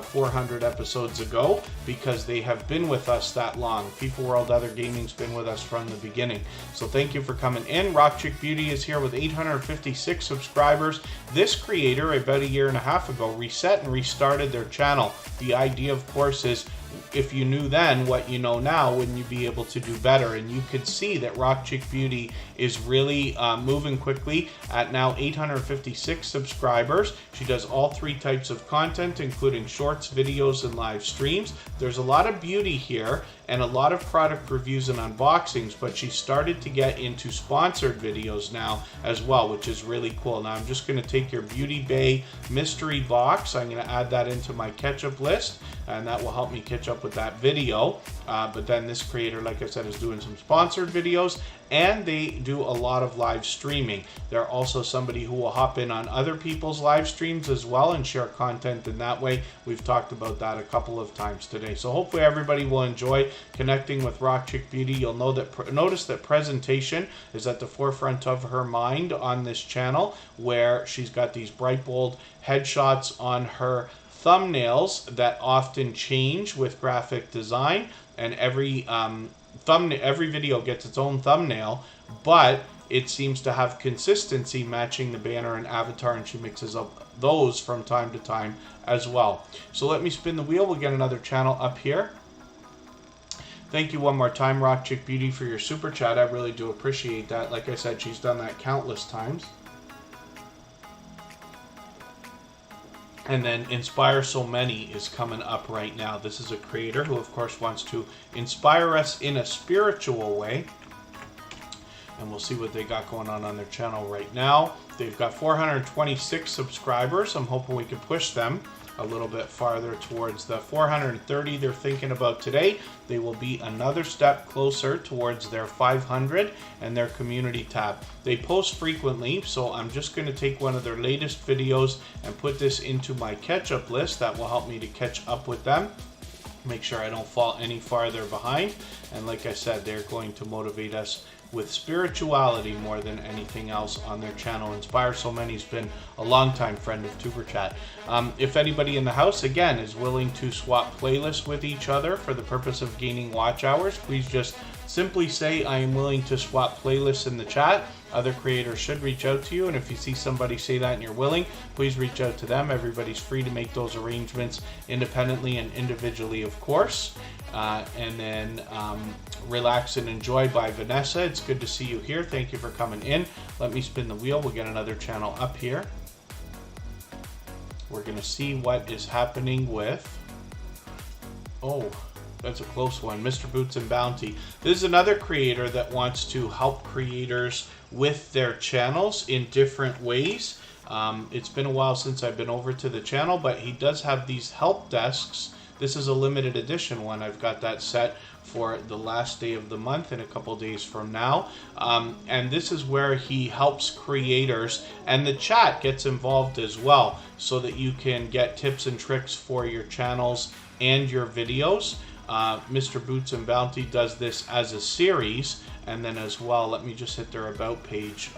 400 episodes ago, because they have been with us that long. FIFA World Other Gaming's been with us from the beginning. So thank you for coming in. Rock Chick Beauty is here with 856 subscribers. This creator, about 1.5 years ago, reset and restarted their channel. The idea, of course, is if you knew then what you know now, wouldn't you be able to do better? And you could see that Rock Chick Beauty is really moving quickly at now 856 subscribers. She does all 3 types of content, including shorts, videos, and live streams. There's a lot of beauty here and a lot of product reviews and unboxings, but she started to get into sponsored videos now as well, which is really cool. Now I'm just going to take your Beauty Bay mystery box. I'm going to add that into my catch-up list, and that will help me catch up with that video. But then this creator, like I said, is doing some sponsored videos, and they do a lot of live streaming. They're also somebody who will hop in on other people's live streams as well and share content in that way. We've talked about that a couple of times today. So hopefully everybody will enjoy connecting with Rock Chick Beauty. You'll know that notice that presentation is at the forefront of her mind on this channel, where she's got these bright, bold headshots on her thumbnails that often change with graphic design, and every video gets its own thumbnail, but it seems to have consistency matching the banner and avatar, and she mixes up those from time to time as well. So let me spin the wheel. We'll get another channel up here. Thank you one more time, Rock Chick Beauty, for your super chat. I really do appreciate that. Like I said, she's done that countless times. And then Inspire So Many is coming up right now. This is a creator who, of course, wants to inspire us in a spiritual way. And we'll see what they got going on their channel right now. They've got 426 subscribers. I'm hoping we can push them a little bit farther towards the 430 they're thinking about today. They will be another step closer towards their 500 and their community tab. They post frequently, so I'm just going to take one of their latest videos and put this into my catch-up list. That will help me to catch up with them, make sure I don't fall any farther behind. And like I said, they're going to motivate us with spirituality more than anything else on their channel. Inspire So Many's been a longtime friend of Superchat. If anybody in the house, again, is willing to swap playlists with each other for the purpose of gaining watch hours, please just simply say, I am willing to swap playlists in the chat. Other creators should reach out to you, and if you see somebody say that and you're willing, please reach out to them. Everybody's free to make those arrangements independently and individually, of course. And then Relax and Enjoy by Vanessa. It's good to see you here. Thank you for coming in. Let me spin the wheel. We'll get another channel up here. We're going to see what is happening with... Oh, that's a close one. Mr. Boots and Bounty. This is another creator that wants to help creators with their channels in different ways. It's been a while since I've been over to the channel, but he does have these help desks. This is a limited edition one. I've got that set for the last day of the month in a couple days from now. And this is where he helps creators, and the chat gets involved as well, so that you can get tips and tricks for your channels and your videos. Mr. Boots and Bounty does this as a series, and then as well, let me just hit their about page,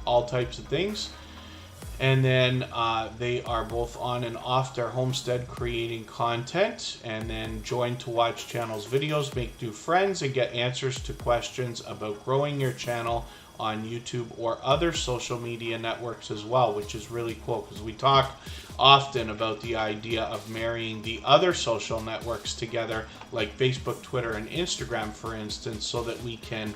all types of things. And then they are both on and off their homestead creating content, and then join to watch channels videos, make new friends, and get answers to questions about growing your channel on YouTube or other social media networks as well, which is really cool because we talk often about the idea of marrying the other social networks together, like Facebook, Twitter, and Instagram, for instance, so that we can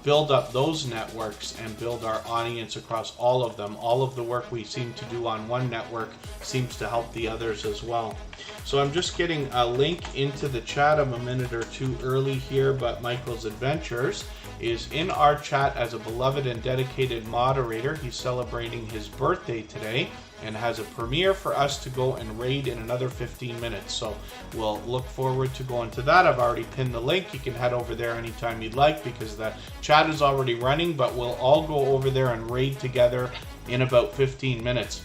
build up those networks and build our audience across all of them. All of the work we seem to do on one network seems to help the others as well. So I'm just getting a link into the chat. I'm a minute or two early here, but Michael's Adventures is in our chat as a beloved and dedicated moderator. He's celebrating his birthday today and has a premiere for us to go and raid in another 15 minutes. So we'll look forward to going to that. I've already pinned the link. You can head over there anytime you'd like because the chat is already running, but we'll all go over there and raid together in about 15 minutes.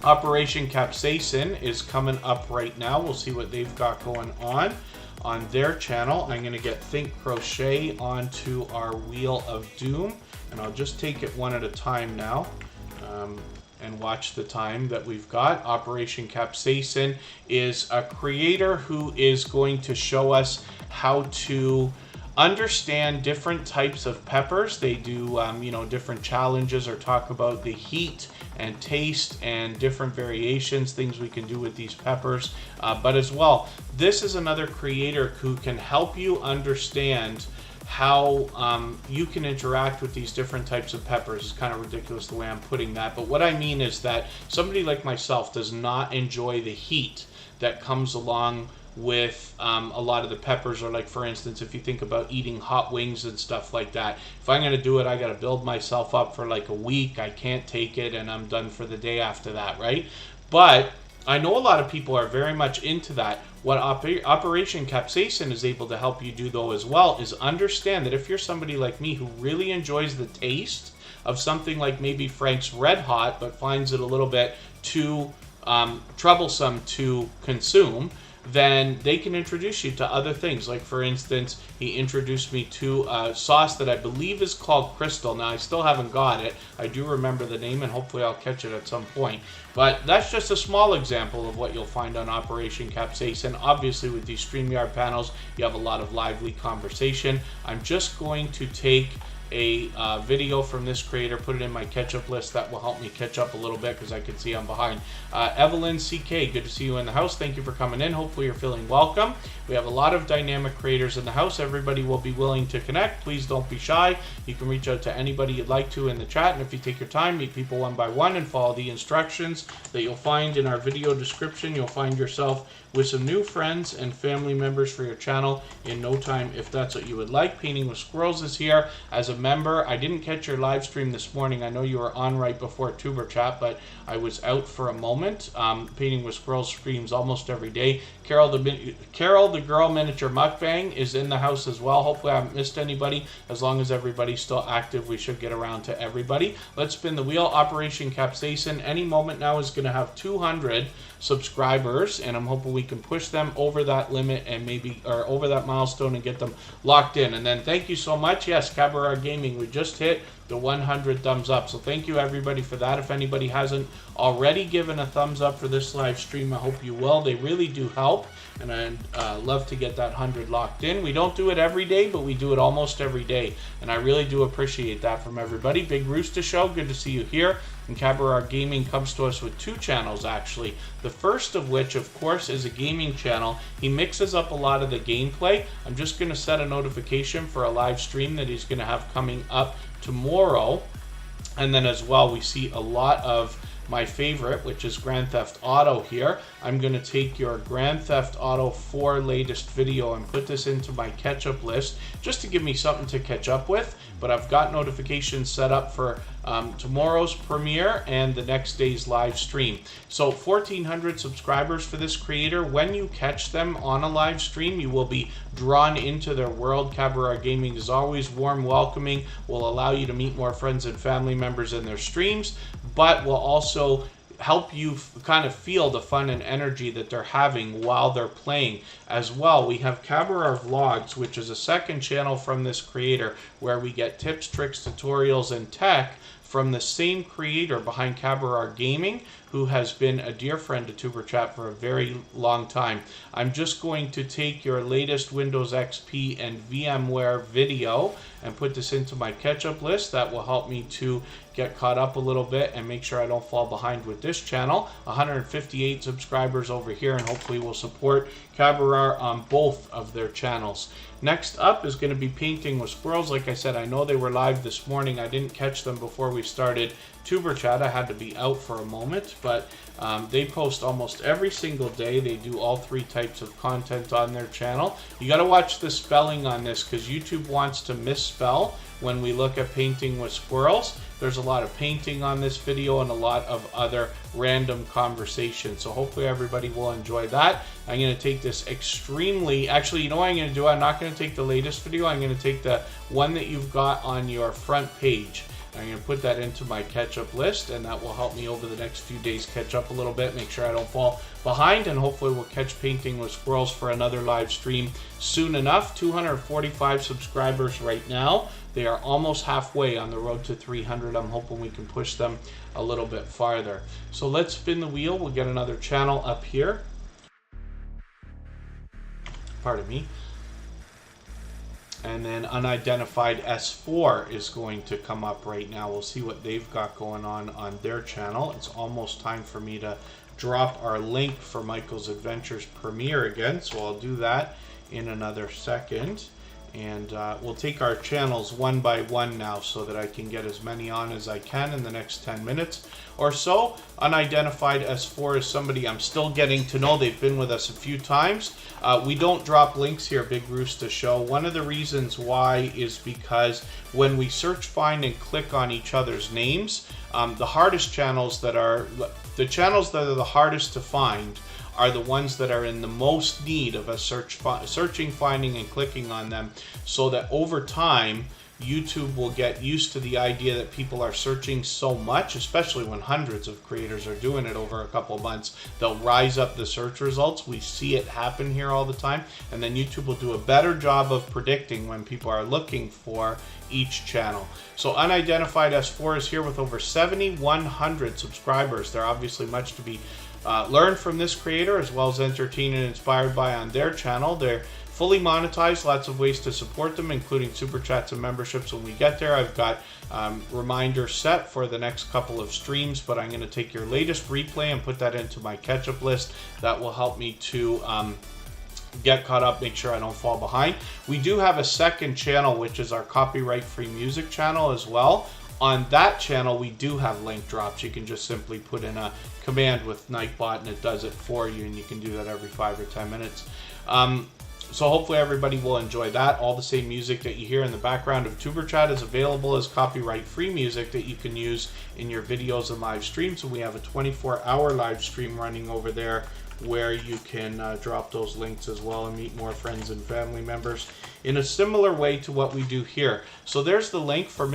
Operation Capsaicin is coming up right now. We'll see what they've got going on their channel. I'm going to get Think Crochet onto our Wheel of Doom, and I'll just take it one at a time now. And watch the time that we've got. Operation Capsaicin is a creator who is going to show us how to understand different types of peppers. They do different challenges or talk about the heat and taste and different variations, things we can do with these peppers. But as well, this is another creator who can help you understand how you can interact with these different types of peppers. It's kind of ridiculous the way I'm putting that, but what I mean is that somebody like myself does not enjoy the heat that comes along with a lot of the peppers, or like for instance, if you think about eating hot wings and stuff like that, if I'm going to do it, I got to build myself up for like a week. I can't take it and I'm done for the day after that, right? But I know a lot of people are very much into that. What Operation Capsaicin is able to help you do, though, as well, is understand that if you're somebody like me who really enjoys the taste of something like maybe Frank's Red Hot, but finds it a little bit too troublesome to consume, then they can introduce you to other things. Like, for instance, he introduced me to a sauce that I believe is called Crystal. Now, I still haven't got it. I do remember the name, and hopefully I'll catch it at some point. But that's just a small example of what you'll find on Operation Capsaicin. Obviously, with these StreamYard panels, you have a lot of lively conversation. I'm just going to take a video from this creator, put it in my catch-up list. That will help me catch up a little bit because I can see I'm behind. Evelyn CK, good to see you in the house. Thank you for coming in. Hopefully you're feeling welcome. We have a lot of dynamic creators in the house. Everybody will be willing to connect. Please don't be shy. You can reach out to anybody you'd like to in the chat, and if you take your time, meet people one by one and follow the instructions that you'll find in our video description. You'll find yourself with some new friends and family members for your channel in no time, if that's what you would like. Painting with Squirrels is here as a member. I didn't catch your live stream this morning. I know you were on right before Tuber Chat, but I was out for a moment. Painting with Squirrels streams almost every day. Carol the Girl Miniature Mukbang is in the house as well. Hopefully I haven't missed anybody. As long as everybody's still active, we should get around to everybody. Let's spin the wheel. Operation Capsaicin any moment now is going to have 200 subscribers, and I'm hoping we can push them over that limit and maybe, or over that milestone, and get them locked in. And then thank you so much. Yes, Cabaret Gaming, we just hit the 100 thumbs up. So thank you everybody for that. If anybody hasn't already given a thumbs up for this live stream, I hope you will. They really do help, and I'd love to get that 100 locked in. We don't do it every day, but we do it almost every day, and I really do appreciate that from everybody. Big Rooster Show, good to see you here. And Cabaret Gaming comes to us with 2 channels actually. The first of which, of course, is a gaming channel. He mixes up a lot of the gameplay. I'm just going to set a notification for a live stream that he's going to have coming up tomorrow. And then as well, we see a lot of my favorite, which is Grand Theft Auto here. I'm going to take your Grand Theft Auto 4 latest video and put this into my catch-up list just to give me something to catch up with. But I've got notifications set up for tomorrow's premiere and the next day's live stream. So 1,400 subscribers for this creator. When you catch them on a live stream, you will be drawn into their world. Cabaret Gaming is always warm, welcoming, will allow you to meet more friends and family members in their streams, but will also help you kind of feel the fun and energy that they're having while they're playing as well. We have Cabaret Vlogs, which is a second channel from this creator, where we get tips, tricks, tutorials, and tech from the same creator behind Cabaret Gaming, who has been a dear friend to Superchat for a very long time. I'm just going to take your latest Windows XP and VMware video and put this into my catch-up list. That will help me to get caught up a little bit and make sure I don't fall behind with this channel. 158 subscribers over here, and hopefully we'll support Cabaret on both of their channels. Next up is going to be Painting with Squirrels. Like I said, I know they were live this morning. I didn't catch them before we started Superchat. I had to be out for a moment, but they post almost every single day. They do all 3 types of content on their channel. You got to watch the spelling on this, because YouTube wants to misspell when we look at Painting with Squirrels. There's a lot of painting on this video and a lot of other random conversation. So hopefully everybody will enjoy that. I'm going to take this extremely, actually, you know what I'm going to do? I'm not going to take the latest video. I'm going to take the one that you've got on your front page. I'm going to put that into my catch-up list, and that will help me over the next few days catch up a little bit, make sure I don't fall behind, and hopefully we'll catch Painting with Squirrels for another live stream soon enough. 245 subscribers right now. They are almost halfway on the road to 300. I'm hoping we can push them a little bit farther. So let's spin the wheel. We'll get another channel up here. Pardon me. And then Unidentified S4 is going to come up right now. We'll see what they've got going on their channel. It's almost time for me to drop our link for Michael's Adventures premiere again, so I'll do that in another second. And we'll take our channels one by one now so that I can get as many on as I can in the next 10 minutes or so. Unidentified S4 is somebody I'm still getting to know. They've been with us a few times. We don't drop links here, Big Rooster Show. One of the reasons why is because when we search, find, and click on each other's names, the hardest channels that are, the channels that are the hardest to find are the ones that are in the most need of us searching, finding, and clicking on them, so that over time YouTube will get used to the idea that people are searching so much, especially when hundreds of creators are doing it over a couple months. They'll rise up the search results. We see it happen here all the time, and then YouTube will do a better job of predicting when people are looking for each channel. So Unidentified S4 is here with over 7,100 subscribers. They're obviously much to be learned from this creator, as well as entertained and inspired by on their channel. They're fully monetized, lots of ways to support them, including super chats and memberships when we get there. I've got reminders set for the next couple of streams, but I'm going to take your latest replay and put that into my catch-up list. That will help me to get caught up, make sure I don't fall behind. We do have a second channel, which is our copyright-free music channel as well. On that channel, we do have link drops. You can just simply put in a command with Nightbot and it does it for you, and you can do that every 5 or 10 minutes. So hopefully everybody will enjoy that. All the same music that you hear in the background of Superchat is available as copyright-free music that you can use in your videos and live streams. And we have a 24-hour live stream running over there where you can drop those links as well and meet more friends and family members in a similar way to what we do here. So there's the link for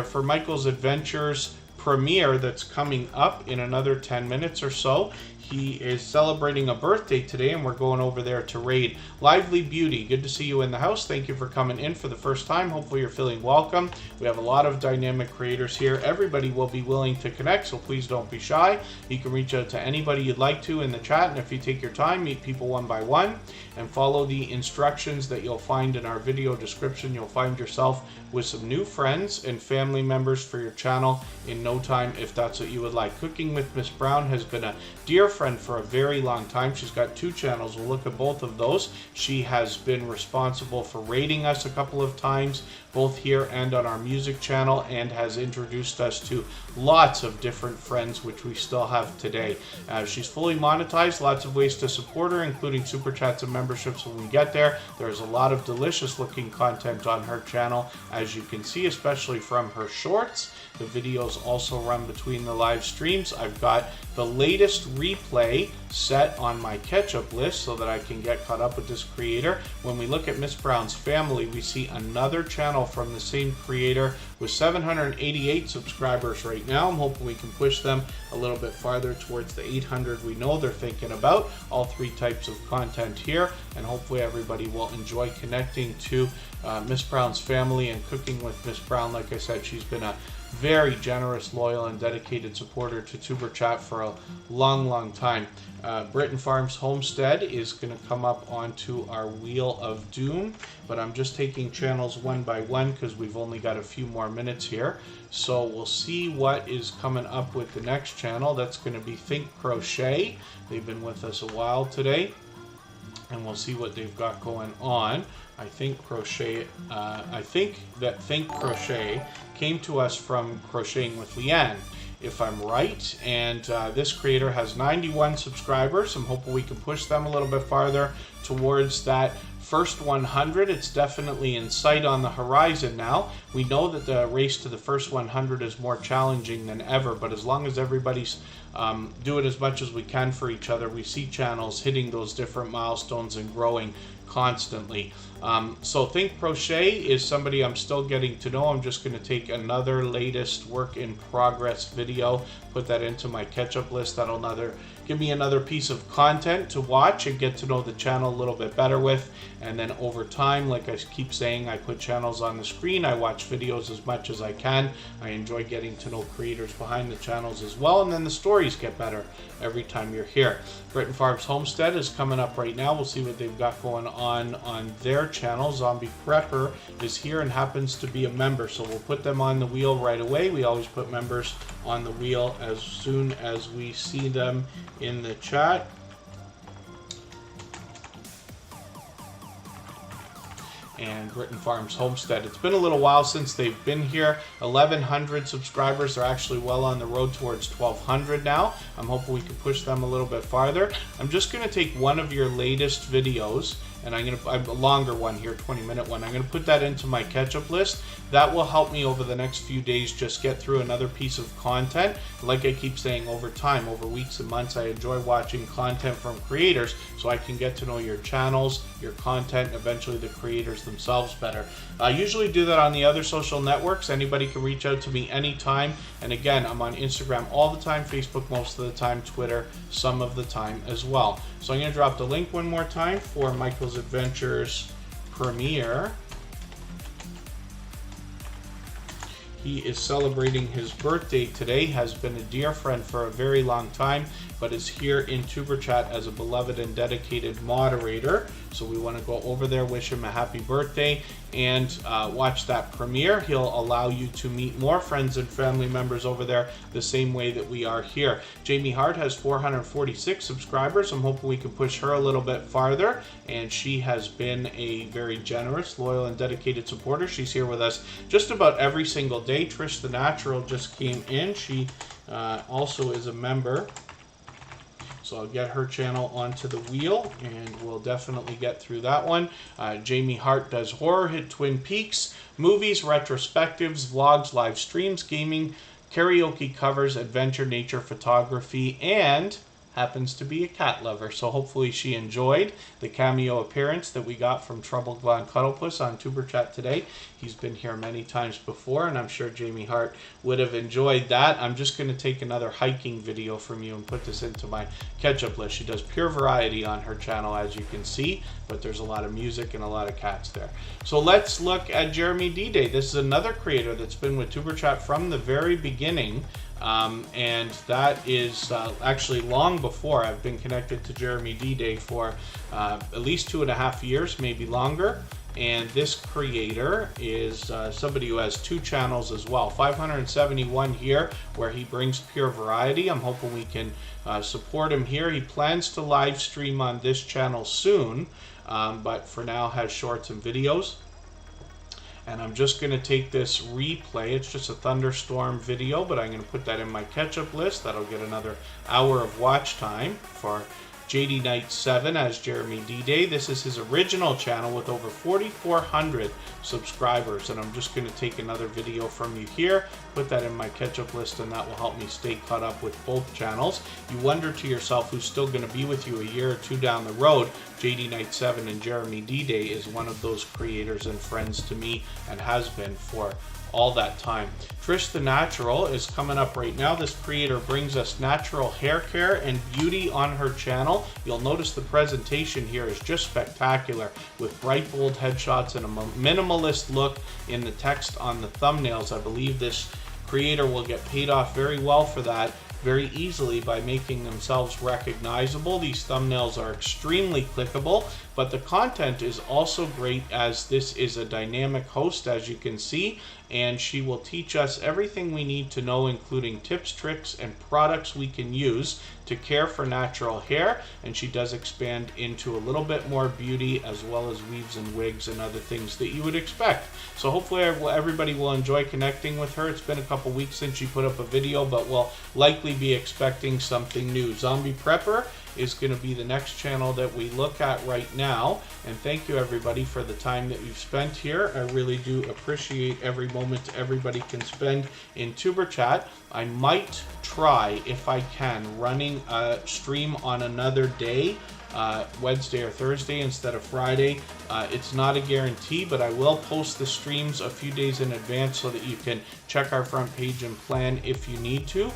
for Michael's Adventures premiere that's coming up in another 10 minutes or so. He is celebrating a birthday today, and we're going over there to raid. Lively Beauty, good to see you in the house. Thank you for coming in for the first time. Hopefully you're feeling welcome. We have a lot of dynamic creators here. Everybody will be willing to connect, so please don't be shy. You can reach out to anybody you'd like to in the chat, and if you take your time, meet people one by one and follow the instructions that you'll find in our video description. You'll find yourself with some new friends and family members for your channel in no time, if that's what you would like. Cooking with Miss Brown has been a dear friend for a very long time. She's got 2 channels. We'll look at both of those. She has been responsible for rating us a couple of times, both here and on our music channel, and has introduced us to lots of different friends, which we still have today. She's fully monetized, lots of ways to support her, including super chats and memberships when we get there. There's a lot of delicious looking content on her channel, as you can see, especially from her shorts. The videos also run between the live streams. I've got the latest replay set on my catch-up list so that I can get caught up with this creator. When we look at Miss Brown's family, we see another channel from the same creator with 788 subscribers right now. I'm hoping we can push them a little bit farther towards the 800 we know they're thinking about. All 3 types of content here, and hopefully everybody will enjoy connecting to Miss Brown's family and cooking with Miss Brown. Like I said, she's been a very generous, loyal, and dedicated supporter to Tuber Chat for a long time. Britton Farms Homestead is going to come up onto our Wheel of Doom, but I'm just taking channels one by one because we've only got a few more minutes here. So we'll see what is coming up with the next channel. That's going to be Think Crochet. They've been with us a while today, and we'll see what they've got going on. I think that Think Crochet came to us from Crocheting with Leanne, if I'm right, and this creator has 91 subscribers. I'm hoping we can push them a little bit farther towards that first 100. It's definitely in sight on the horizon now. We know that the race to the first 100 is more challenging than ever, but as long as everybody's doing as much as we can for each other, we see channels hitting those different milestones and growing constantly. So Think Crochet is somebody I'm still getting to know. I'm just going to take another latest work in progress video, put that into my catch-up list. That'll give me another piece of content to watch and get to know the channel a little bit better with. And then over time, like I keep saying, I put channels on the screen. I watch videos as much as I can. I enjoy getting to know creators behind the channels as well, and then the stories get better every time you're here. Britton Farms Homestead is coming up right now. We'll see what they've got going on their channel. Zombie Prepper is here and happens to be a member, so we'll put them on the wheel right away. We always put members on the wheel as soon as we see them in the chat. And Britton Farms Homestead. It's been a little while since they've been here. 1,100 subscribers. They're actually well on the road towards 1,200 now. I'm hoping we can push them a little bit farther. I'm just going to take one of your latest videos, and I'm a longer one here, 20-minute one. I'm going to put that into my catch-up list. That will help me over the next few days just get through another piece of content. Like I keep saying, over time, over weeks and months, I enjoy watching content from creators so I can get to know your channels, your content, and eventually the creators themselves better. I usually do that on the other social networks. Anybody can reach out to me anytime. And again, I'm on Instagram all the time, Facebook most of the time, Twitter some of the time as well. So I'm going to drop the link one more time for Michael's Adventures premiere. He is celebrating his birthday today, has been a dear friend for a very long time, but is here in Tuber Chat as a beloved and dedicated moderator. So we want to go over there, wish him a happy birthday, and watch that premiere. He'll allow you to meet more friends and family members over there the same way that we are here. Jamie Hart has 446 subscribers. I'm hoping we can push her a little bit farther, and she has been a very generous, loyal, and dedicated supporter. She's here with us just about every single day. Trish the Natural just came in. She also is a member. So I'll get her channel onto the wheel, and we'll definitely get through that one. Jamie Hart does horror, hit Twin Peaks, movies, retrospectives, vlogs, live streams, gaming, karaoke covers, adventure, nature, photography, and happens to be a cat lover, so hopefully she enjoyed the cameo appearance that we got from Trouble Blonde Cuddlepuss on Tuber Chat today. He's been here many times before, and I'm sure Jamie Hart would have enjoyed that. I'm just going to take another hiking video from you and put this into my catch-up list. She does pure variety on her channel, as you can see, but there's a lot of music and a lot of cats there. So let's look at Jeremy D-Day. This is another creator that's been with Tuber Chat from the very beginning. And that is actually long before. I've been connected to Jeremy D-Day for at least 2.5 years, maybe longer. And this creator is somebody who has 2 channels as well. 571 here, where he brings pure variety. I'm hoping we can support him here. He plans to live stream on this channel soon, but for now has shorts and videos. And I'm just going to take this replay. It's just a thunderstorm video, but I'm going to put that in my catch-up list. That'll get another hour of watch time for JD Knight 7 as Jeremy D-Day. This is his original channel with over 4,400 subscribers, and I'm just going to take another video from you here, put that in my catch-up list, and that will help me stay caught up with both channels. You wonder to yourself who's still going to be with you a year or 2 down the road. JD Knight 7 and Jeremy D-Day is one of those creators and friends to me, and has been for all that time. Trish the Natural is coming up right now. This creator brings us natural hair care and beauty on her channel. You'll notice the presentation here is just spectacular, with bright bold headshots and a minimalist look in the text on the thumbnails. I believe this creator will get paid off very well for that very easily by making themselves recognizable. These thumbnails are extremely clickable, but the content is also great, as this is a dynamic host, as you can see, and she will teach us everything we need to know, including tips, tricks, and products we can use to care for natural hair. And she does expand into a little bit more beauty, as well as weaves and wigs and other things that you would expect. So hopefully everybody will enjoy connecting with her. It's been a couple weeks since she put up a video, but we'll likely be expecting something new. Zombie Prepper is going to be the next channel that we look at right now. And thank you everybody for the time that you've spent here. I really do appreciate every moment everybody can spend in Tuber Chat. I might try, if I can, running a stream on another day, Wednesday or Thursday instead of Friday. It's not a guarantee, but I will post the streams a few days in advance so that you can check our front page and plan if you need to.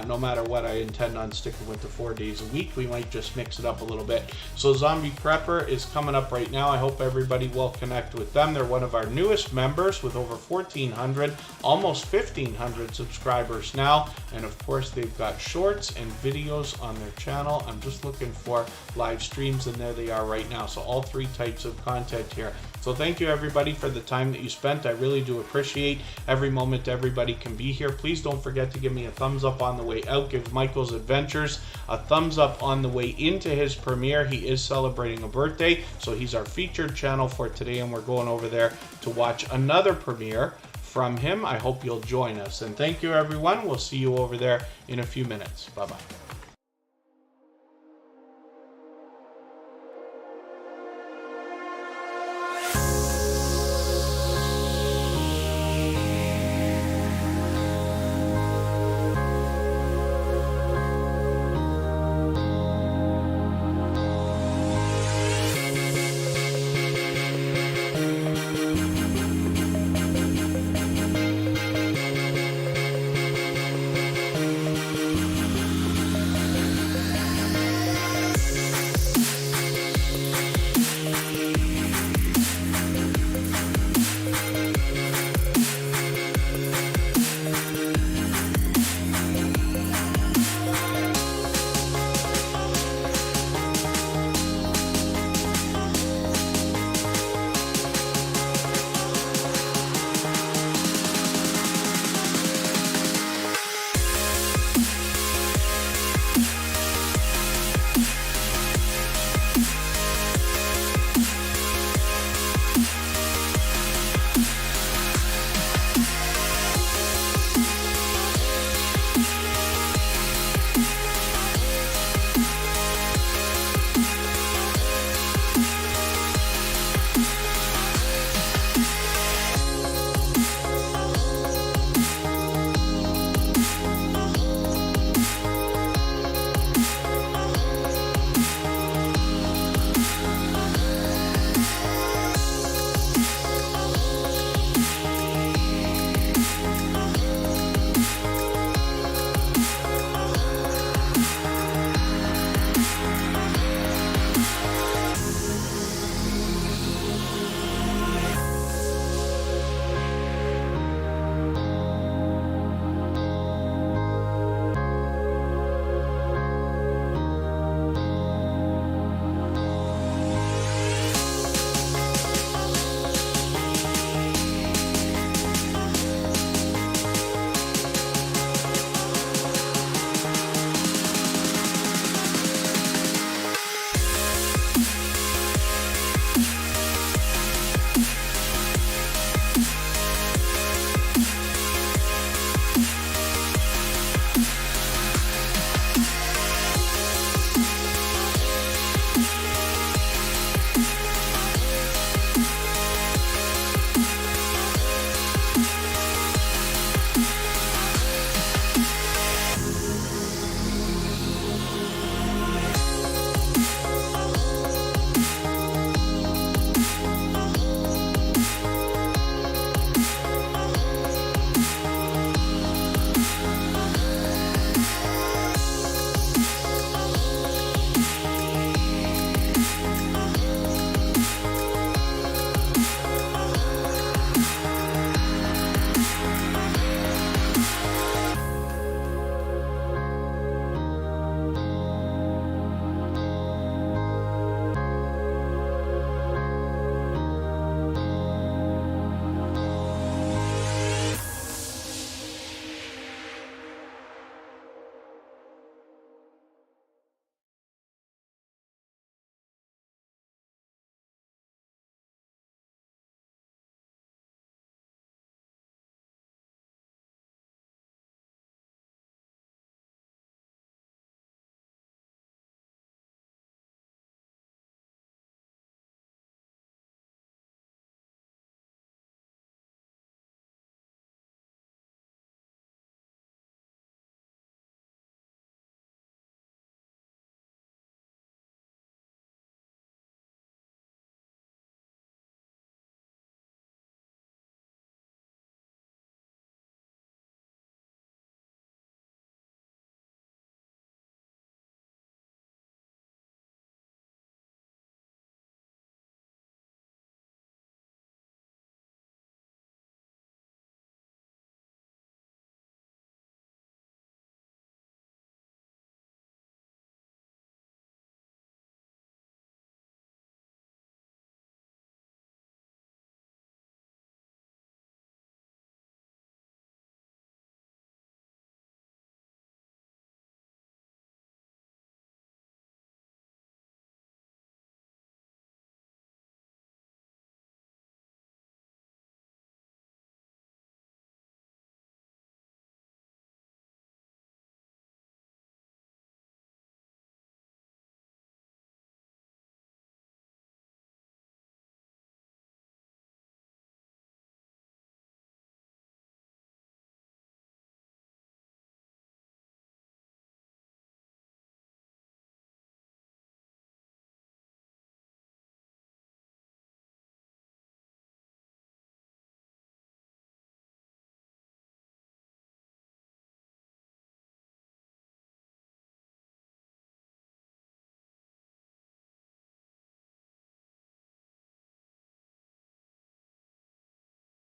No matter what, I intend on sticking with the 4 days a week. We might just mix it up a little bit. So Zombie Prepper is coming up right now. I hope everybody will connect with them. They're one of our newest members with over 1,400, almost 1,500 subscribers now. And of course, they've got shorts and videos on their channel. I'm just looking for live streams, and there they are right now. So all 3 types of content here. So thank you everybody for the time that you spent. I really do appreciate every moment everybody can be here. Please don't forget to give me a thumbs up on the way out. Give Michael's Adventures a thumbs up on the way into his premiere. He is celebrating a birthday, so he's our featured channel for today, and we're going over there to watch another premiere from him. I hope you'll join us. And thank you everyone. We'll see you over there in a few minutes. Bye-bye.